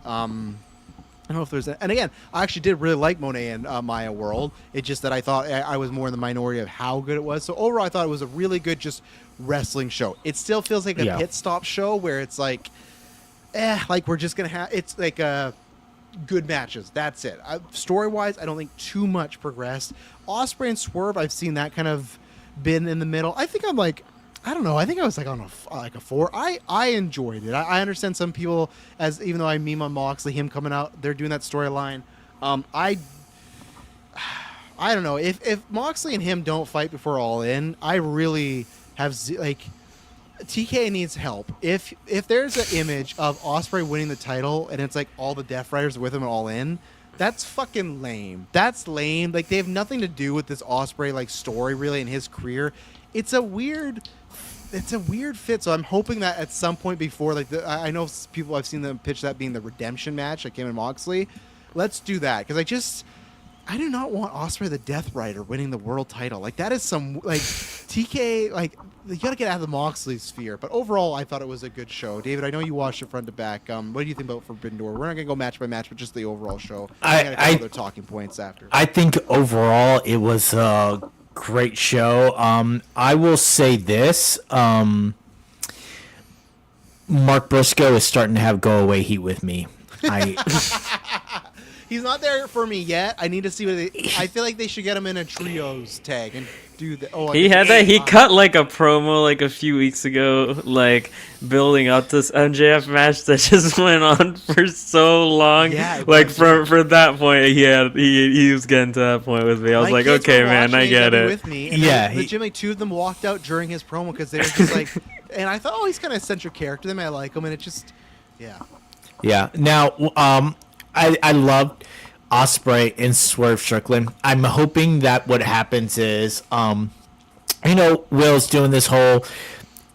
I don't know if there's and again, I actually did really like Monet and Maya World. It's just that I thought I was more in the minority of how good it was. So overall, I thought it was a really good just wrestling show. It still feels like a pit stop show where it's like, like we're just gonna have it's like good matches. That's it. Story wise, I don't think too much progressed. Ospreay and Swerve, I've seen that kind of been in the middle. I think I'm like. I don't know. I think I was like on a 4. I enjoyed it. I understand some people, as even though I meme on Moxley, him coming out, they're doing that storyline. I don't know if Moxley and him don't fight before All In. I really have like TK needs help. If there's an image of Ospreay winning the title and it's like all the Death Riders are with him All In. That's fucking lame. That's lame. Like they have nothing to do with this Ospreay like story really in his career. It's a weird fit. So I'm hoping that at some point before, like I know people I've seen them pitch that being the redemption match, like him and Moxley. Let's do that because I do not want Ospreay the Death Rider winning the world title. Like that is some like TK. Like you got to get out of the Moxley sphere. But overall, I thought it was a good show. David, I know you watched it front to back. What do you think about Forbidden Door? We're not gonna go match by match, but just the overall show. I got a couple other talking points after. I think overall it was great show. I will say this. Mark Briscoe is starting to have go away heat with me. He's not there for me yet. I need to see what I feel like they should get him in a trios tag and do that. Oh, he had that. He cut like a promo like a few weeks ago, like building up this MJF match that just went on for so long. Yeah, like for that point, he was getting to that point with me. I was like, okay, man, I get it. With me, and legitimately, 2 of them walked out during his promo because they were just like, and I thought, oh, he's kind of a central character. Them, I like him, and it just, yeah. Now, I loved Ospreay and Swerve Strickland. I'm hoping that what happens is, Will's doing this whole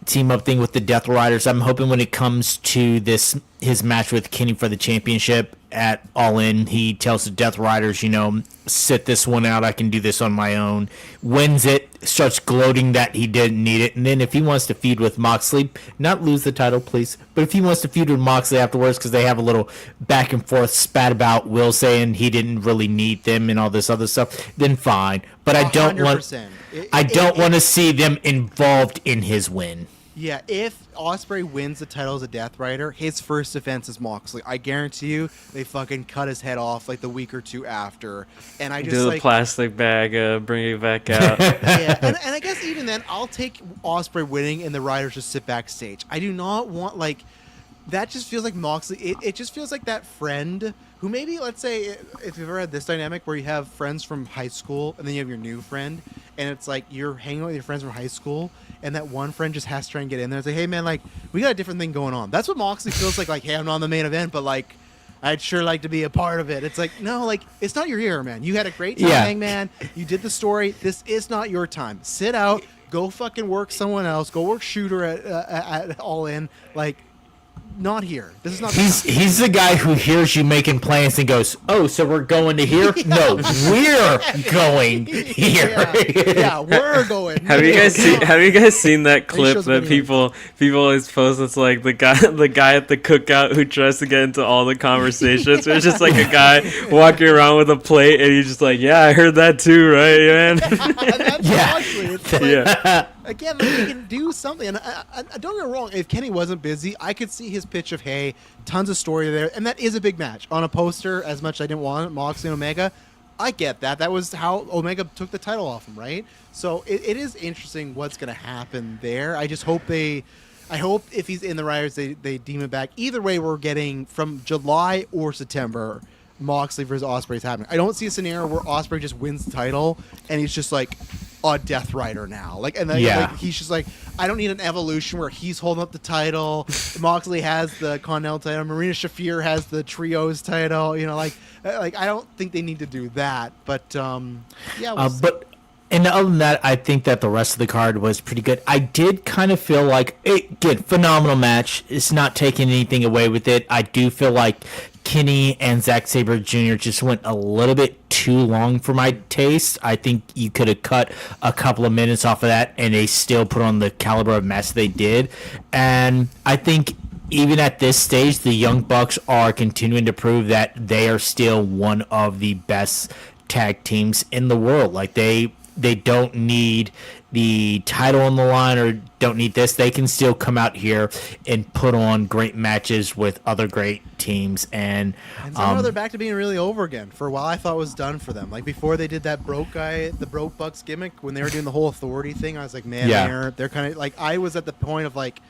team up thing with the Death Riders. I'm hoping when it comes to his match with Kenny for the championship at All In, he tells the Death Riders, sit this one out. I can do this on my own. Wins it, starts gloating that he didn't need it. And then if he wants to feud with Moxley, not lose the title, please, but if he wants to feud with Moxley afterwards because they have a little back and forth spat about Will saying he didn't really need them and all this other stuff, then fine. But I don't want to see them involved in his win. Yeah, if Ospreay wins the title as a Death Rider, his first defense is Moxley. I guarantee you, they fucking cut his head off like the week or two after. And I just do the plastic bag, bring it back out. Yeah, and I guess even then, I'll take Ospreay winning and the Riders just sit backstage. I do not want that. Just feels like Moxley. It just feels like that friend who maybe, let's say, if you've ever had this dynamic where you have friends from high school and then you have your new friend, and it's like you're hanging out with your friends from high school, and that one friend just has to try and get in there. It's like, hey man, like we got a different thing going on. That's what Moxley feels like. Like, hey, I'm not on the main event, but like I'd sure like to be a part of it. It's like, no, like it's not your year, man. You had a great time, Hangman. You did the story. This is not your time. Sit out. Go fucking work someone else. Go work Shooter at All In. Like, not here. This is not. He's the guy who hears you making plans and goes, "Oh, so we're going to here? No, we're going here. Yeah, we're going." Have you guys seen that clip that people always post? It's like the guy at the cookout who tries to get into all the conversations. It's just like a guy walking around with a plate, and he's just like, "Yeah, I heard that too, right, man?" It's again, like, he can do something. And I don't get me wrong. If Kenny wasn't busy, I could see his pitch of, hey, tons of story there. And that is a big match. On a poster, as much as I didn't want it, Moxley and Omega, I get that. That was how Omega took the title off him, right? So it is interesting what's going to happen there. I just hope I hope if he's in the Riders, they deem it back. Either way, we're getting from July or September, Moxley versus Ospreay is happening. I don't see a scenario where Ospreay just wins the title and he's just like a Death Rider now. Like, and then like, he's just like, I don't need an evolution where he's holding up the title. Moxley has the Continental title. Marina Shafir has the Trios title. You know, like I don't think they need to do that. But yeah. And other than that, I think that the rest of the card was pretty good. I did kind of feel like phenomenal match. It's not taking anything away with it. I do feel like Kenny and Zack Sabre Jr. just went a little bit too long for my taste. I think you could have cut a couple of minutes off of that, and they still put on the caliber of match they did. And I think even at this stage, the Young Bucks are continuing to prove that they are still one of the best tag teams in the world. Like they don't need the title on the line or don't need this. They can still come out here and put on great matches with other great teams. And somehow they're back to being really over again. For a while, I thought it was done for them. Like before they did that the broke Bucks gimmick, when they were doing the whole authority thing, I was like, man, they're kind of like, I was at the point of like,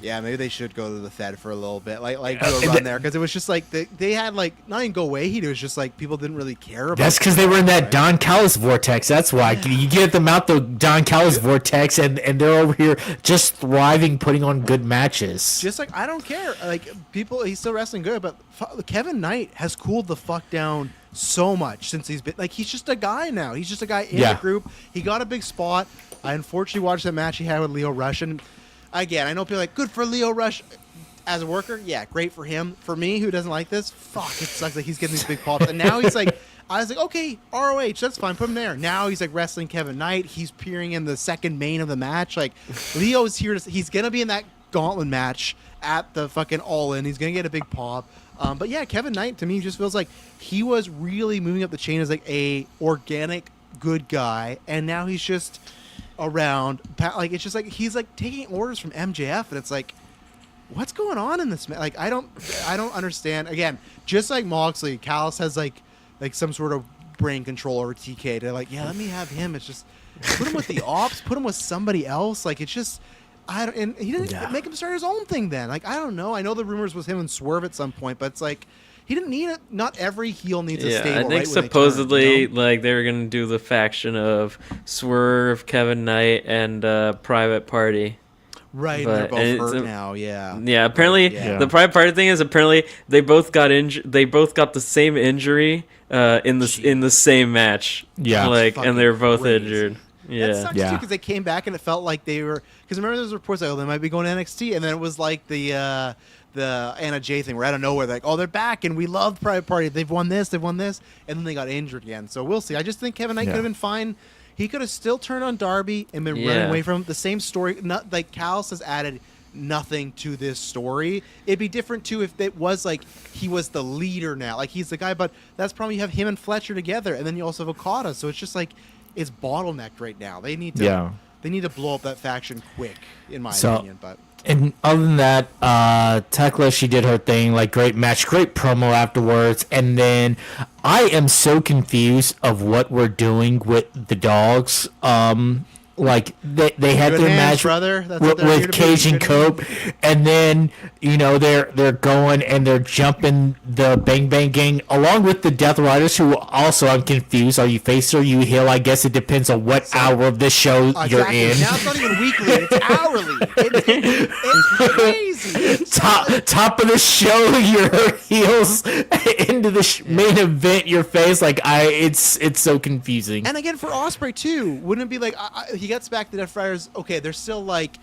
yeah, maybe they should go to the Fed for a little bit, like do a run there, because it was just like they had like not even go away heat. It was just like people didn't really care about. That's because they were in that Don Callis vortex. That's why you get them out the Don Callis vortex, and they're over here just thriving, putting on good matches. Just like I don't care, like people, he's still wrestling good, but Kevin Knight has cooled the fuck down so much since he's been like he's just a guy now. He's just a guy in the group. He got a big spot. I unfortunately watched that match he had with Leo Rush and. Again, I know people are like, good for Leo Rush as a worker. Yeah, great for him. For me, who doesn't like this, fuck, it sucks that he's getting these big pops. And now he's like, I was like, okay, ROH, that's fine, put him there. Now he's like wrestling Kevin Knight. He's appearing in the second main of the match. Like, Leo's here. He's going to be in that gauntlet match at the fucking All In. He's going to get a big pop. But yeah, Kevin Knight, to me, just feels like he was really moving up the chain as like a organic good guy. And now he's just around, like it's just like he's like taking orders from MJF, and it's like, what's going on in this? Like I don't understand. Again, just like Moxley, Callis has like some sort of brain control over TK to like, yeah, let me have him. It's just put him with the Ops, put him with somebody else. Like it's just and he didn't make him start his own thing then. Like I don't know. I know the rumors was him and Swerve at some point, but it's like. He didn't need it. Not every heel needs a stable. I think supposedly like they were gonna do the faction of Swerve, Kevin Knight, and Private Party. Right, but they're both hurt now. Yeah. Yeah. Apparently, the Private Party thing is apparently they both got They both got the same injury in the same match. Yeah. Like, and they're both injured. Yeah. That sucks too because they came back and it felt like they were. Because remember, there was reports like, oh, they might be going to NXT, and then it was like the Anna Jay thing where out of nowhere they're like, oh, they're back and we love Private Party. They've won this, and then they got injured again. So we'll see. I just think Kevin Knight could have been fine. He could have still turned on Darby and been running away from him. The same story. Not like Callis has added nothing to this story. It'd be different too if it was like he was the leader now, like he's the guy. But that's probably you have him and Fletcher together, and then you also have Okada. So it's just like it's bottlenecked right now. They need to they need to blow up that faction quick, in my So- opinion. But And other than that, Tekla, she did her thing, like great match, great promo afterwards. And then I am so confused of what we're doing with the dogs. Like they had Good their hands, match brother. That's what they're here with to Cage be. and Cope, and then they're going and they're jumping the Bang Bang Gang along with the Death Riders, who also I'm confused. Are you face or you heel? I guess it depends on what hour of the show you're exactly. in. Now it's not even weekly; it's hourly. It's crazy. It's Top of the show, your heels into the main event, your face. Like it's so confusing. And again, for Ospreay too, wouldn't it be like he gets back to Death Riders? Okay, they're still like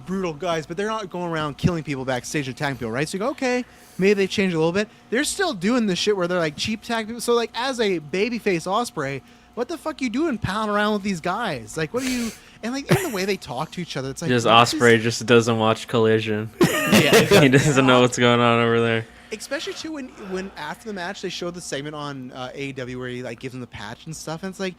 brutal guys, but they're not going around killing people backstage, attacking people, right? So you go, okay, maybe they've changed a little bit. They're still doing this shit where they're like cheap tag people. So like, as a babyface Ospreay, what the fuck you doing pounding around with these guys? Like, what are you? And like, in the way they talk to each other, it's like Just Ospreay just doesn't watch Collision. Yeah, He doesn't know what's going on over there. especially too when after the match they showed the segment on AEW where he like gives him the patch and stuff, and it's like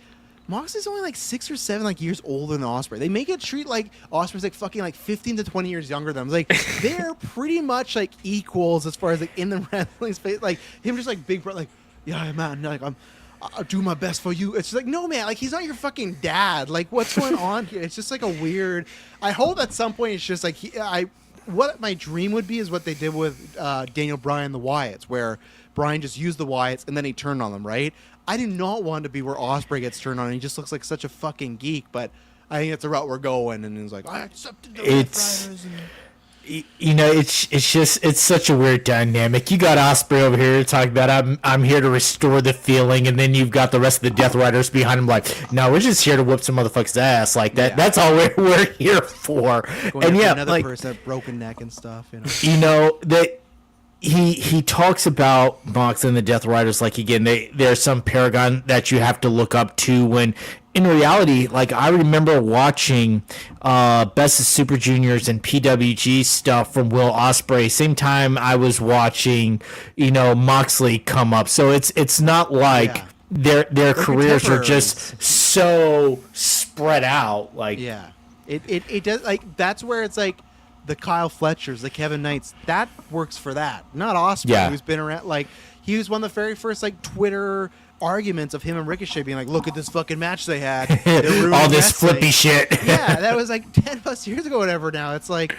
Moxley's only like 6 or 7 like years older than Ospreay. They make it treat like Ospreay's like fucking like 15 to 20 years younger than him. Like they're pretty much like equals as far as like in the wrestling space. Like him just like big bro, like yeah man, like I'll do my best for you. It's just like, no man, like he's not your fucking dad. Like what's going on here? It's just like a weird. I hope at some point it's just like what my dream would be is what they did with Daniel Bryan, the Wyatts, where Bryan just used the Wyatts and then he turned on them, right? I do not want to be where Ospreay gets turned on and he just looks like such a fucking geek, but I think that's the route we're going. And it's like, I accepted the Death Riders. It's such a weird dynamic. You got Ospreay over here talking about I'm here to restore the feeling, and then you've got the rest of the Death Riders behind him like, no, we're just here to whoop some motherfucker's ass. Like that. Yeah. That's all we're here for. Going And after yeah, another like person, with broken neck and stuff. that he talks about Mox and the Death Riders like again there's some paragon that you have to look up to when in reality, like I remember watching Best of Super Juniors and PWG stuff from Will Ospreay same time I was watching Moxley come up, so it's not like their careers are just so spread out. Like it does, like that's where it's like the Kyle Fletchers, the Kevin Knights, that works for that. Not Ospreay, who's been around. Like he was one of the very first like Twitter arguments of him and Ricochet being like, "Look at this fucking match they had, all this flippy shit." Yeah, that was like 10+ years ago, whatever. Now it's like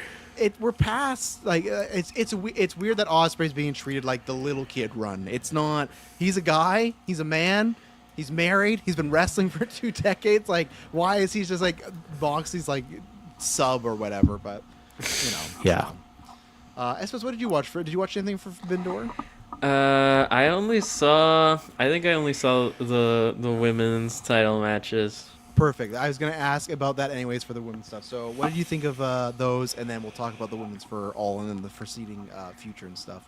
we're past like it's weird that Ospreay's being treated like the little kid run. It's not. He's a guy. He's a man. He's married. He's been wrestling for 2 decades. Like, why is he just like Moxley's like sub or whatever? But. Yeah. Espos, what did you watch? Did you watch anything for Forbidden Door? I think I only saw the women's title matches. Perfect. I was going to ask about that anyways for the women's stuff. So what did you think of those? And then we'll talk about the women's for All In and the preceding future and stuff.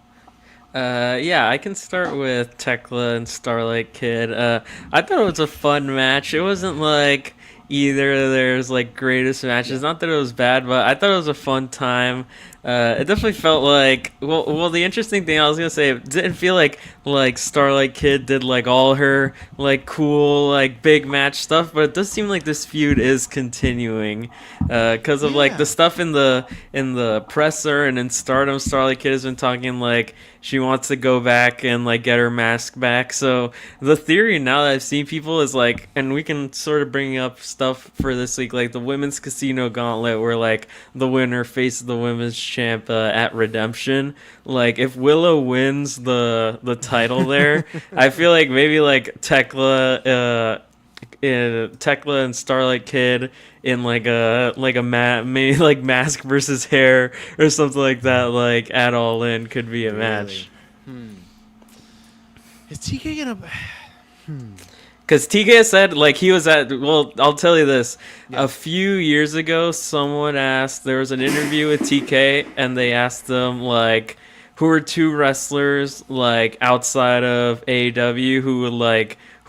Yeah, I can start with Tekla and Starlight Kid. I thought it was a fun match. It wasn't like either of theirs like greatest matches. Not that it was bad, but I thought it was a fun time. It definitely felt like well the interesting thing I was gonna say, it didn't feel like Starlight Kid did like all her like cool like big match stuff, but it does seem like this feud is continuing because of like the stuff in the presser and in Stardom. Starlight Kid has been talking like she wants to go back and like get her mask back. So the theory now that I've seen people is like, and we can sort of bring up stuff for this week, like the women's casino gauntlet where like the winner faces the women's champ at Redemption. Like if Willow wins the title there, I feel like maybe like Tekla and Starlight Kid in maybe like mask versus hair or something like that, like at All In could be a match. Is TK gonna? Because TK said like he was at. Well, I'll tell you this. A few years ago, someone asked. There was an interview with TK, and they asked them like, who are 2 wrestlers like outside of AEW who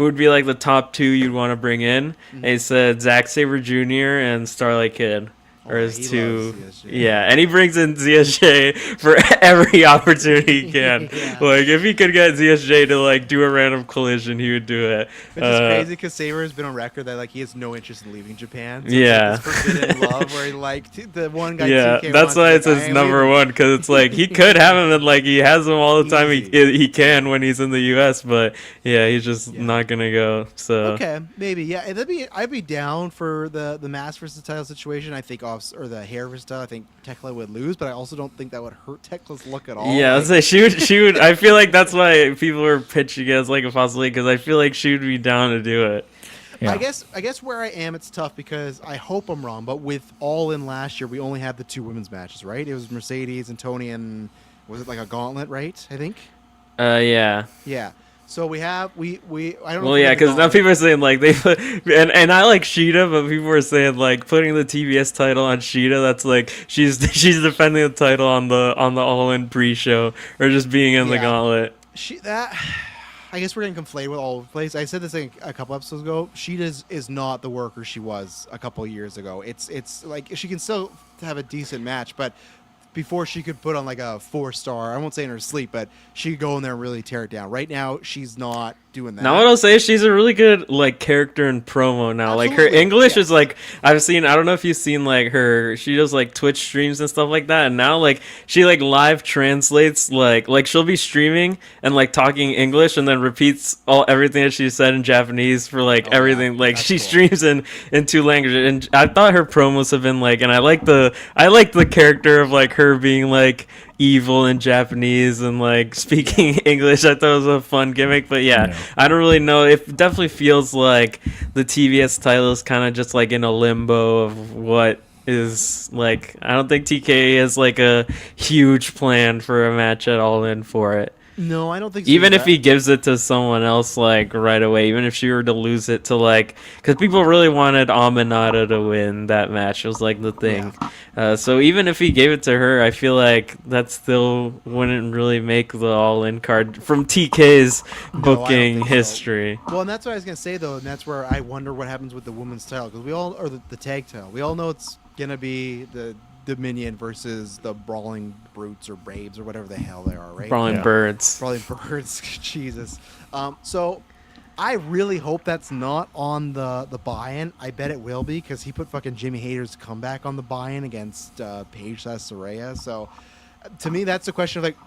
would be like the top 2 you'd want to bring in? Mm-hmm. They said Zack Sabre Jr. and Starlight Kid. or his he two. loves CSJ. Yeah, and he brings in ZSJ for every opportunity he can. Yeah. Like, if he could get ZSJ to like do a random collision, he would do it. Which is crazy because Saber has been on record that like he has no interest in leaving Japan. So Yeah. it's like this forbidden love where he liked the one guy. Yeah, 2K that's wants why to, it's like, his I ain't number leaving. one, because it's like he could have him and like he has him all the time he can when he's in the U.S. But yeah, he's just not gonna go. So Okay, maybe I'd be down for the mask versus title situation. I think or the hair versus title. I think Tekla would lose, but I also don't think that would hurt Tekla's look at all. yeah, I'd say she would. I feel like that's why people were pitching as like a possibility, because I feel like she would be down to do it. Yeah. I guess where I am, it's tough because I hope I'm wrong, but with All In last year, we only had the 2 women's matches, right? It was Mercedes and Tony, and was it like a gauntlet, right? I think. Yeah. Yeah. So we have I don't know. Well, if we yeah, have the because now gauntlet. people are saying like they put, and I like Sheeta, but people are saying like putting the TBS title on Sheeta. That's like she's defending the title on the All In pre-show, or just being in the gauntlet. I guess we're getting conflated with all over the place. I said this a couple episodes ago. Sheeta is not the worker she was a couple years ago. It's like she can still have a decent match, but before she could put on like a 4-star, I won't say in her sleep, but she could go in there and really tear it down. Right now, she's not doing that. Now what I'll say is she's a really good like character in promo now. Absolutely. Like her English Yes. is like I don't know if you've seen like she does like Twitch streams and stuff like that, and now like she like live translates like she'll be streaming and like talking English and then repeats everything that she said in Japanese for like everything. Like she streams in 2 languages, and I thought her promos have been like, and I like the character of like her being like evil in Japanese and like speaking English. I thought it was a fun gimmick, but yeah, I don't really know. It definitely feels like the TBS title is kind of just like in a limbo of what is like. I don't think TK has like a huge plan for a match at All In for it. No, I don't think so. Even if he gives it to someone else, like, right away, even if she were to lose it to, like, because people really wanted Aminata to win that match. It was, like, the thing. So even if he gave it to her, I feel like that still wouldn't really make the All-In card from TK's booking history. So. Well, and that's what I was going to say, though, and that's where I wonder what happens with the women's title, because or the tag title. We all know it's going to be the Dominion versus the Brawling Brutes or Braves or whatever the hell they are, right? Brawling Birds. Brawling Birds. Jesus. So I really hope that's not on the buy-in. I bet it will be, because he put fucking Jimmy Hayter's comeback on the buy-in against Paige Saraya. So to me, that's the question of like,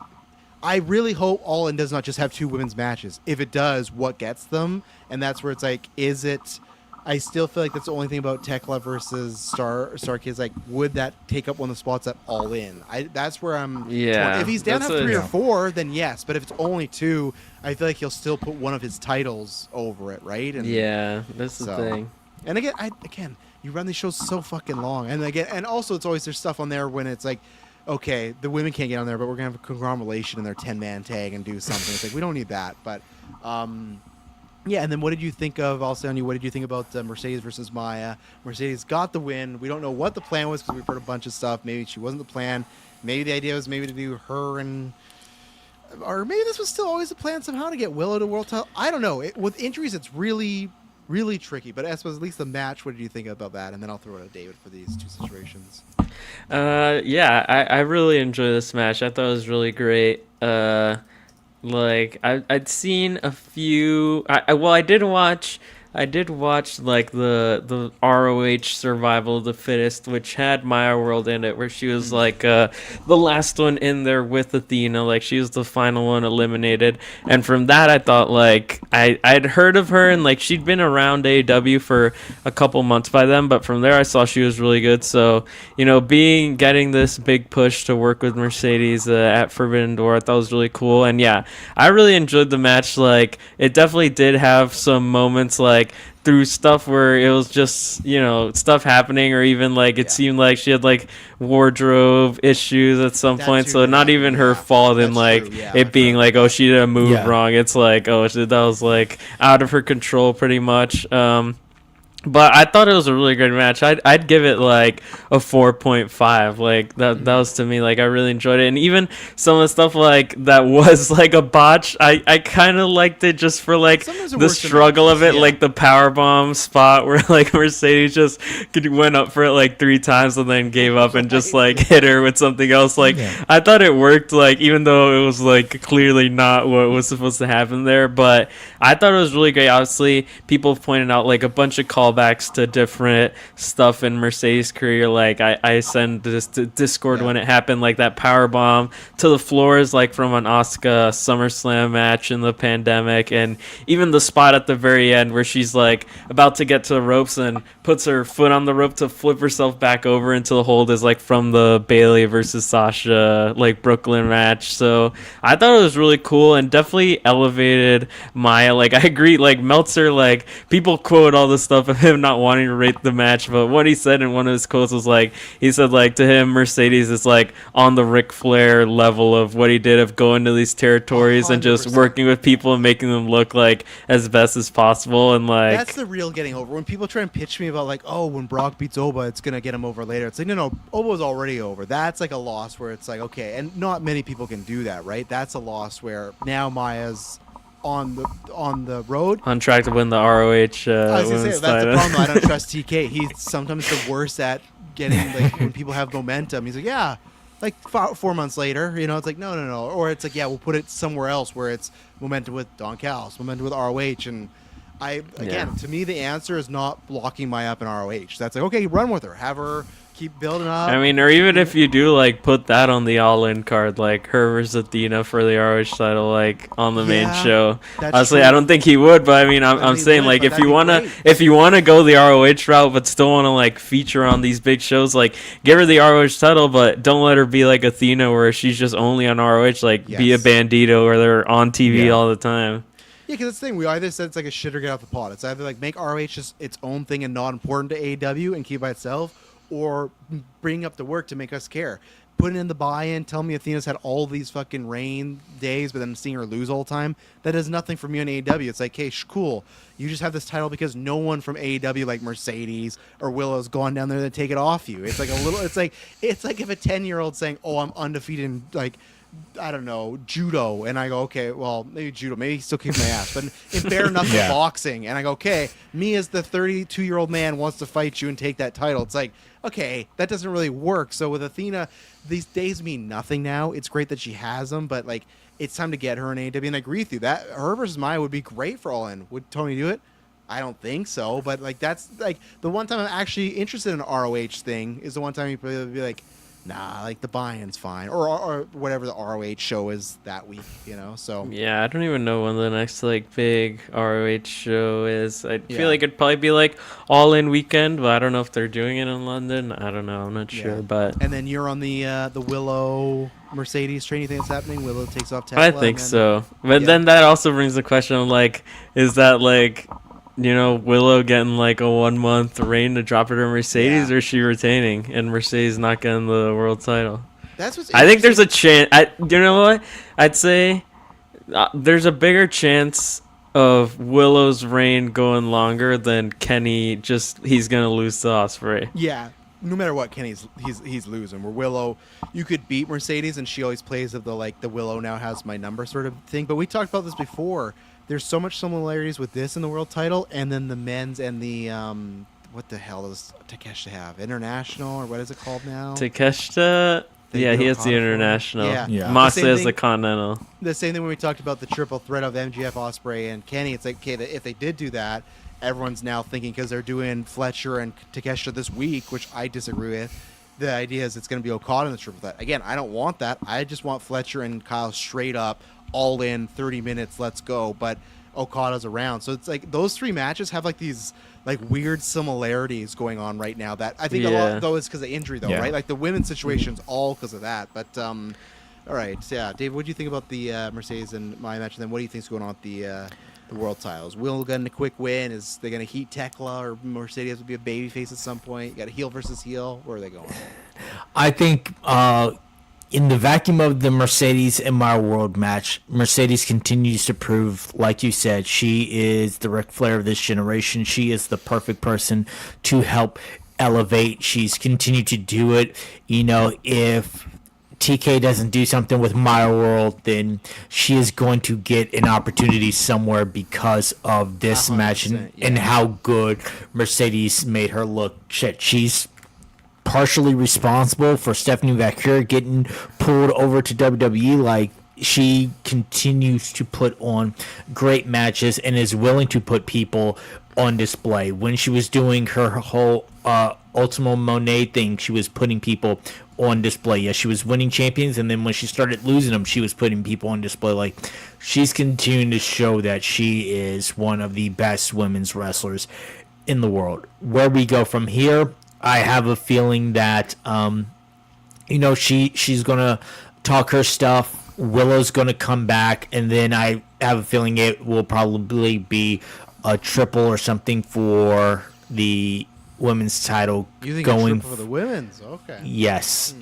I really hope All In does not just have 2 women's matches. If it does, what gets them? And that's where it's like, is it... I still feel like that's the only thing about Tekla versus Starkid. Like, would that take up one of the spots at All In? That's where I'm. Yeah. If he's down to 3 or 4, then yes. But if it's only 2, I feel like he'll still put one of his titles over it, right? And yeah, that's the thing. And again, you run these shows so fucking long, and also it's always there's stuff on there when it's like, okay, the women can't get on there, but we're gonna have a conglomeration in their 10-man tag and do something. It's like we don't need that, but. Yeah, and then what did you think of, I'll say on you, what did you think about Mercedes versus Maya? Mercedes got the win. We don't know what the plan was because we've heard a bunch of stuff. Maybe she wasn't the plan. Maybe the idea was maybe to do her and... Or maybe this was still always the plan somehow to get Willow to world title. I don't know. With injuries, it's really, really tricky. But as was at least the match, what did you think about that? And then I'll throw it to David for these 2 situations. Yeah, I really enjoyed this match. I thought it was really great. Like I'd seen a few. I did watch like the ROH Survival of the Fittest, which had Maya World in it, where she was like the last one in there with Athena, like she was the final one eliminated. And from that, I thought like I'd heard of her and like she'd been around AEW for a couple months by then, but from there I saw she was really good. So getting this big push to work with Mercedes at Forbidden Door, I thought was really cool. And yeah, I really enjoyed the match. Like it definitely did have some moments like through stuff where it was just stuff happening, or even like it seemed like she had like wardrobe issues at some point, so not even her fault in like it being like, oh, she did a move wrong. It's like, oh, that was like out of her control pretty much. But I thought it was a really good match. I'd give it like a 4.5. Like that was to me, like I really enjoyed it. And even some of the stuff like that was like a botch, I kind of liked it just for like the struggle of it, like the powerbomb spot where like Mercedes just went up for it like 3 times and then gave up and just like hit her with something else. Like I thought it worked, like even though it was like clearly not what was supposed to happen there. But I thought it was really great. Obviously, people have pointed out like a bunch of callbacks to different stuff in Mercedes' career. Like I send this to Discord when it happened, like that power bomb to the floors, like from an Asuka SummerSlam match in the pandemic, and even the spot at the very end where she's like about to get to the ropes and puts her foot on the rope to flip herself back over into the hold is like from the Bayley versus Sasha like Brooklyn match. So I thought it was really cool and definitely elevated Maya. Like I agree, like Meltzer, like people quote all this stuff of him not wanting to rate the match, but what he said in one of his quotes was like, he said like to him Mercedes is like on the Ric Flair level of what he did of going to these territories 100%. And just working with people and making them look like as best as possible. And like that's the real getting over. When people try and pitch me about like, oh, when Brock beats Oba it's gonna get him over later, it's like no, Oba's already over. That's like a loss where it's like, okay, and not many people can do that, right? That's a loss where now Maya's on the road, on track to win the ROH. I was gonna say, that's the problem. I don't trust TK. He's sometimes the worst at getting like when people have momentum. He's like, yeah, like 4 months later, you know, it's like no, or it's like, yeah, we'll put it somewhere else where it's momentum with Don Callis, momentum with ROH, and to me the answer is not blocking Maya up in ROH. That's like, okay, run with her, have her keep building up. I mean, or even if you do like put that on the all-in card, like her versus Athena for the ROH title, like on the main show. Honestly, true. I don't think he would, but I mean, I'm saying like if you wanna go the ROH route, but still wanna like feature on these big shows, like give her the ROH title, but don't let her be like Athena where she's just only on ROH. Like be a Bandito where they're on TV all the time. Yeah, because that's the thing. We either said it's like a shit or get off the pot. It's either like make ROH just its own thing and not important to AEW and keep it by itself, or bring up the work to make us care. Put it in the buy-in, tell me Athena's had all these fucking rain days, but then seeing her lose all the time. That does nothing for me on AEW. It's like, hey, cool. You just have this title because no one from AEW, like Mercedes or Willow's gone down there to take it off you. It's like a little. It's like if a 10-year-old saying, "Oh, I'm undefeated in like, I don't know, judo," and I go, okay, well, maybe judo, maybe he still kicks my ass, but in bare knuckle boxing, and I go, okay, me as the 32-year-old man wants to fight you and take that title. It's like, okay, that doesn't really work. So with Athena, these days mean nothing now. It's great that she has them, but like, it's time to get her in AEW, and I agree with you. That her versus Maya would be great for All In. Would Tony do it? I don't think so, but like that's like the one time I'm actually interested in an ROH thing is the one time you probably would be like, nah, like the buy-in's fine, or whatever the ROH show is that week, you know. So yeah, I don't even know when the next like big ROH show is. I feel like it'd probably be like All In weekend, but I don't know if they're doing it in London. I don't know. I'm not sure, but and then you're on the Willow Mercedes train. You think it's happening? Willow takes off Tesla. I think so, but then that also brings the question of like, is that like, you know, Willow getting like a 1 month reign to drop her to Mercedes, or is she retaining and Mercedes not getting the world title? That's what's. I think there's a chance. You know what? I'd say there's a bigger chance of Willow's reign going longer than Kenny. Just he's gonna lose to Ospreay. Yeah, no matter what, Kenny's he's losing. Where Willow, you could beat Mercedes, and she always plays of the like the Willow now has my number sort of thing. But we talked about this before. There's so much similarities with this and the world title, and then the men's and the what the hell does Takeshita have? International, or what is it called now? Takeshita, he has the international. Yeah. Moxley has the continental. The same thing when we talked about the triple threat of MJF, Ospreay, and Kenny. It's like, okay, if they did do that, everyone's now thinking because they're doing Fletcher and Takeshita this week, which I disagree with. The idea is it's going to be Okada in the triple threat. Again, I don't want that. I just want Fletcher and Kyle straight up. All in 30 minutes, let's go. But Okada's around, so it's like those 3 matches have like these like weird similarities going on right now. That I think a lot though is because of injury, though, right? Like the women's situation's all because of that. But all right, Dave, what do you think about the Mercedes and Maya match? And then what do you think's going on with the world titles? Will getting a quick win? Is they going to heat Tekla, or Mercedes will be a babyface at some point? You got a heel versus heel. Where are they going? I think in the vacuum of the Mercedes and My World match, Mercedes continues to prove, like you said, she is the Ric Flair of this generation. She is the perfect person to help elevate. She's continued to do it. You know, if TK doesn't do something with My World, then she is going to get an opportunity somewhere because of this match and how good Mercedes made her look. Shit, she's partially responsible for Stephanie Vaquer getting pulled over to WWE. Like, she continues to put on great matches and is willing to put people on display. When she was doing her whole Ultimo Monet thing, she was putting people on display. Yeah, she was winning champions, and then when she started losing them, she was putting people on display. Like, she's continuing to show that she is one of the best women's wrestlers in the world. Where we go from here, I have a feeling that, you know, she's going to talk her stuff. Willow's going to come back, and then I have a feeling it will probably be a triple or something for the women's title. You think going a triple for the women's? Okay. Yes,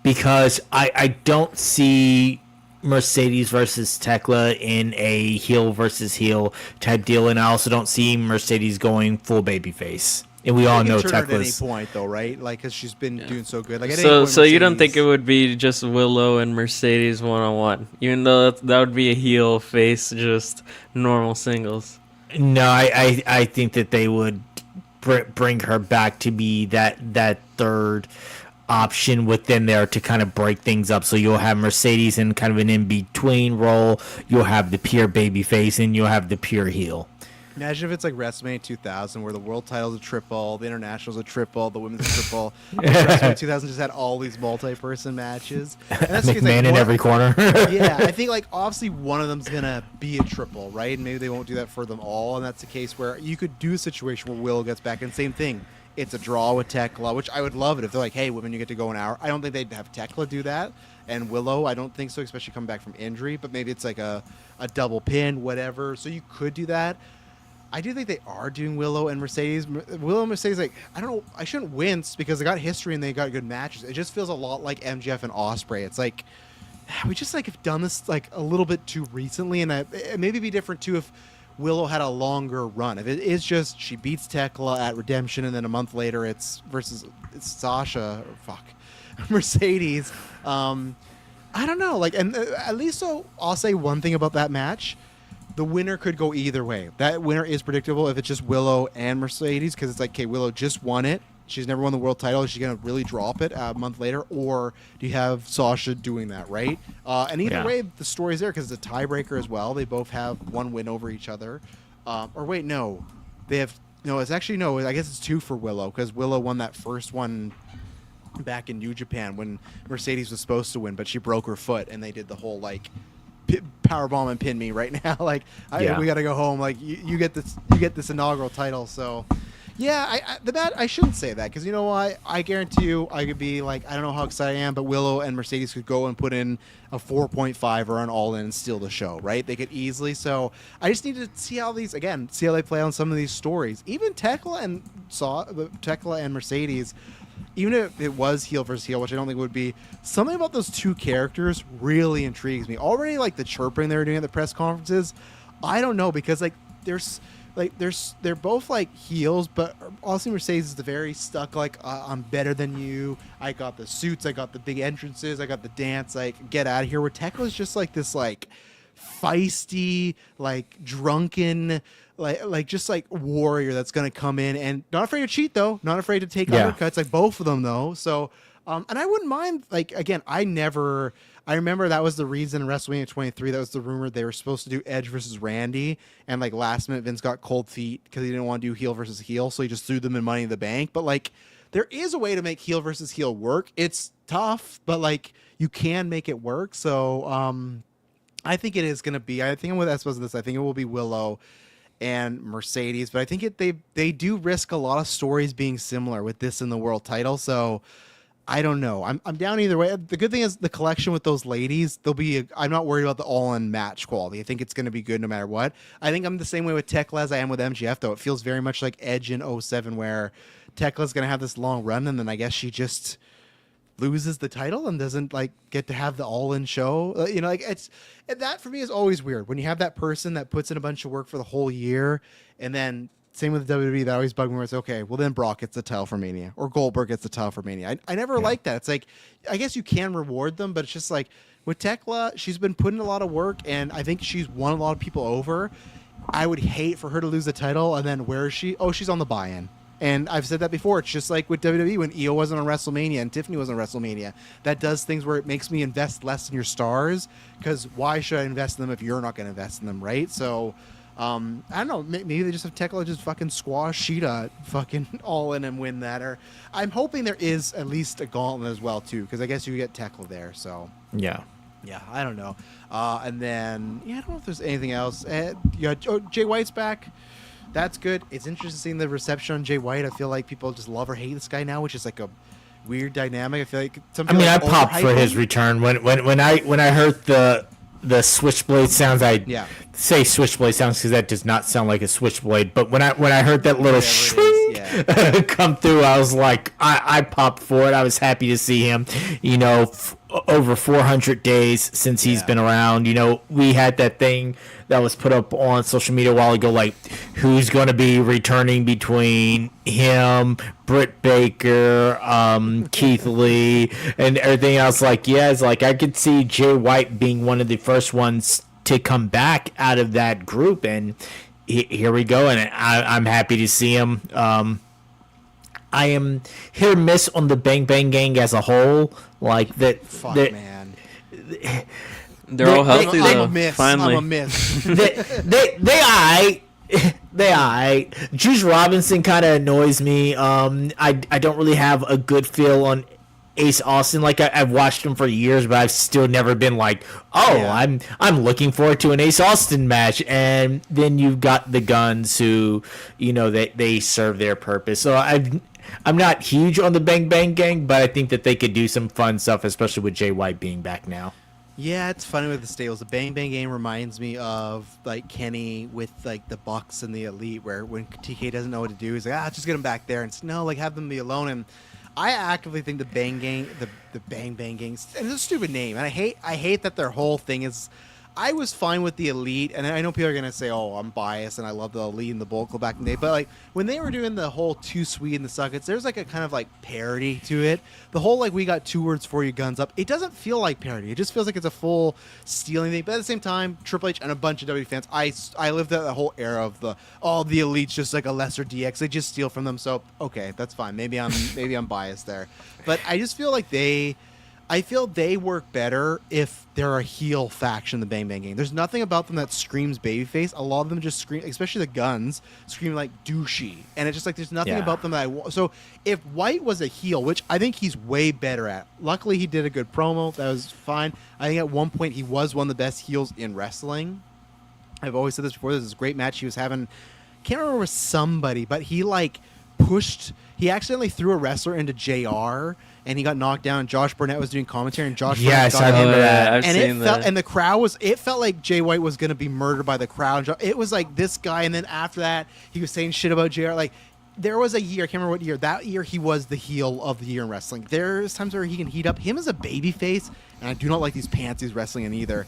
because I don't see Mercedes versus Tekla in a heel versus heel type deal, and I also don't see Mercedes going full babyface. And we all know Tekla's at any Tekla's. point, though, right? Like, because she's been doing so good. Like, at any So, point, so you don't think Mercedes- it would be just Willow and Mercedes 1-on-1, even though that would be a heel face, just normal singles? No, I think that they would bring her back to be that third option within there to kind of break things up. So you'll have Mercedes in kind of an in-between role. You'll have the pure babyface, and you'll have the pure heel. Imagine if it's like WrestleMania 2000, where the world title's a triple, the international's a triple, the women's a triple. WrestleMania 2000 just had all these multi-person matches. And that's the thing, McMahon in every corner. Yeah, I think like obviously one of them's gonna be a triple, right? And maybe they won't do that for them all, and that's the case where you could do a situation where Willow gets back, and same thing. It's a draw with Tekla, which I would love it if they're like, hey, women, you get to go an hour. I don't think they'd have Tekla do that, and Willow, I don't think so, especially coming back from injury. But maybe it's like a double pin, whatever. So you could do that. I do think they are doing Willow and Mercedes. Willow and Mercedes, like, I don't know, I shouldn't wince because they got history and they got good matches. It just feels a lot like MJF and Ospreay. It's like, we just like have done this like a little bit too recently, and it maybe be different too if Willow had a longer run. If it is just she beats Tekla at Redemption and then a month later it's Sasha, or fuck, Mercedes. I don't know, like, and at least so I'll say one thing about that match. The winner could go either way. That winner is predictable if it's just Willow and Mercedes, because it's like, okay, Willow just won it. She's never won the world title. Is she going to really drop it a month later? Or do you have Sasha doing that, right? And either way, the story's there because it's a tiebreaker as well. They both have one win over each other. Or wait, no. They have... No, it's actually... No, I guess it's two for Willow, because Willow won that first one back in New Japan when Mercedes was supposed to win, but she broke her foot, and they did the whole, like... powerbomb and pin me right now. Like, we got to go home. Like, you get this inaugural title. So, yeah, I shouldn't say that, because you know what? I guarantee you, I could be like, I don't know how excited I am, but Willow and Mercedes could go and put in a 4.5 or an all-in and steal the show, right? They could easily. So I just need to see how they play on some of these stories. Even Tekla and Mercedes. Even if it was heel versus heel, which I don't think it would be, something about those two characters really intrigues me. Already, like, the chirping they were doing at the press conferences, I don't know, because they're both like heels, but also Mercedes is the very stuck, like, I'm better than you. I got the suits, I got the big entrances, I got the dance, like, get out of here. Where Tekla's just like this, like, feisty, like, drunken, like just like warrior that's gonna come in and not afraid to cheat, though, not afraid to take undercuts, like both of them though. So and I wouldn't mind, like, again, I remember that was the reason in WrestleMania 23 that was the rumor they were supposed to do Edge versus Randy, and like last minute Vince got cold feet because he didn't want to do heel versus heel, so he just threw them in Money in the Bank. But like, there is a way to make heel versus heel work. It's tough, but like, you can make it work. So I think it is gonna be, I think I'm with Espos on this. I think it will be Willow and Mercedes, but I think they do risk a lot of stories being similar with this and the world title. So I don't know. I'm down either way. The good thing is the collection with those ladies, I'm not worried about the all-in match quality. I think it's going to be good no matter what. I think I'm the same way with Tekla as I am with MJF, though. It feels very much like Edge in 07, where Tekla's going to have this long run, and then I guess she just loses the title and doesn't like get to have the All In show. Like and that for me is always weird when you have that person that puts in a bunch of work for the whole year, and then same with WWE, that always bugged me where it's okay, well then Brock gets the title for Mania or Goldberg gets the title for Mania. I never liked that. It's like, I guess you can reward them, but it's just like with Tekla, she's been putting a lot of work and I think she's won a lot of people over. I would hate for her to lose the title and then where is she? Oh, she's on the buy-in. And I've said that before. It's just like with WWE when Io wasn't on WrestleMania and Tiffany was on WrestleMania. That does things where it makes me invest less in your stars because why should I invest in them if you're not going to invest in them, right? So, I don't know. Maybe they just have Tekla just fucking squash Sheeta fucking All In and win that. Or I'm hoping there is at least a gauntlet as well, too, because I guess you get Tekla there. So, yeah, I don't know. And then, I don't know if there's anything else. Jay White's back. That's good. It's interesting seeing the reception on Jay White. I feel like people just love or hate this guy now, which is like a weird dynamic. I feel like I popped for his return when I heard the switchblade sounds. I say switchblade sounds because that does not sound like a switchblade. But when I heard that little shriek come through, I was like, I popped for it. I was happy to see him. Over 400 days since he's been around. We had that thing that was put up on social media a while ago, like who's going to be returning between him, Britt Baker, Keith Lee, and everything else. It's like I could see Jay White being one of the first ones to come back out of that group, and here we go. And I'm happy to see him. I am hit or miss on the Bang Bang Gang as a whole. Like that. Fuck, man. They're all healthy though. I'm a miss. They aight. Juice Robinson kind of annoys me. I don't really have a good feel on Ace Austin. Like I've watched him for years, but I've still never been like, I'm looking forward to an Ace Austin match. And then you've got the Guns who, they serve their purpose. So I'm not huge on the Bang Bang Gang, but I think that they could do some fun stuff, especially with Jay White being back now. Yeah, it's funny with the stables. The Bang Bang Gang reminds me of like Kenny with like the Bucks and the Elite, where when TK doesn't know what to do, he's like, just get them back there, and it's, no, like have them be alone. And I actively think the Bang Gang, the Bang Bang Gang, and it's a stupid name, and I hate that their whole thing is. I was fine with the Elite, and I know people are gonna say, "Oh, I'm biased," and I love the Elite and the Bulk Club back in the day. But like when they were doing the whole Too Sweet and the Suckets, there's like a kind of like parody to it. The whole like we got 2 words for you, guns up. It doesn't feel like parody. It just feels like it's a full stealing thing. But at the same time, Triple H and a bunch of WWE fans, I lived that whole era of the Elite's just like a lesser DX. They just steal from them. So okay, that's fine. Maybe I'm biased there, but I just feel like I feel they work better if they're a heel faction, the Bang Bang Gang. There's nothing about them that screams babyface. A lot of them just scream, especially the Guns, scream like douchey. And it's just like there's nothing about them that So if White was a heel, which I think he's way better at. Luckily, he did a good promo. That was fine. I think at one point he was one of the best heels in wrestling. I've always said this before. This is a great match he was having. Can't remember with somebody, but he like pushed. He accidentally threw a wrestler into JR. And he got knocked down, and Josh Burnett was doing commentary, and Josh Burnett got I remember that. I've seen that. And the crowd it felt like Jay White was going to be murdered by the crowd. It was like this guy, and then after that, he was saying shit about JR. Like, there was a year, I can't remember what year, that year he was the heel of the year in wrestling. There's times where he can heat up. Him as a babyface, and I do not like these pants he's wrestling in either.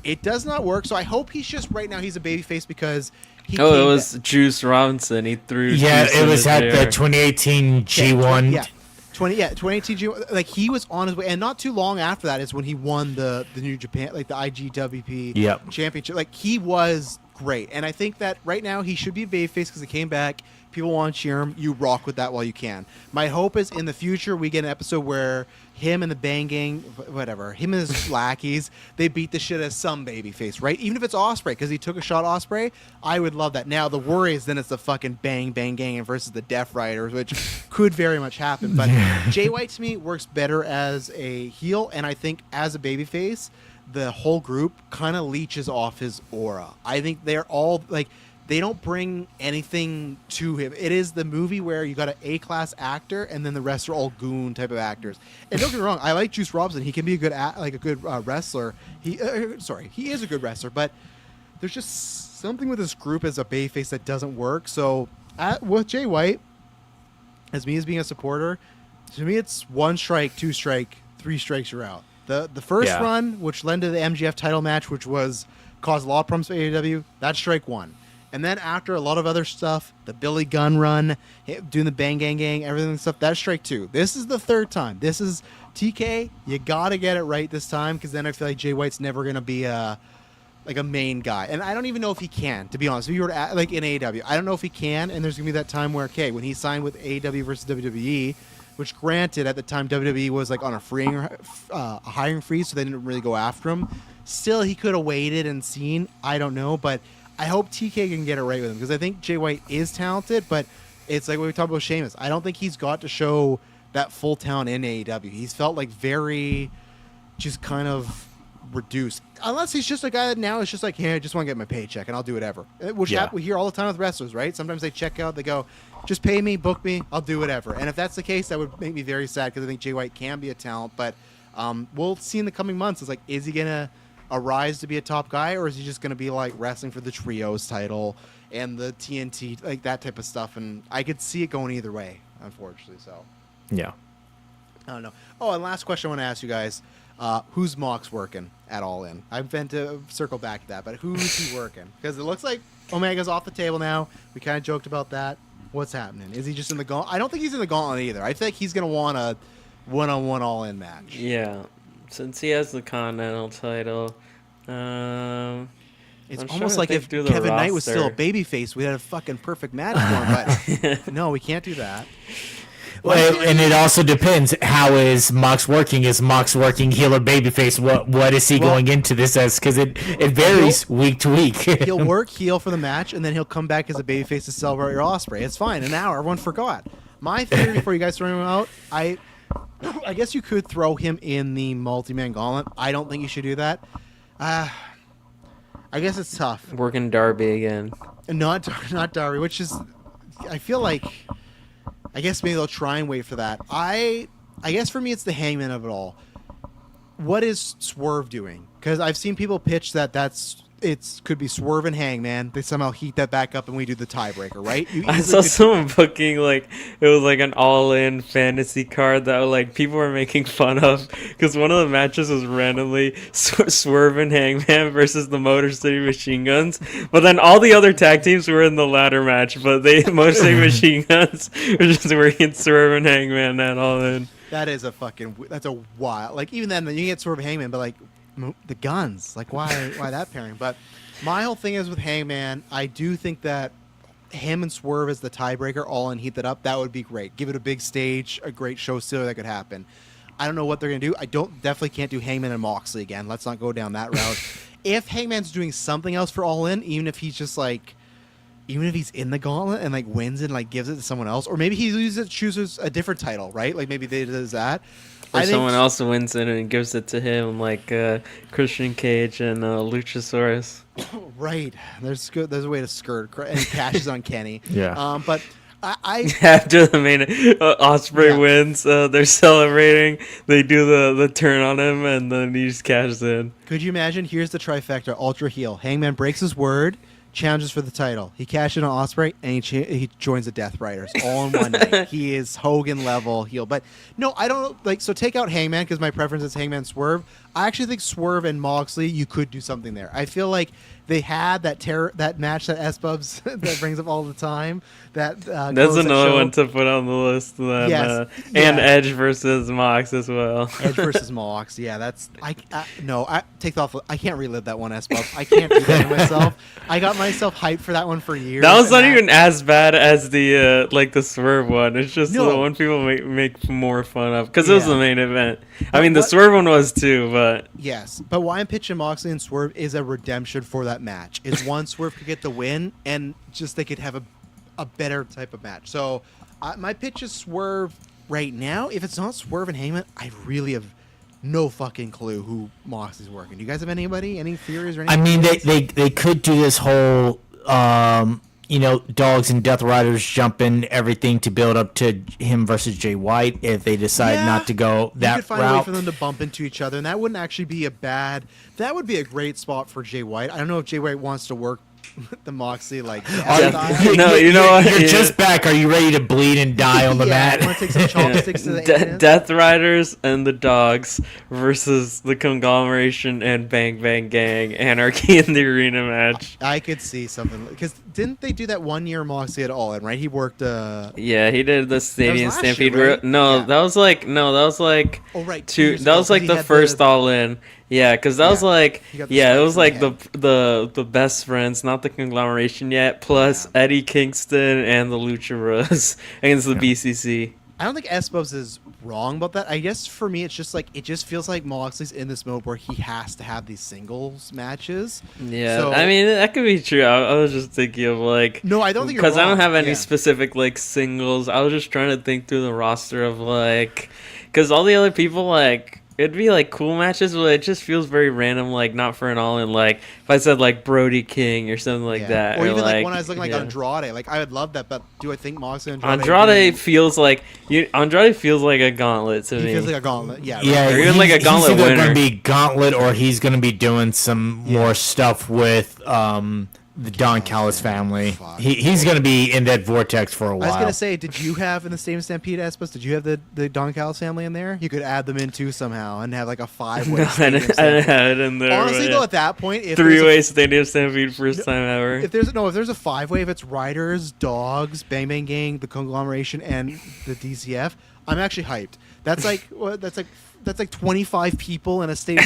It does not work, so I hope he's just, right now, he's a babyface because it was Juice Robinson. He threw Juice it was at the 2018 G1. Yeah. 2018 G1, like he was on his way, and not too long after that is when he won the New Japan, like the IGWP championship. Like he was great, and I think that right now he should be a babyface because he came back. People want to cheer him. You rock with that while you can. My hope is in the future we get an episode where him and the Bang Gang, whatever, him and his lackeys, they beat the shit out of some babyface, right? Even if it's Ospreay, because he took a shot at Ospreay, I would love that. Now, the worry is then it's the fucking Bang Bang Gang versus the Death Riders, which could very much happen. But Jay White, to me, works better as a heel, and I think as a babyface, the whole group kind of leeches off his aura. I think they're all, like, they don't bring anything to him. It is the movie where you got an A-class actor, and then the rest are all goon type of actors. And don't get me wrong, I like Juice Robinson. He can be a good wrestler. He is a good wrestler. But there's just something with this group as a babyface that doesn't work. So with Jay White, as being a supporter, To me, it's 1 strike, 2 strike, 3 strikes, you're out. The first run, which led to the MJF title match, which caused a lot of problems for AEW, that's strike 1. And then after a lot of other stuff, the Billy Gunn run, doing the Bang Gang Gang, everything stuff, that's strike 2. This is the 3rd time. This is TK. You got to get it right this time, because then I feel like Jay White's never going to be a main guy. And I don't even know if he can, to be honest. If you were to, like in AEW, I don't know if he can, and there's going to be that time where, okay, when he signed with AEW versus WWE, which granted at the time WWE was like on a hiring freeze, so they didn't really go after him. Still, he could have waited and seen. I don't know, but I hope TK can get it right with him, because I think Jay White is talented, but it's like what we talked about Sheamus. I don't think he's got to show that full talent in AEW. He's felt like very just kind of reduced. Unless he's just a guy that now is just like, hey, I just want to get my paycheck and I'll do whatever. Which we hear all the time with wrestlers, right? Sometimes they check out, they go, just pay me, book me, I'll do whatever. And if that's the case, that would make me very sad, because I think Jay White can be a talent, but we'll see in the coming months. It's like, is he going to arise to be a top guy, or is he just going to be like wrestling for the trios title and the TNT, like that type of stuff? And I could see it going either way, unfortunately. So yeah, I don't know. Oh, and last question I want to ask you guys: who's Mox working at All In? I've been to circle back to that, but who's he working? Because it looks like Omega's off the table now. We kind of joked about that. What's happening? Is he just in the gauntlet? I don't think he's in the gauntlet either. I think he's going to want a one-on-one All In match. Yeah. Since he has the Continental title, it's almost like if Kevin Knight was still a babyface, we had a fucking perfect match for him. But no, we can't do that. Well, and it also depends. How is Mox working? Is Mox working heel or babyface? What is he going into this as? Because it varies week to week. He'll work heel for the match, and then he'll come back as a babyface to celebrate your Ospreay. It's fine. An hour. Everyone forgot. My theory before you guys throw him out, I guess you could throw him in the multi-man gauntlet. I don't think you should do that. I guess it's tough. Working Darby again. Not Darby, which is, I feel like, I guess maybe they'll try and wait for that. I guess for me it's the Hangman of it all. What is Swerve doing? Because I've seen people pitch that could be Swerve and Hangman. They somehow heat that back up and we do the tiebreaker, right? I saw someone booking it was like an all-in fantasy card that like people were making fun of, because one of the matches was randomly Swerve and Hangman versus the Motor City Machine Guns, but then all the other tag teams were in the ladder match, but Motor City Machine Guns were just working Swerve and Hangman at All In. That's a wild. Like even then you can get Swerve and Hangman, but like the guns, like why that pairing? But my whole thing is with Hangman, I do think that him and Swerve as the tiebreaker, All In, heat that up, that would be great. Give it a big stage, a great show stealer that could happen. I don't know what they're gonna do. I definitely can't do Hangman and Moxley again. Let's not go down that route. If Hangman's doing something else for All In, even if he's in the gauntlet and like wins and like gives it to someone else, or maybe he chooses a different title, right? Like maybe they does that. Or someone else wins it and gives it to him, like Christian Cage and Luchasaurus. Right. There's a way to skirt, and he cashes on Kenny. Yeah. But I after the main Ospreay wins, they're celebrating. They do the turn on him, and then he just cashes in. Could you imagine? Here's the trifecta: Ultra heel. Hangman breaks his word, challenges for the title. He cashed in on Ospreay, and he joins the Death Riders all in one night. He is Hogan level heel. But no, I don't like. So take out Hangman, because my preference is Hangman Swerve. I actually think Swerve and Moxley, you could do something there. I feel like they had that match that S-Bubs that brings up all the time. That's another one to put on the list. Then, yes. And Edge versus Mox as well. Edge versus Mox. Yeah, that's I take off. I can't relive that one, S-Bubs. I can't do that to myself. I got myself hyped for that one for years. That was not even as bad as the the Swerve one. It's just the one people make more fun of, because it was the main event. I mean, the Swerve one was too, but yes. But why I'm pitching Moxley and Swerve is a redemption for that match. Is one, Swerve could get the win, and just they could have a better type of match. So my pitch is Swerve right now. If it's not Swerve and Heyman, I really have no fucking clue who Moxley's working. Do you guys have any theories or anything? I mean, they could do this whole dogs and Death Riders jumping everything to build up to him versus Jay White if they decide not to go that route. You could find a way for them to bump into each other, and that wouldn't actually be that would be a great spot for Jay White. I don't know if Jay White wants to work the Moxley like. No, you know what? You're just back. Are you ready to bleed and die on the mat? I want to take some chopsticks to the anus. Death Riders and the Dogs versus the Conglomeration and Bang Bang Gang, Anarchy in the Arena match. I could see something because didn't they do that 1 year Moxley at All In, right? He worked. Yeah, he did the Stadium last Stampede. year, right? No, Yeah. that was like Oh right, 2 two. years That ago, was like 'cause he the had first All In. Yeah, because that was like He got the it was spikes like in the best friends, not the Conglomeration yet. Plus Eddie Kingston and the Lucha Bros against the BCC. I don't think Espos is wrong about that. I guess for me, it's just like it just feels like Moxley's in this mode where he has to have these singles matches. Yeah, So- I mean that could be true. I was just thinking of like No, I don't think you're because I don't wrong. have any Yeah. specific like singles. I was just trying to think through the roster of like because all the other people like. It'd be like cool matches, but it just feels very random, like not for an all in. Like if I said like Brody King or something like that, Or even like when I like was looking like Andrade, like I would love that, but do I think Moxley and Andrade feels like Andrade feels like a gauntlet to he me. feels like a gauntlet? Yeah, Yeah, Or even like a gauntlet he's either winner. going to be gauntlet or he's going to be doing some more stuff with the Don Callis family. Fuck. He's going to be in that vortex for a I while. was gonna say, did you have in the same Stampede Espos? Did you have the Don Callis family in there? You could add them in too somehow and have like a 5-way. No, I didn't have it in there. Honestly, but though, at that point, if three-way Stadium Stampede, first time ever. If there's a 5-way, if it's Riders, Dogs, Bang Bang Gang, the Conglomeration, and the DCF, I'm actually hyped. That's like that's like 25 people in a stadium.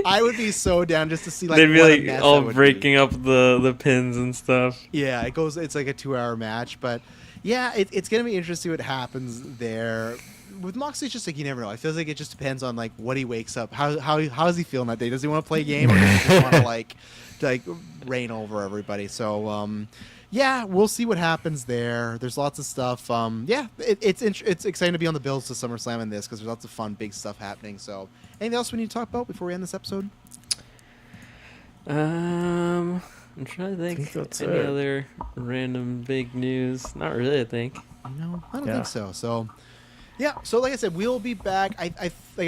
I would be so down just to see like They'd be what a like mess all that would breaking up the pins and stuff. be. Yeah, it's like a 2-hour match, but yeah, it's gonna be interesting what happens there. With Moxley, it's just like you never know. It feels like it just depends on like what he wakes up. How is he feeling that day? Does he want to play a game or does he just want to like reign over everybody? So yeah, we'll see what happens there. There's lots of stuff. Yeah, it's exciting to be on the bills to SummerSlam in this because there's lots of fun, big stuff happening. So, anything else we need to talk about before we end this episode? I'm trying to think that's any it. other random big news. Not really, I think. No, I don't Yeah. think so. So, yeah. So, like I said, we'll be back. Like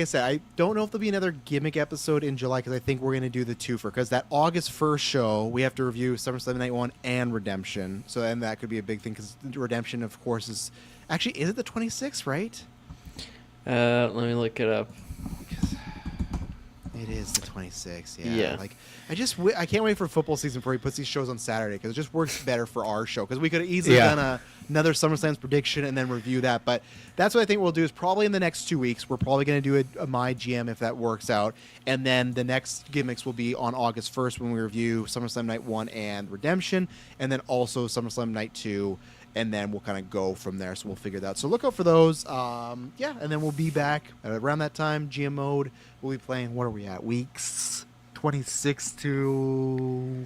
I said, I don't know if there'll be another Gimmick episode in July because I think we're gonna do the twofer because that August 1st show we have to review SummerSlam Night 1 and Redemption. So, then that could be a big thing because Redemption, of course, is it the 26th, right? Let me look it up. It is the 26th. Yeah. Yeah. Like I can't wait for football season before he puts these shows on Saturday because it just works better for our show because we could have easily done another SummerSlam's prediction and then review that. But that's what I think we'll do is probably in the next 2 weeks. We're probably going to do a My GM if that works out. And then the next Gimmicks will be on August 1st when we review SummerSlam Night 1 and Redemption. And then also SummerSlam Night 2. And then we'll kind of go from there. So we'll figure that out. So look out for those. Yeah, and then we'll be back around that time. GM mode. We'll be playing. What are we at? Weeks 26 to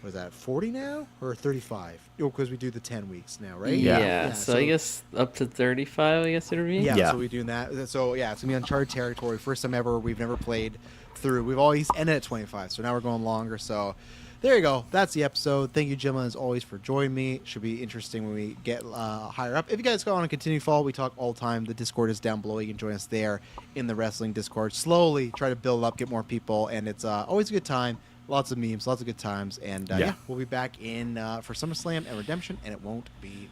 what is that? 40 now or 35? Oh, because we do the 10 weeks now, right? Yeah. So I guess up to 35. I guess it'll be. Yeah. So we're doing that. So yeah, it's gonna be uncharted territory. First time ever. We've never played through. We've always ended at 25. So now we're going longer. So. There you go. That's the episode. Thank you, gentlemen, as always, for joining me. Should be interesting when we get higher up. If you guys want to continue to follow, we talk all the time. The Discord is down below. You can join us there in the wrestling Discord. Slowly try to build up, get more people, and it's always a good time. Lots of memes, lots of good times. And yeah, we'll be back in for SummerSlam and Redemption, and it won't be